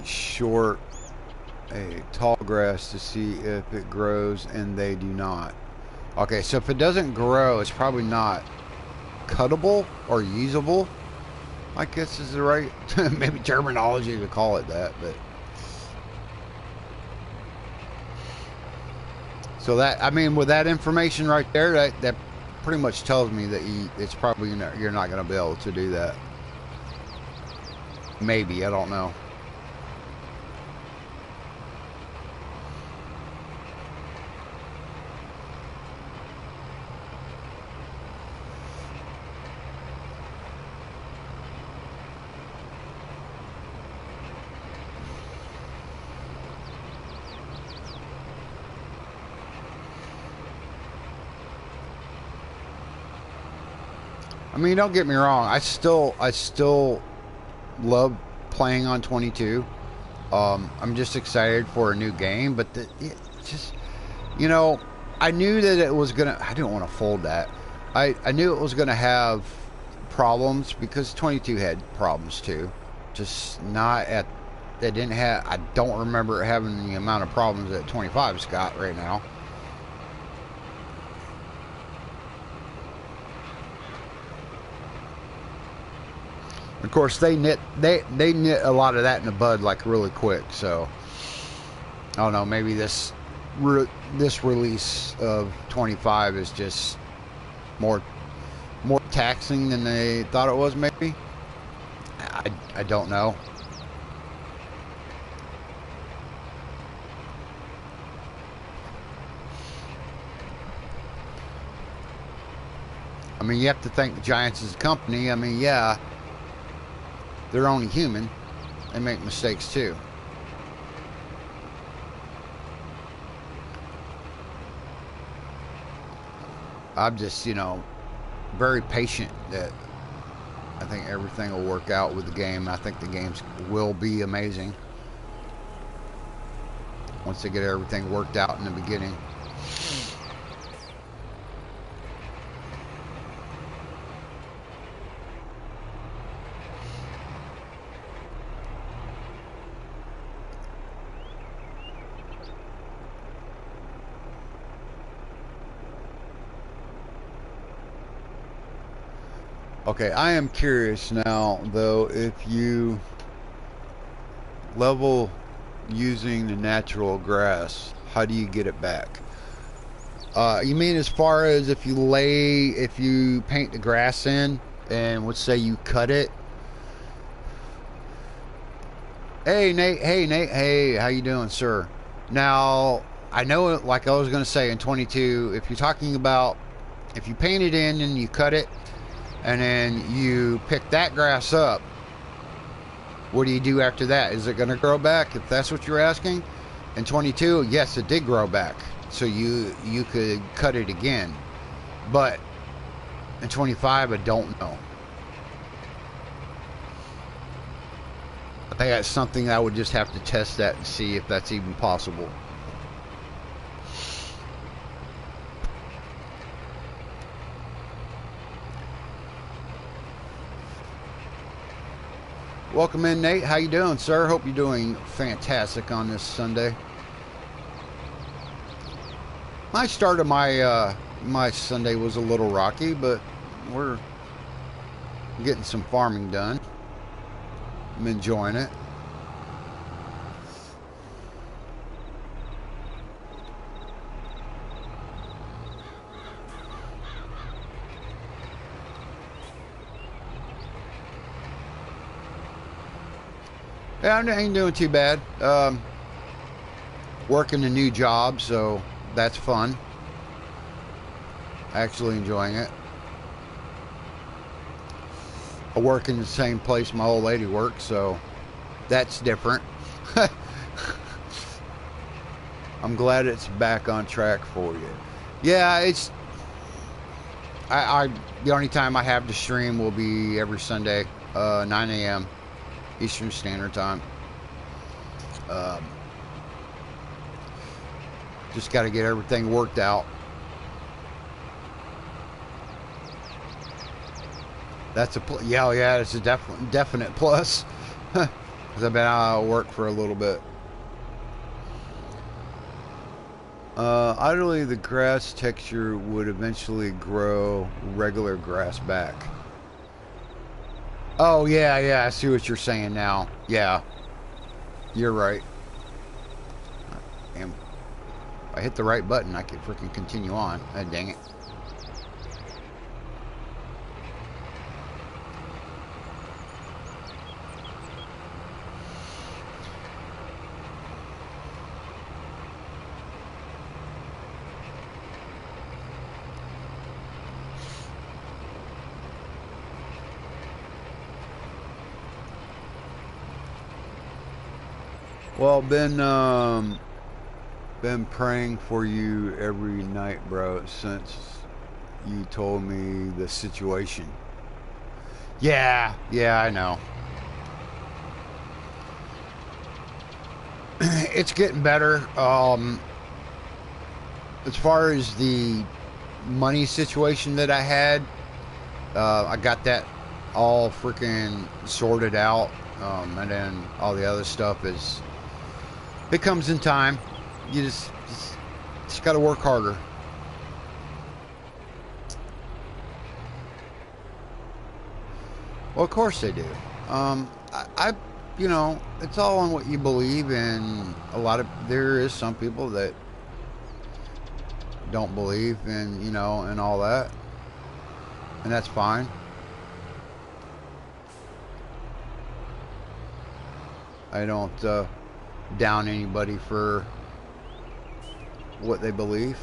tall grass to see if it grows, and they do not. Okay, so if it doesn't grow, it's probably not cuttable or usable, I guess is the right maybe terminology to call it that. But so that, I mean, with that information right there, that pretty much tells me that it's probably you're not going to be able to do that. Maybe, I don't know. I mean, don't get me wrong. I still love playing on 22. I'm just excited for a new game, but just, I knew that it was gonna. I didn't want to fold that. I knew it was gonna have problems, because 22 had problems too. Just not at. They didn't have. I don't remember it having the amount of problems that 25's got right now. Of course, they nit a lot of that in the bud like really quick. So I don't know. Maybe this release of 25 is just more taxing than they thought it was. Maybe I don't know. I mean, you have to thank the Giants as a company. I mean, yeah, they're only human. They make mistakes too. I'm just, very patient that I think everything will work out with the game. I think the games will be amazing once they get everything worked out in the beginning. Okay, I am curious now, though, if you level using the natural grass, how do you get it back? You mean as far as if you paint the grass in, and let's say you cut it? Hey, Nate. Hey, how you doing, sir? Now, I know, like I was going to say, in 22, if you're talking about, if you paint it in and you cut it, and then you pick that grass up, what do you do after that? Is it going to grow back, if that's what you're asking? In 22, yes, it did grow back. So you could cut it again. But in 25, I don't know. I think that's something I would just have to test that and see if that's even possible. Welcome in, Nate. How you doing, sir? Hope you're doing fantastic on this Sunday. My start of my Sunday was a little rocky, but we're getting some farming done. I'm enjoying it. Yeah, I ain't doing too bad. Working a new job, so that's fun. Actually enjoying it. I work in the same place my old lady works, so that's different. I'm glad it's back on track for you. Yeah, it's... the only time I have to stream will be every Sunday, 9 a.m. Eastern Standard Time. Just got to get everything worked out. That's yeah, it's a definite plus. Because I've been out of work for a little bit. Ideally, the grass texture would eventually grow regular grass back. Oh, yeah, I see what you're saying now. Yeah, you're right. Damn. If I hit the right button, I could freaking continue on. Dang it. Well, been praying for you every night, bro, since you told me the situation. Yeah, I know. It's getting better. As far as the money situation that I had, I got that all freaking sorted out, and then all the other stuff it comes in time. You just got to work harder. Well, of course they do. I, you know, it's all on what you believe, and there is some people that don't believe in, you know, and all that, and that's fine. I don't down anybody for what they believe.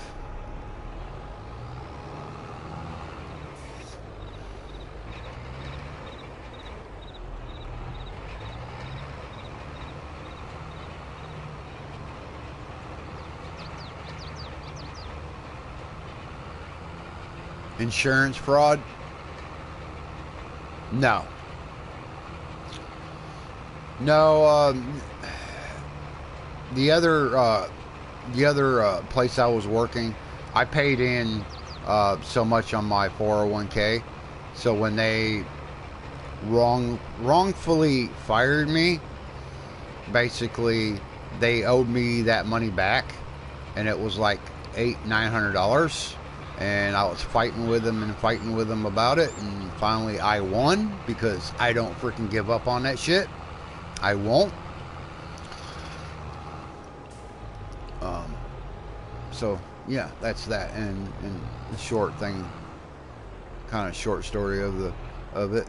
Insurance fraud? No. No, the other place I was working, I paid in so much on my 401k. So when they wrongfully fired me, basically they owed me that money back, and it was like $900. And I was fighting with them about it, and finally I won, because I don't freaking give up on that shit. I won't. So yeah, that's that, and the short thing, kind of short story of it.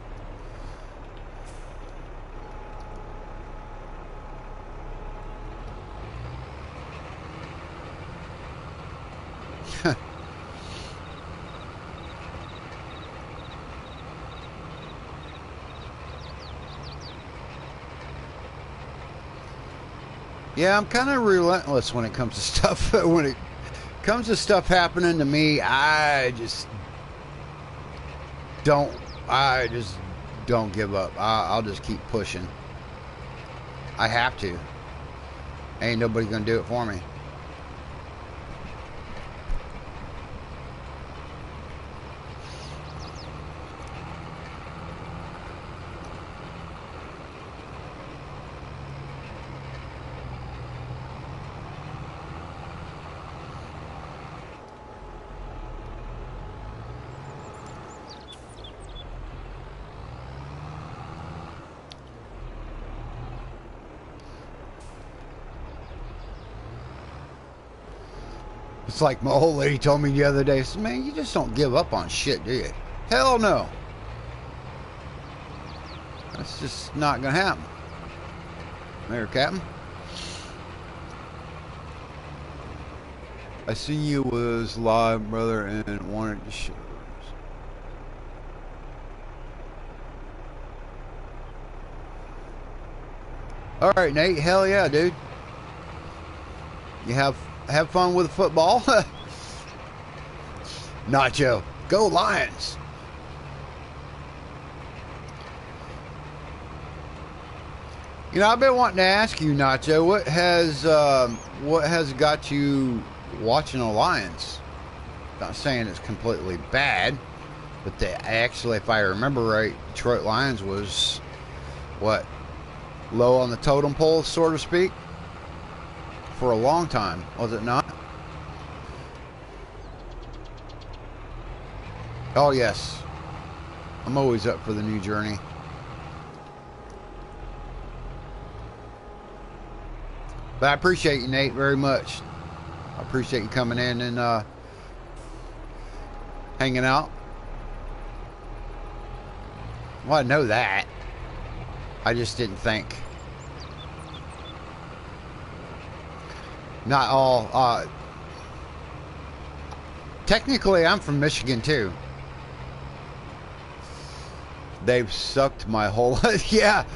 Yeah, I'm kind of relentless when it comes to stuff. When it comes to stuff happening to me, I just don't. I just don't give up. I'll just keep pushing. I have to. Ain't nobody gonna do it for me. It's like my old lady told me the other day, said, man, you just don't give up on shit, do you? Hell no. That's just not going to happen. There, Captain. I seen you was live, brother, and wanted to show. All right, Nate. Hell yeah, dude. You have fun with the football. Nacho, go Lions. You know, I've been wanting to ask you, Nacho, what has got you watching the Lions? Not saying it's completely bad, but they actually, if I remember right, Detroit Lions was what, low on the totem pole, so to speak, for a long time, was it not? Oh yes, I'm always up for the new journey. But I appreciate you, Nate, very much. I appreciate you coming in and hanging out. Well, I know that. I just didn't think. Not all. Technically, I'm from Michigan, too. They've sucked my whole life. Yeah,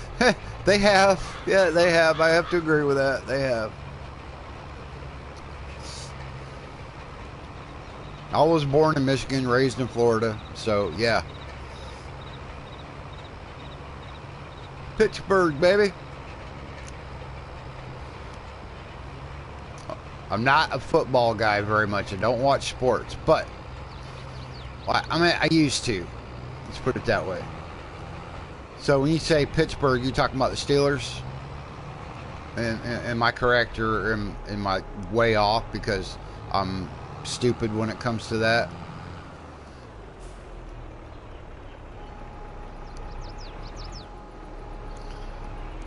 they have. Yeah, they have. I have to agree with that. They have. I was born in Michigan, raised in Florida, so yeah. Pittsburgh, baby. I'm not a football guy very much. I don't watch sports, but I mean, I used to. Let's put it that way. So when you say Pittsburgh, you're talking about the Steelers? And am I correct, or am I way off because I'm stupid when it comes to that?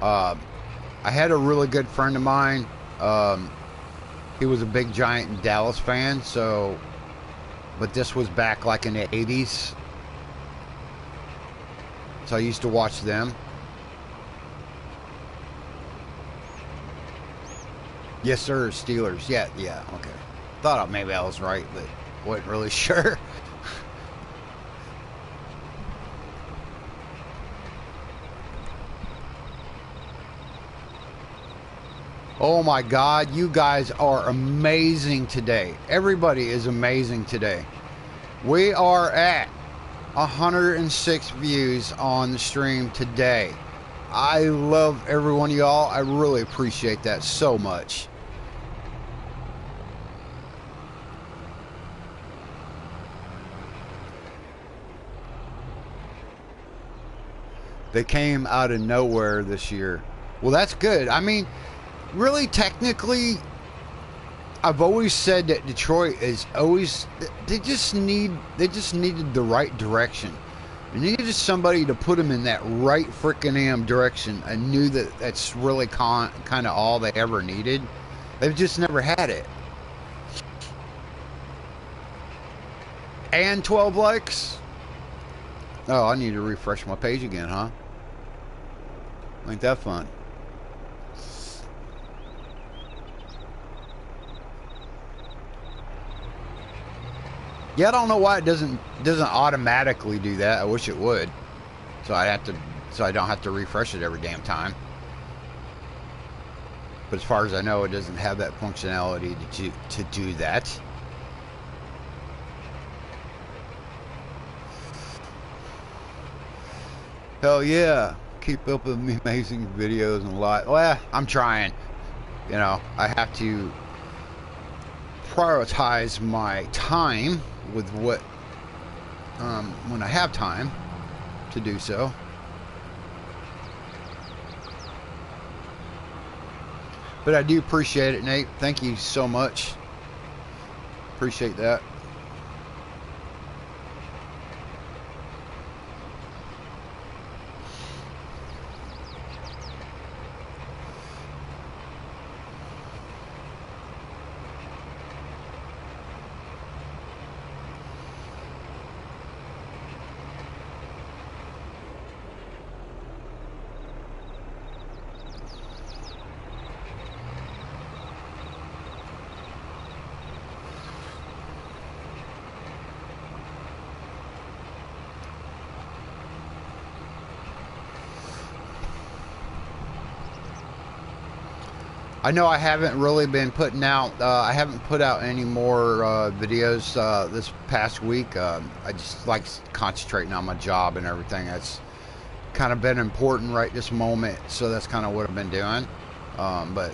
I had a really good friend of mine. Um, he was a big Giant Dallas fan, so, but this was back like in the 80s. So I used to watch them. Yes, sir, Steelers. Yeah, yeah, okay. Thought maybe I was right, but wasn't really sure. Oh my God, you guys are amazing today. Everybody is amazing today. We are at 106 views on the stream today. I love every one of y'all. I really appreciate that so much. They came out of nowhere this year. Well, that's good. I mean, really, technically, I've always said that Detroit is always they just needed the right direction. They needed somebody to put them in that right freaking direction. I knew that that's really kind of all they ever needed. They've just never had it. And 12 likes. Oh, I need to refresh my page again, huh? Ain't that fun? Yeah, I don't know why it doesn't automatically do that. I wish it would. So I don't have to refresh it every damn time. But as far as I know, it doesn't have that functionality to do that. Hell yeah. Keep up with me amazing videos and live. Well, I'm trying. You know, I have to prioritize my time with what when I have time to do so. But I do appreciate it, Nate. Thank you so much. Appreciate that. I know I haven't really been putting out, I haven't put out any more videos this past week. I just like concentrating on my job and everything. That's kind of been important right this moment, so that's kind of what I've been doing. But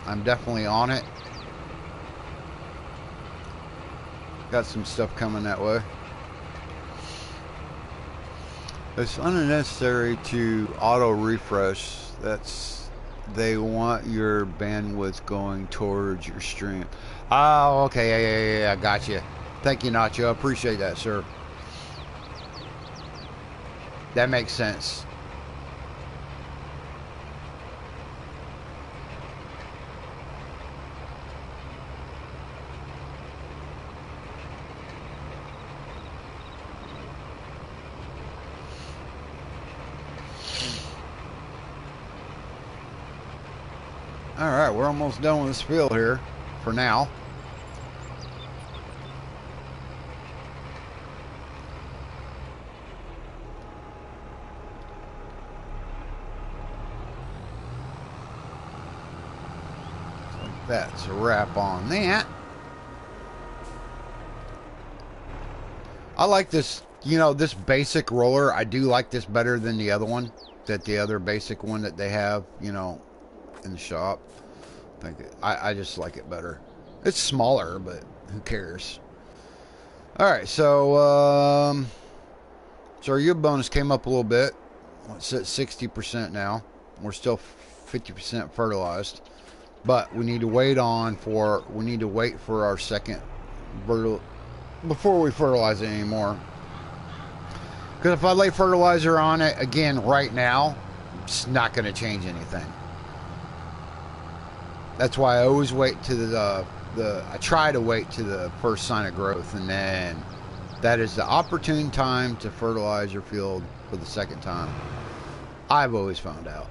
I'm definitely on it. Got some stuff coming that way. It's unnecessary to auto refresh. They want your bandwidth going towards your stream. Oh, okay, yeah, I got you. Thank you, Nacho. I appreciate that, sir. That makes sense. Alright, we're almost done with this field here, for now. So that's a wrap on that. I like this, you know, this basic roller. I do like this better than the other one, the other basic one that they have, you know, in the shop. I just like it better. It's smaller, but who cares? Alright, so our yield bonus came up a little bit. It's at 60% now. We're still 50% fertilized, but we need to wait for our second before we fertilize it anymore. Because if I lay fertilizer on it again right now, it's not going to change anything. That's why I always wait to I try to wait to the first sign of growth, and then that is the opportune time to fertilize your field for the second time. I've always found out.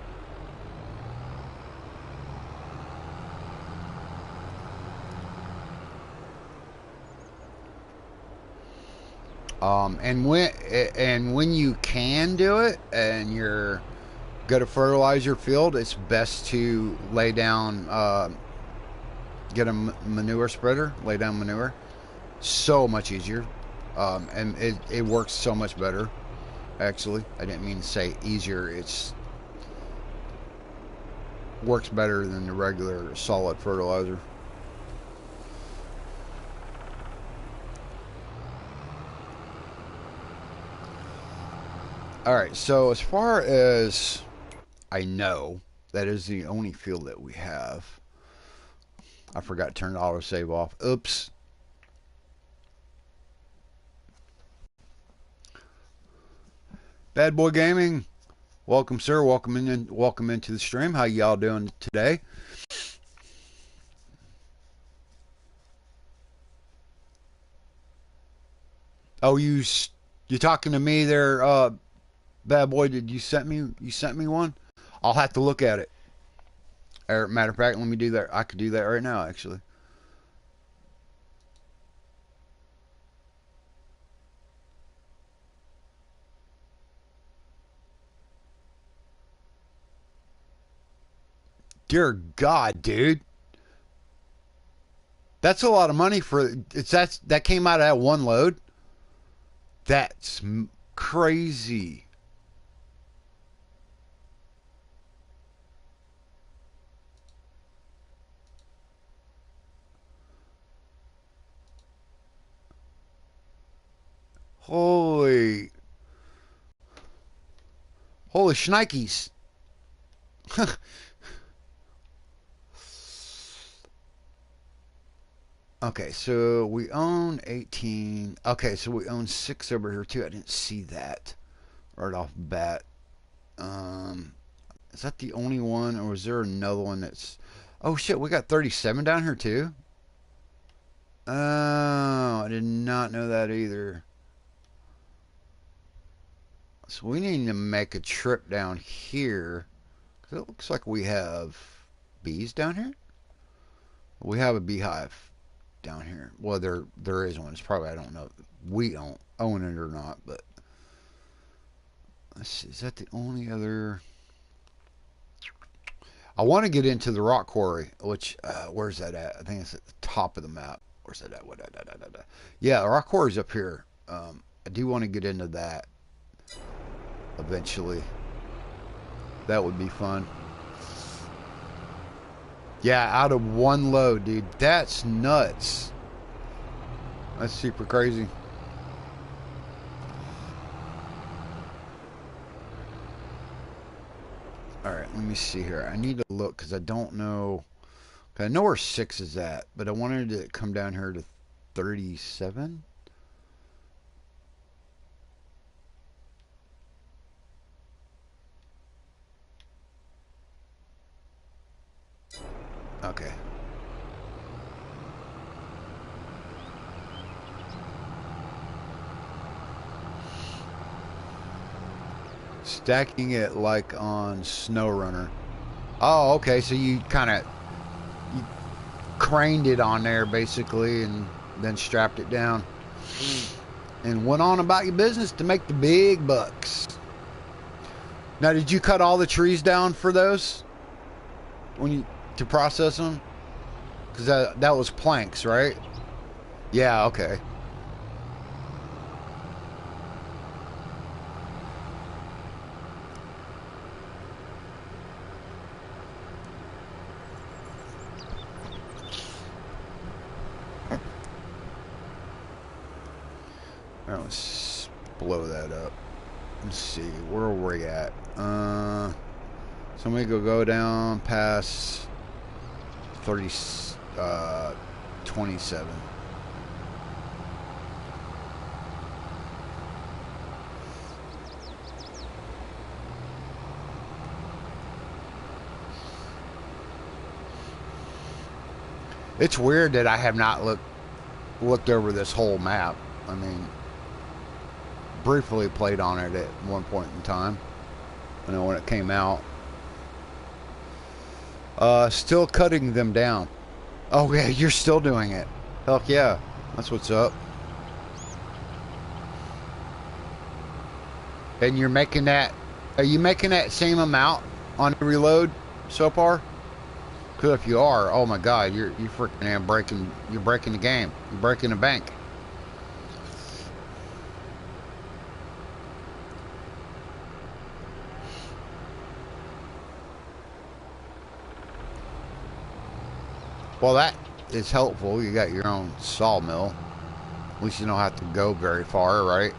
And when you can do it, and you're going to fertilize your field, it's best to lay down, get a manure spreader, lay down manure. So much easier, and it works so much better. Actually, I didn't mean to say easier. It's works better than the regular solid fertilizer. All right, so as far as I know, that is the only field that we have. I forgot to turn the autosave off. Oops. Bad Boy Gaming, welcome, sir. Welcome in. Welcome into the stream. How y'all doing today? Oh, you talking to me there, Bad Boy? Did you sent me one? I'll have to look at it. Or, matter of fact, let me do that. I could do that right now, actually. Dear God, dude. That's a lot of money for that came out of that one load. That's crazy. Holy shnikes. Okay, so we own 18. Okay, so we own 6 over here too. I didn't see that right off the bat. Is that the only one, or is there another one that's... Oh shit, we got 37 down here too? Oh, I did not know that either. So we need to make a trip down here, because it looks like we have bees down here. We have a beehive down here. Well, there is one. It's probably, I don't know, we don't own it or not, but let's see. Is that the only other? I want to get into the rock quarry, which where's that at? I think it's at the top of the map. Where's that at? Yeah, the rock quarry's up here. I do want to get into that eventually. That would be fun. Yeah, out of one load, dude. That's nuts. That's super crazy. Alright, let me see here. I need to look because I don't know. I know where 6 is at, but I wanted to come down here to 37. Okay. Stacking it like on SnowRunner. Oh, okay. So you kind of craned it on there basically, and then strapped it down, and went on about your business to make the big bucks. Now, did you cut all the trees down for those when you to process them? Because that was planks, right? Yeah. Okay. All right, let's blow that up. Let's see, where are we at? So I'm gonna go down past 27. It's weird that I have not looked over this whole map. I mean, briefly played on it at one point in time. I know when it came out. Still cutting them down. Oh yeah, you're still doing it. Heck yeah, that's what's up. And you're making that. Are you making that same amount on every load so far? Because if you are, oh my God, you're freaking breaking. You're breaking the game. You're breaking the bank. Well, that is helpful. You got your own sawmill. At least you don't have to go very far, right?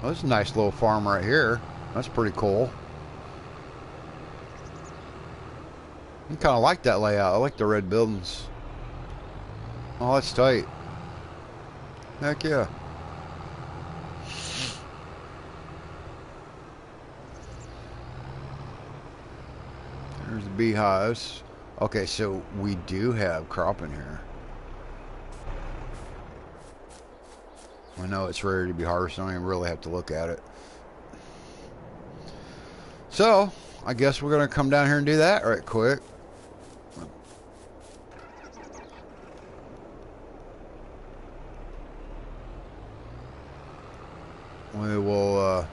Well, this is a nice little farm right here. That's pretty cool. I kind of like that layout. I like the red buildings. Oh, that's tight. Heck yeah. There's the beehives. Okay, so we do have crop in here. I know it's ready to be harvested. I don't even really have to look at it. So, I guess we're going to come down here and do that right quick. We will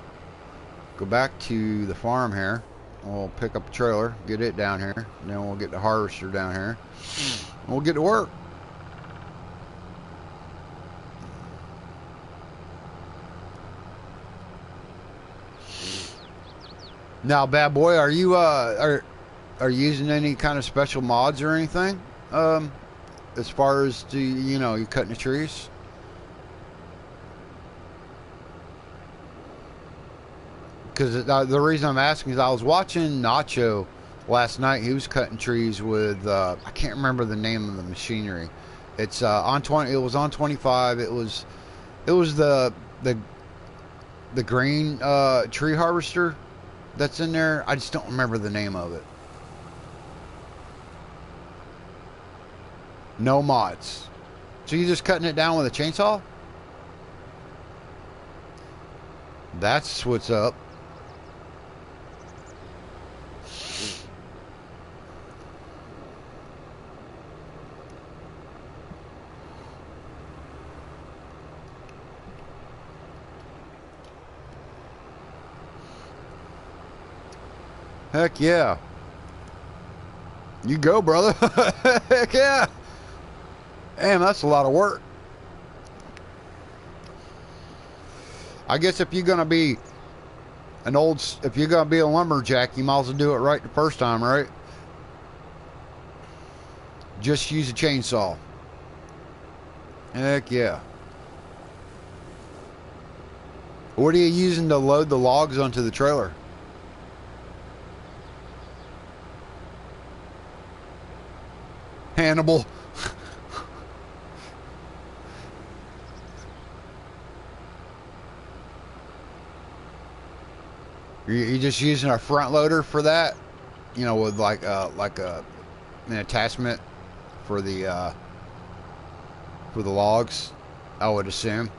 go back to the farm here. We'll pick up a trailer, get it down here, and then we'll get the harvester down here. And we'll get to work. Now, bad boy, are you are you using any kind of special mods or anything? As far as you cutting the trees? Because the reason I'm asking is I was watching Nacho last night. He was cutting trees with I can't remember the name of the machinery. It's on 20. It was on 25. It was the green tree harvester that's in there. I just don't remember the name of it. No mods. So you're just cutting it down with a chainsaw? That's what's up. Heck yeah. You go, brother. Heck yeah. Damn, that's a lot of work. I guess if you're gonna be if you're gonna be a lumberjack, you might as well do it right the first time, right? Just use a chainsaw. Heck yeah. What are you using to load the logs onto the trailer? Hannibal. You just using a front loader for that, with like an attachment for the logs, I would assume.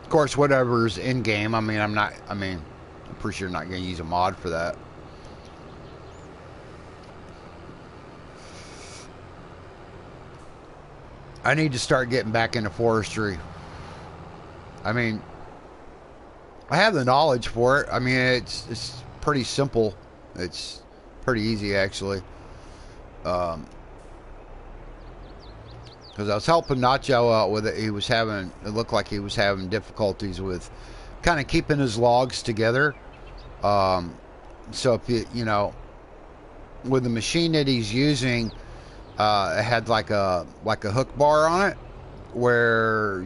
Of course, whatever's in game. I'm pretty sure you're not going to use a mod for that. I need to start getting back into forestry. I mean, I have the knowledge for it. I mean, it's pretty simple. It's pretty easy, actually. Because I was helping Nacho out with it. It looked like he was having difficulties with kind of keeping his logs together. So if with the machine that he's using, it had like a hook bar on it where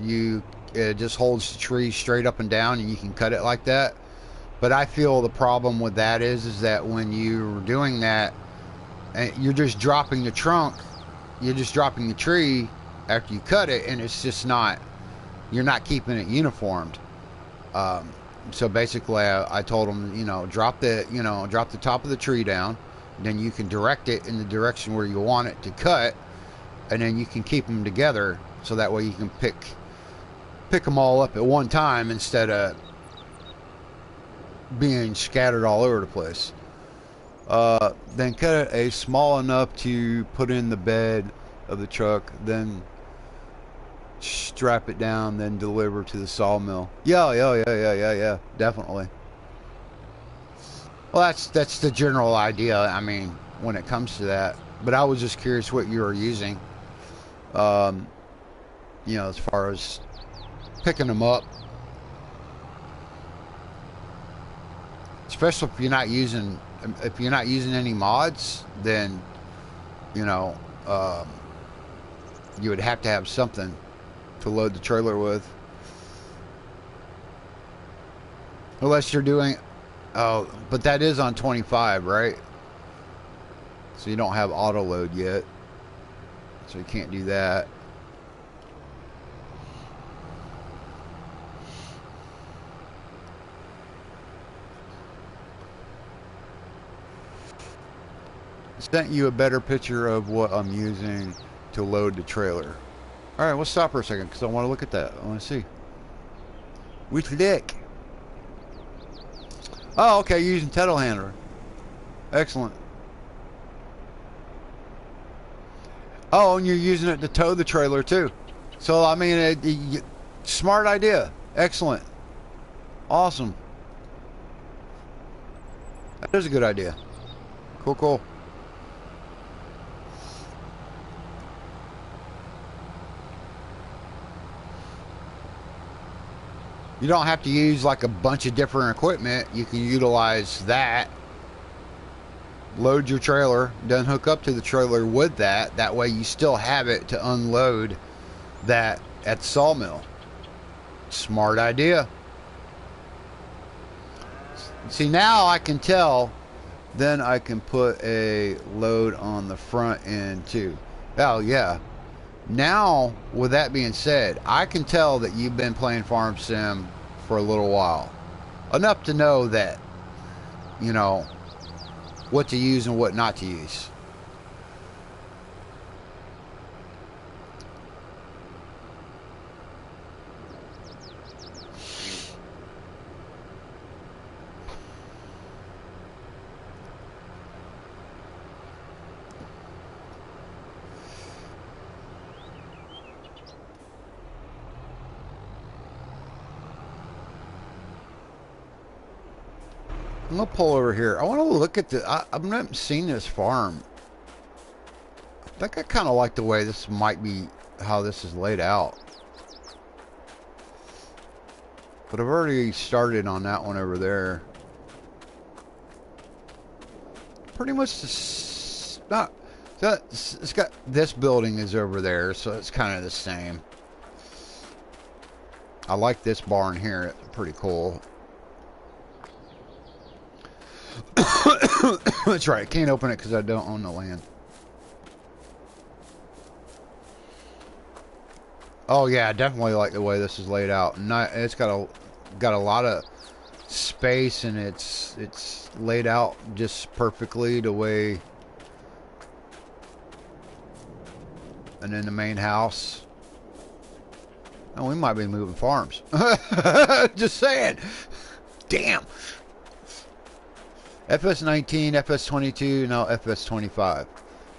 it just holds the tree straight up and down and you can cut it like that. But I feel the problem with that is that when you're doing that, and you're just dropping the trunk, you're just dropping the tree after you cut it, and it's just not, you're not keeping it uniformed. So basically, I told them, drop the top of the tree down, then you can direct it in the direction where you want it to cut, and then you can keep them together, so that way you can pick them all up at one time instead of being scattered all over the place. Then cut it a small enough to put in the bed of the truck, then strap it down, then deliver to the sawmill. Yeah, definitely. Well, that's the general idea, I mean, when it comes to that. But I was just curious what you were using, as far as picking them up. Especially if you're not using any mods, then you would have to have something to load the trailer with. Unless you're doing, oh, but that is on 25, right? So you don't have auto load yet, so you can't do that. Sent you a better picture of what I'm using to load the trailer. All right, we'll stop for a second because I want to look at that. I want to see. Which lick? Oh, okay, you're using tettle handler. Excellent. Oh, and you're using it to tow the trailer too. So, I mean, smart idea. Excellent. Awesome. That is a good idea. Cool. You don't have to use like a bunch of different equipment. You can utilize that. Load your trailer, then hook up to the trailer with that. That way you still have it to unload that at the sawmill. Smart idea. See, now I can tell. Then I can put a load on the front end too. Oh yeah. Now, with that being said, I can tell that you've been playing Farm Sim for a little while. Enough to know that, what to use and what not to use. I'm gonna pull over here. I want to look at I've not seen this farm. I think I kind of like the way this might be, how this is laid out. But I've already started on that one over there. Pretty much not. It's got, this building is over there, so it's kind of the same. I like this barn here. It's pretty cool. That's right. I can't open it because I don't own the land. Oh yeah, I definitely like the way this is laid out. It's got a lot of space, and it's laid out just perfectly the way. And then the main house. Oh, we might be moving farms. Just saying. Damn. FS19, FS22, no, FS25.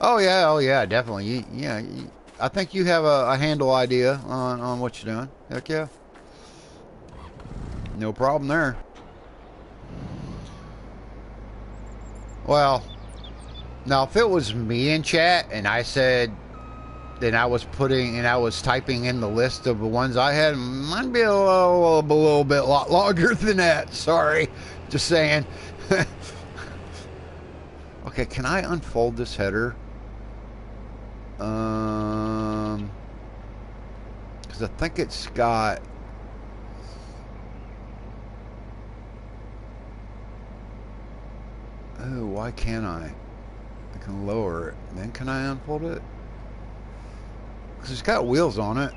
Oh yeah, definitely. I think you have a handle idea on what you're doing. Heck yeah. No problem there. Well, now if it was me in chat and I said, then I was typing in the list of the ones I had, might be a little bit longer than that. Sorry, just saying. Okay, can I unfold this header? Because I think it's got. Oh, why can't I? I can lower it. Then can I unfold it? Because it's got wheels on it.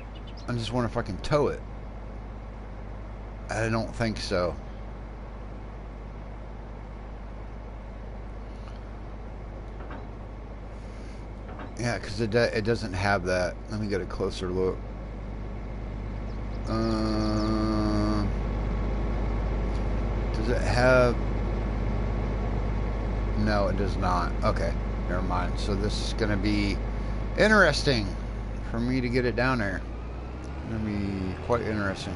I just wonder if I can tow it. I don't think so. Yeah, because it doesn't have that. Let me get a closer look. Does it have... No, it does not. Okay, never mind. So this is going to be interesting for me to get it down there. It's going to be quite interesting.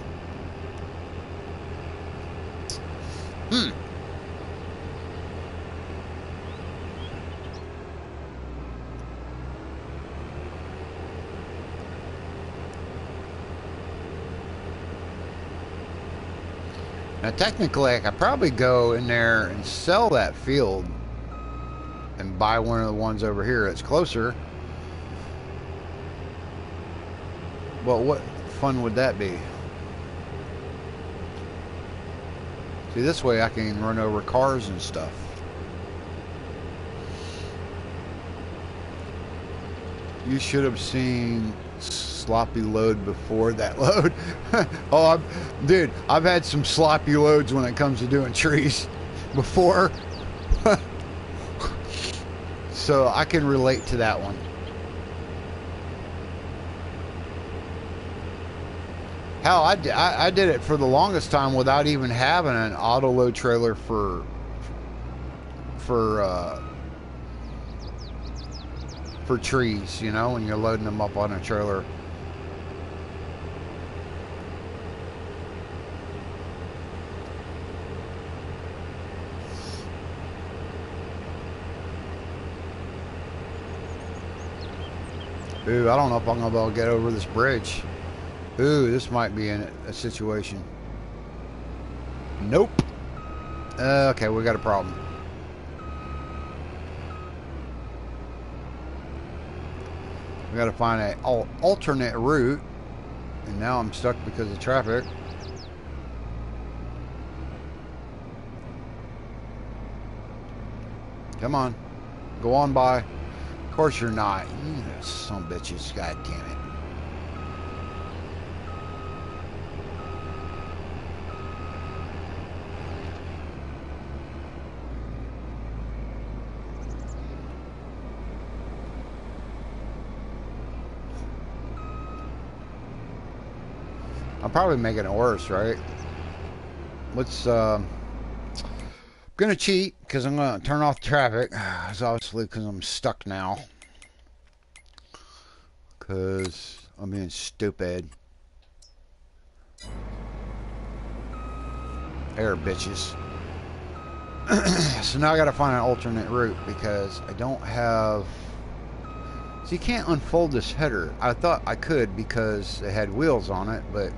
Now, technically, I could probably go in there and sell that field and buy one of the ones over here that's closer. But what fun would that be? See, this way I can run over cars and stuff. You should have seen sloppy load before that load. Oh, dude, I've had some sloppy loads when it comes to doing trees before. So I can relate to that one. Hell, I did it for the longest time without even having an auto load trailer for trees, you know, when you're loading them up on a trailer. Ooh, I don't know if I'm gonna be able to get over this bridge. Ooh, this might be in a situation. Nope. Okay, we got a problem. We got to find an alternate route, and now I'm stuck because of traffic. Come on, go on by. Of course you're not. You son of bitches, god damn it. I'm probably making it worse, right? Let's, gonna cheat because I'm gonna turn off the traffic. It's obviously because I'm stuck now. Because I'm being stupid. Air bitches. So now I gotta find an alternate route because I don't have... So you can't unfold this header. I thought I could because it had wheels on it, but...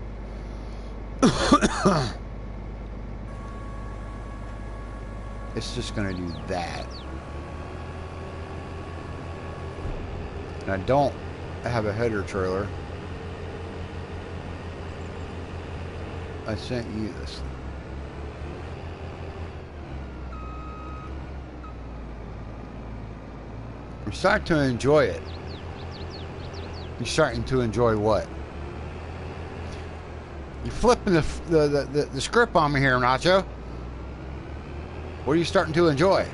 It's just gonna do that. And I don't have a header trailer. I sent you this. I'm starting to enjoy it. You're starting to enjoy what? You're flipping the script on me here, Nacho. What are you starting to enjoy?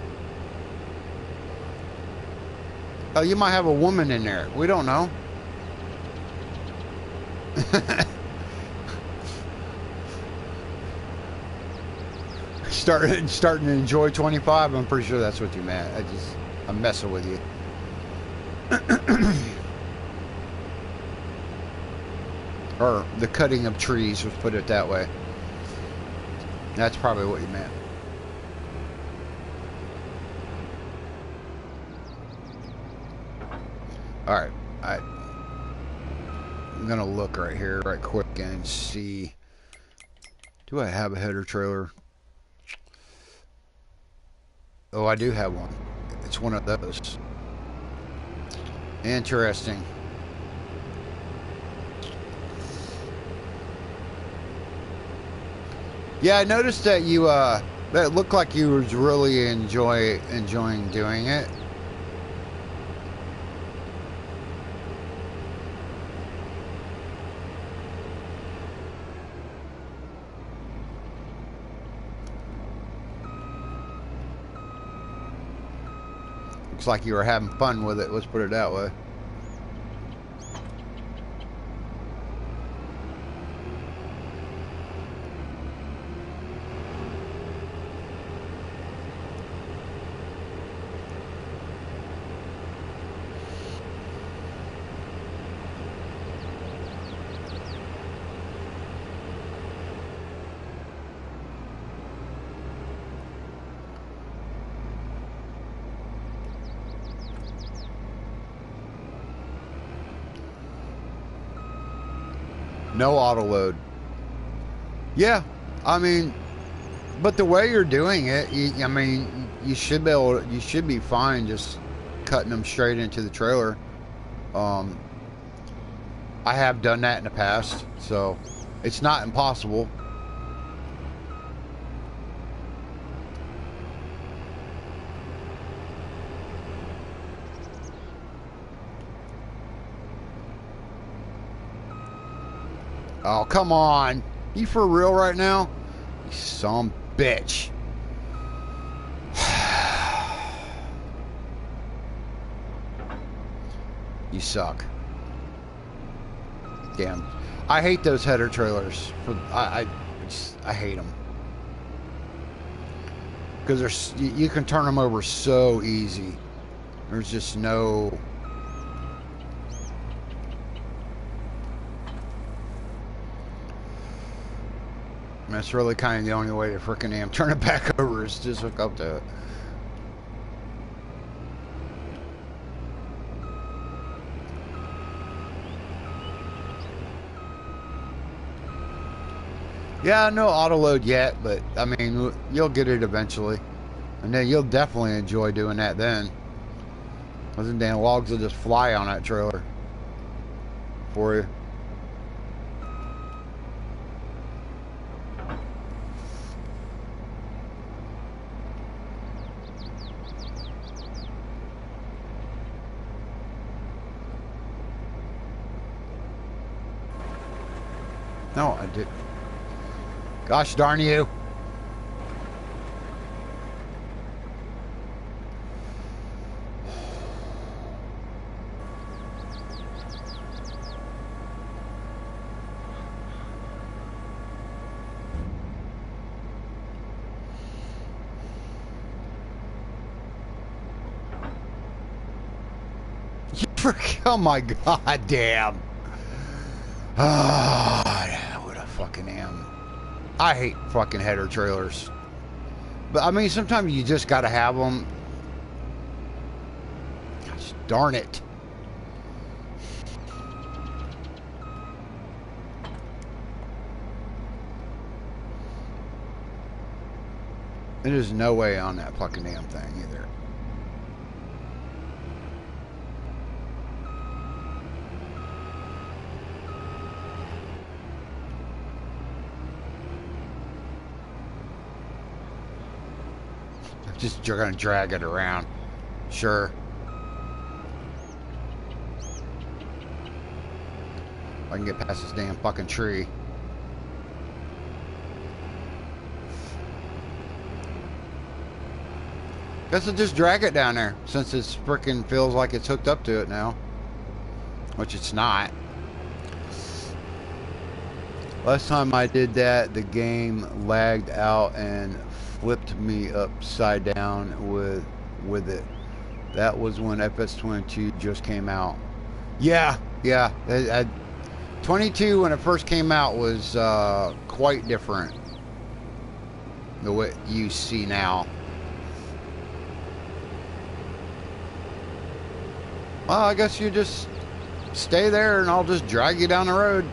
Oh, you might have a woman in there. We don't know. Starting to enjoy 25. I'm pretty sure that's what you meant. I'm messing with you. Or the cutting of trees, let's put it that way. That's probably what you meant. Alright, I'm gonna look right here right quick and see, do I have a header trailer? Oh, I do have one. It's one of those. Interesting. Yeah, I noticed that you that looked like you was really enjoying doing it. looks like you were having fun with it. Let's put it that way. No auto load. Yeah, I mean, but the way you're doing it, I mean, you should be able. You should be fine just cutting them straight into the trailer. Um, I have done that in the past, so it's not impossible. Oh, come on. You for real right now? You some bitch. You suck. Damn. I hate those header trailers. I hate them. Because you can turn them over so easy. There's just no... That's really kind of the only way to frickin' turn it back over is just hook up to it. Yeah, no auto load yet, but I mean, you'll get it eventually. And then you'll definitely enjoy doing that then. Because the damn logs will just fly on that trailer for you. No, I did. Gosh darn you. Oh my god damn. Ah, what a fucking am. I hate fucking header trailers. But I mean, sometimes you just gotta have them. Gosh darn it. There's no way on that fucking damn thing either. Just you're gonna drag it around. Sure. I can get past this damn fucking tree. Guess I'll just drag it down there since it's freaking feels like it's hooked up to it now. Which it's not. Last time I did that, the game lagged out and flipped me upside down with it. That was when FS22 just came out. Yeah. 22 when it first came out was quite different than what you see now. Well, I guess you just stay there and I'll just drag you down the road.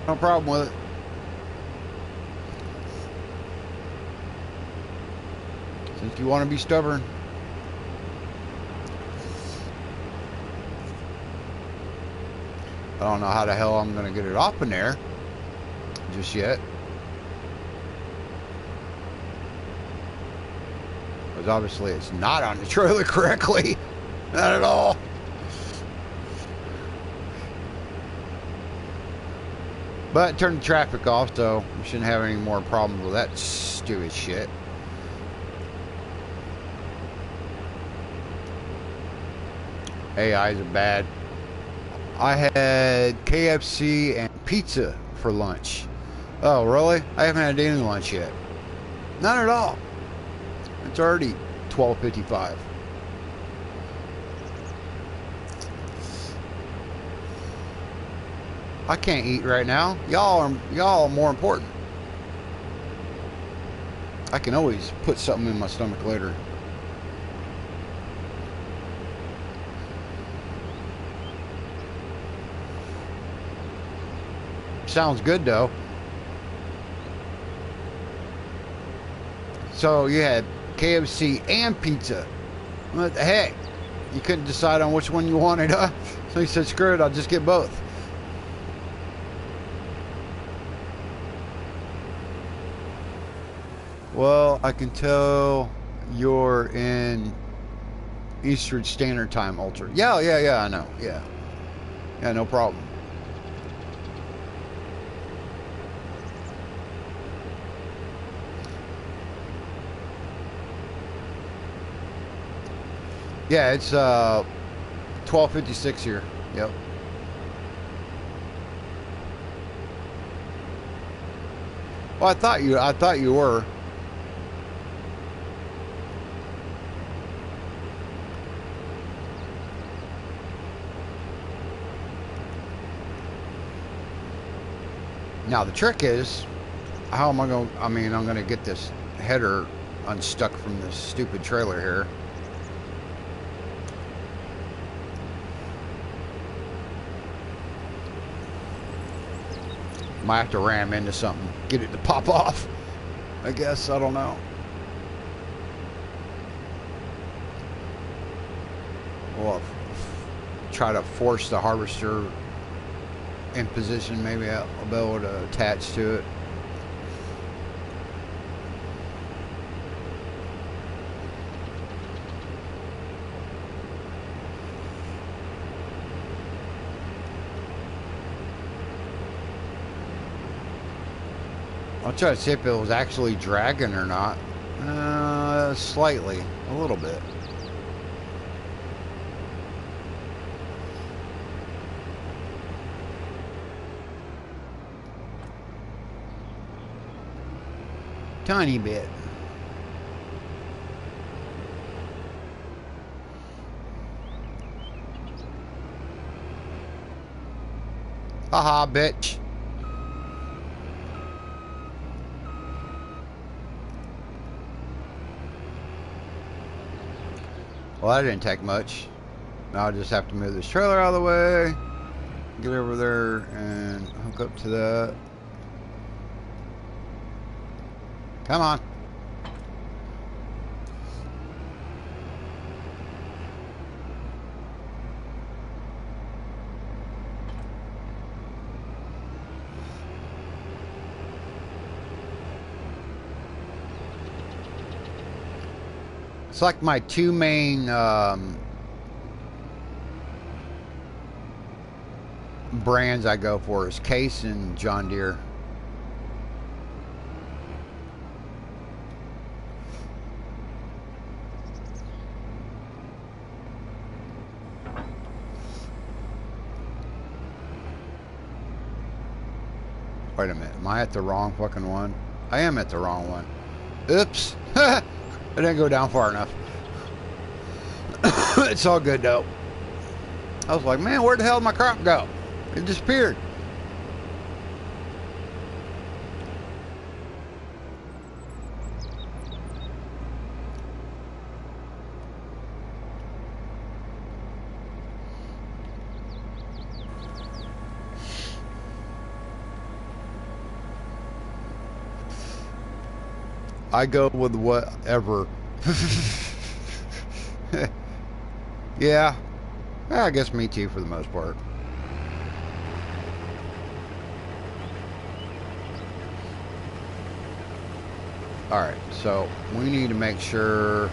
No problem with it. Since you want to be stubborn. I don't know how the hell I'm going to get it off in there just yet. Because obviously it's not on the trailer correctly. Not at all. But turn the traffic off, so we shouldn't have any more problems with that stupid shit. AIs are bad. I had KFC and pizza for lunch. Oh, really? I haven't had any lunch yet. Not at all. It's already 12:55. I can't eat right now. Y'all are more important. I can always put something in my stomach later. Sounds good though. So you had KFC and pizza. What the heck? You couldn't decide on which one you wanted, huh? So you said, screw it, I'll just get both. Well, I can tell you're in Eastern Standard Time, Ultra. Yeah, I know. Yeah. Yeah, no problem. Yeah, it's 12:56 here. Yep. Well, I thought you were. Now the trick is, how am I going? I mean, I'm going to get this header unstuck from this stupid trailer here. Might have to ram into something, get it to pop off. I guess, I don't know. Well, try to force the harvester in position. Maybe I'll be able to attach to it. I'll try to see if it was actually dragging or not. Slightly, a little bit. Tiny bit. Haha, bitch. Well, that didn't take much. Now I just have to move this trailer out of the way, get over there and hook up to that. Come on. It's like my two main brands I go for is Case and John Deere. Wait a minute, am I at the wrong fucking one? I am at the wrong one. Oops. I didn't go down far enough. It's all good though. I was like, man, where the hell did my crop go? It disappeared. I go with whatever. Yeah. I guess me too for the most part. Alright, so we need to make sure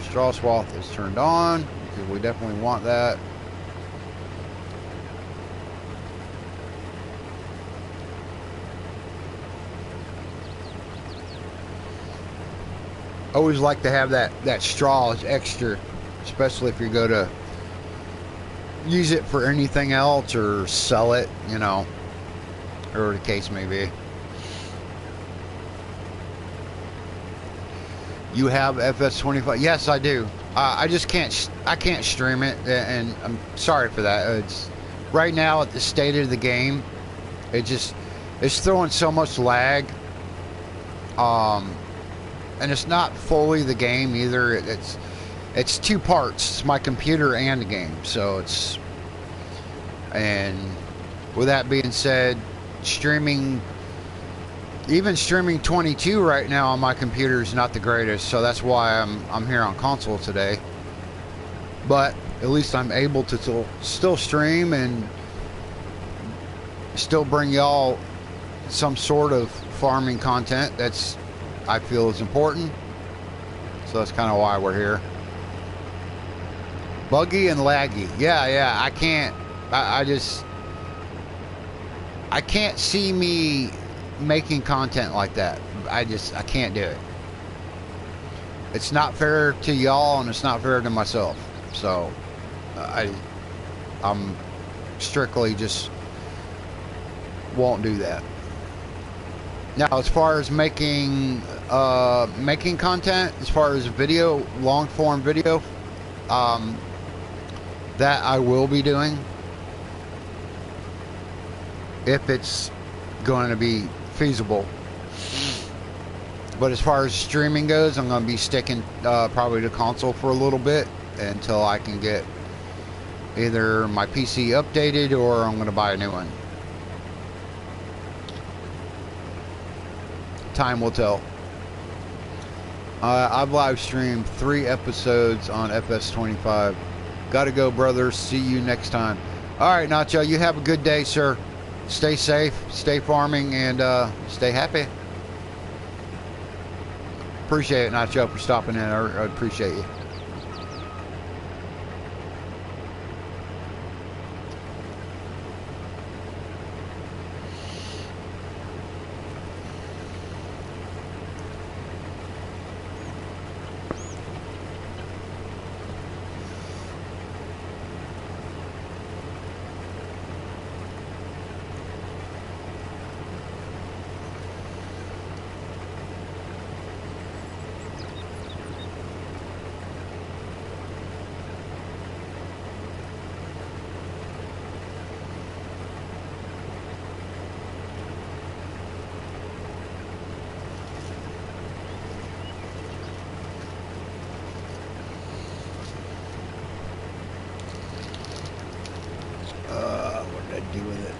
straw swath is turned on, because we definitely want that. Always like to have that straw as extra, especially if you go to use it for anything else or sell it, you know, or the case may be. You have FS25? Yes, I do. I just can't. I can't stream it, and I'm sorry for that. It's right now at the state of the game. It's throwing so much lag. And it's not fully the game either. It's two parts. It's my computer and the game. So it's, and with that being said, streaming, even streaming 22 right now on my computer is not the greatest. So that's why I'm here on console today. But at least I'm able to still stream and still bring y'all some sort of farming content that's I feel is important. So that's kind of why we're here. Buggy and laggy. Yeah, I can't. I can't see me making content like that. I can't do it. It's not fair to y'all and it's not fair to myself. So I'm strictly just won't do that. Now, as far as making content, as far as video, long form video, that I will be doing if it's going to be feasible. But as far as streaming goes, I'm going to be sticking probably to console for a little bit until I can get either my PC updated or I'm going to buy a new one. Time will tell. I've live streamed 3 episodes on FS25. Gotta go, brothers. See you next time. All right, Nacho, you have a good day, sir. Stay safe, stay farming, and stay happy. Appreciate it, Nacho, for stopping in. I appreciate you. What did I do with it?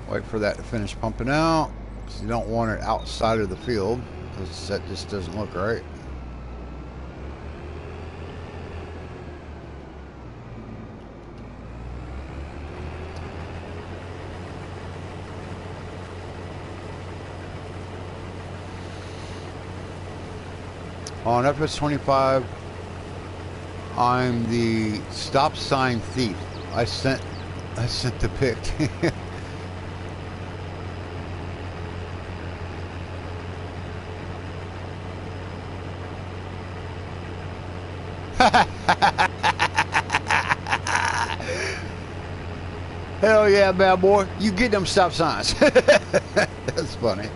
Wait for that to finish pumping out. You don't want it outside of the field because that just doesn't look right. On FS25, I'm the stop sign thief. I sent the pic. Hell yeah, bad boy. You get them stop signs. That's funny.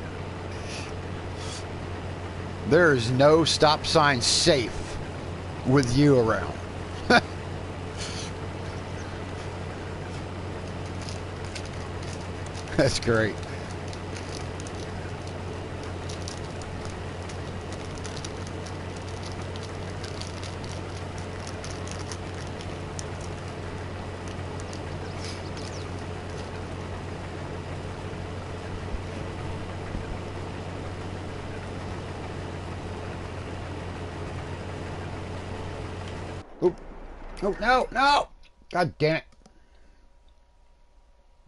There is no stop sign safe with you around. That's great. Oh, no, no! God damn it.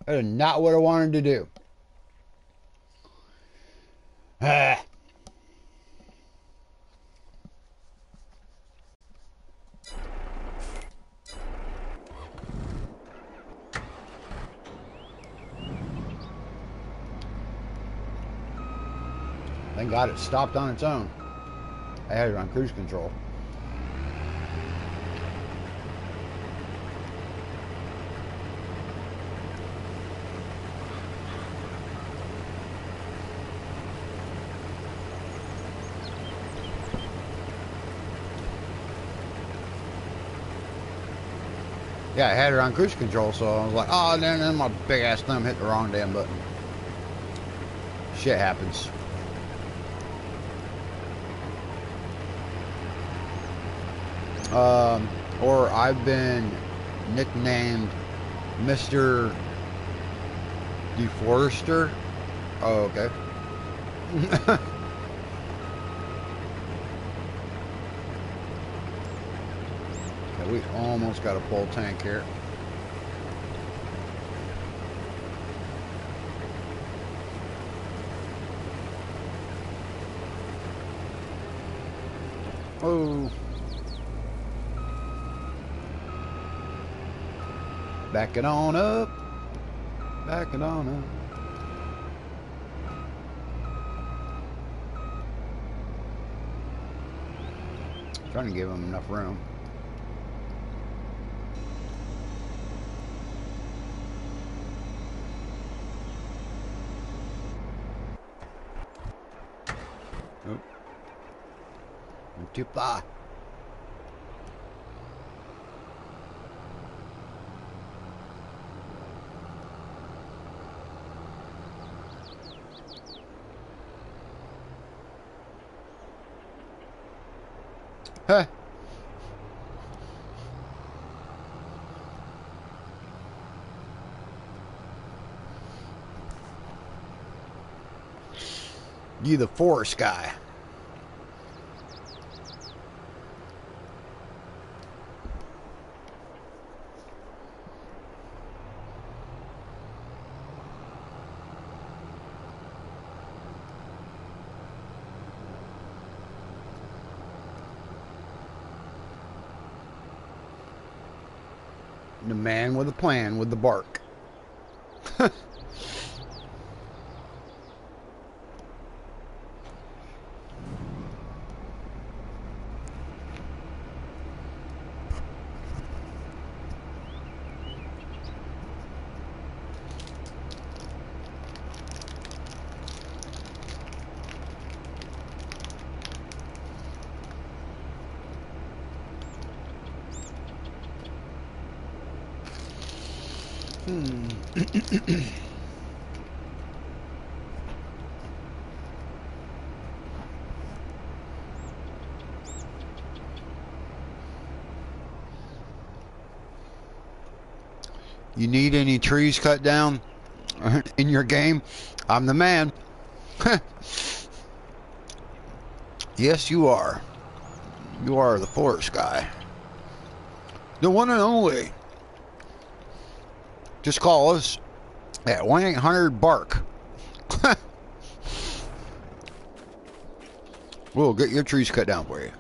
That is not what I wanted to do. Ah. Thank God it stopped on its own. I had it on cruise control. Yeah, I had it on cruise control, so I was like, oh, then my big ass thumb hit the wrong damn button. Shit happens. Or I've been nicknamed Mr. Deforester. Oh, okay. Okay, we almost got a full tank here. Oh. Back it on up. Back it on up. Trying to give him enough room. Nope. Went too far. Huh. You the forest guy. The man with a plan with the bark. You need any trees cut down in your game? I'm the man. Yes, you are. You are the forest guy. The one and only. Just call us at 1-800-BARK. We'll get your trees cut down for you.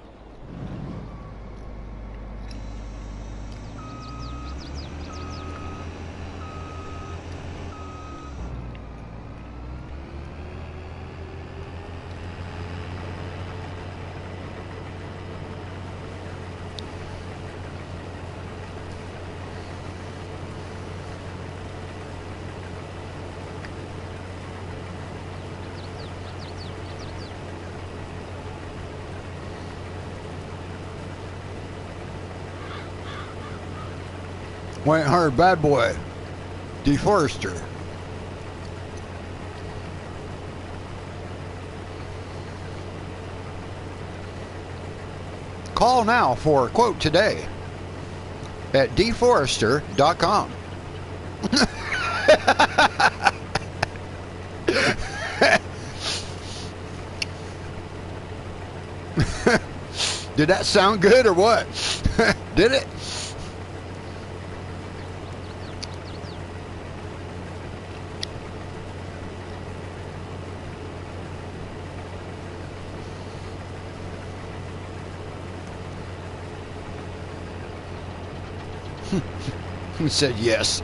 Went hard, bad boy. Deforester. Call now for a quote today at deforester.com. Did that sound good or what? Did it? He said yes.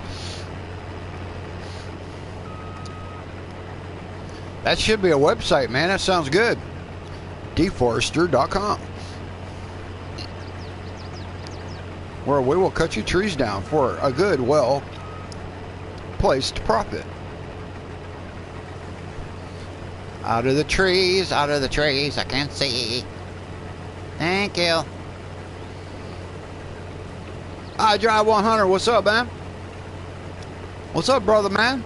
That should be a website, man. That sounds good. Deforester.com, where we will cut you trees down for a good, well placed profit. Out of the trees, I can't see. Thank you. I Drive 100, what's up, man? What's up, brother, man?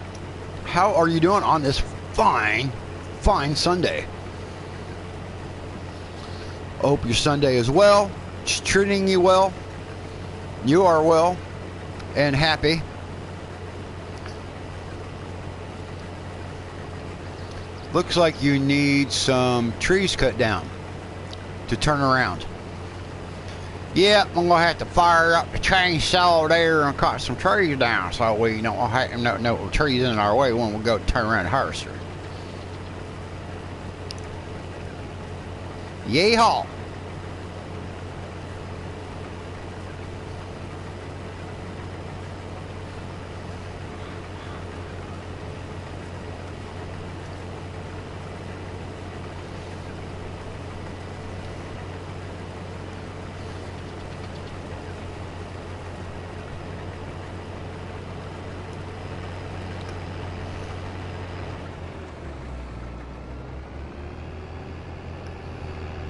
How are you doing on this fine Sunday? I hope your Sunday is well. It's treating you well. You are well and happy. Looks like you need some trees cut down to turn around. Yeah, I'm gonna have to fire up the chainsaw there and cut some trees down so we don't have no trees in our way when we go to turn around the harvester. Yeehaw!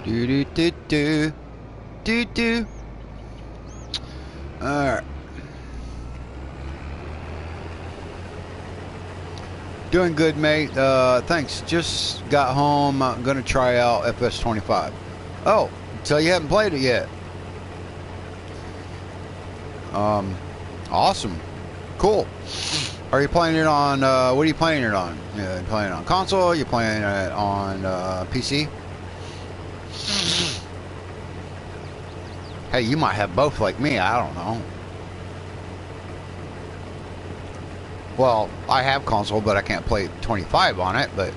Do do do do do do. All right. Doing good, mate. Thanks. Just got home. I'm gonna try out FS25. Oh, so you haven't played it yet? Awesome. Cool. Are you playing it on? What are you playing it on? You playing it on console? You playing it on PC? Hey, you might have both like me. I don't know. Well, I have console, but I can't play 25 on it, but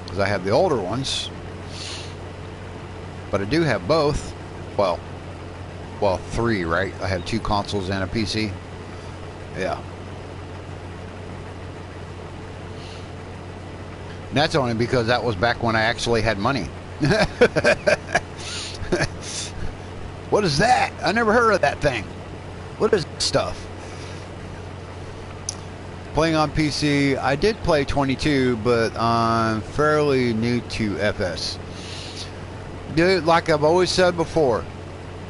because I have the older ones. But I do have both. Well, three, right? I have 2 consoles and a PC. Yeah. And that's only because that was back when I actually had money. What is that? I never heard of that thing. What is that stuff? Playing on PC, I did play 22, but I'm fairly new to FS. Dude, like I've always said before,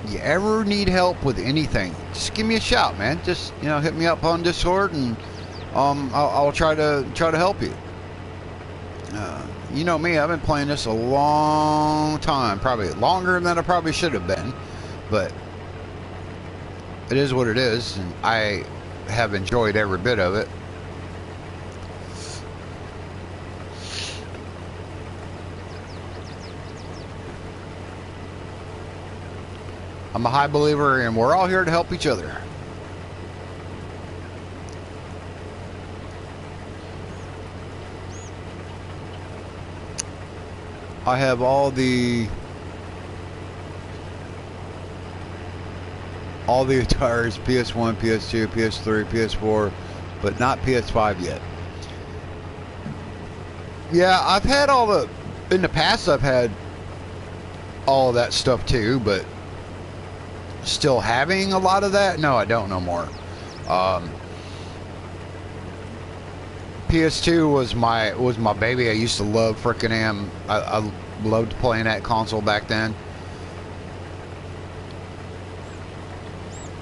you ever need help with anything, just give me a shout, man. Just, you know, hit me up on Discord, and I'll try to help you. You know me, I've been playing this a long time, probably longer than I probably should have been, but it is what it is, and I have enjoyed every bit of it. I'm a high believer, and we're all here to help each other. I have all the attires, PS1, PS2, PS3, PS4, but not PS5 yet. Yeah, I've had all the, in the past I've had all of that stuff too, but still having a lot of that? No, I don't no more. PS2 was my baby. I used to love frickin' I loved playing that console back then.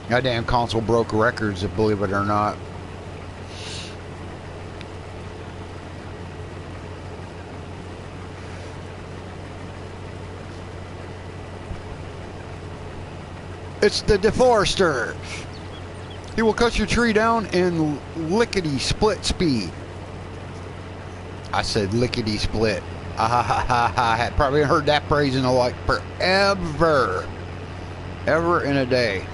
That damn console broke records, believe it or not. It's the Deforester. He will cut your tree down in lickety-split speed. I said lickety-split. I had probably heard that phrase in like forever. Ever in a day.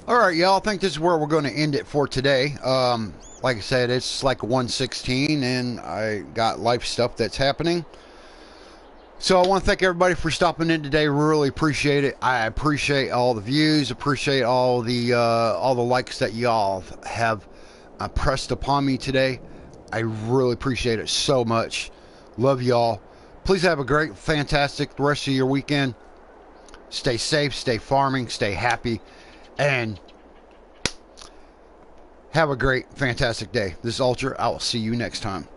All right, y'all. I think this is where we're going to end it for today. Like I said, it's like 1:16, and I got life stuff that's happening. So I want to thank everybody for stopping in today. Really appreciate it. I appreciate all the views. Appreciate all the likes that y'all have pressed upon me today. I really appreciate it so much. Love y'all. Please have a great, fantastic rest of your weekend. Stay safe, stay farming, stay happy, and have a great, fantastic day. This is Ultra. I will see you next time.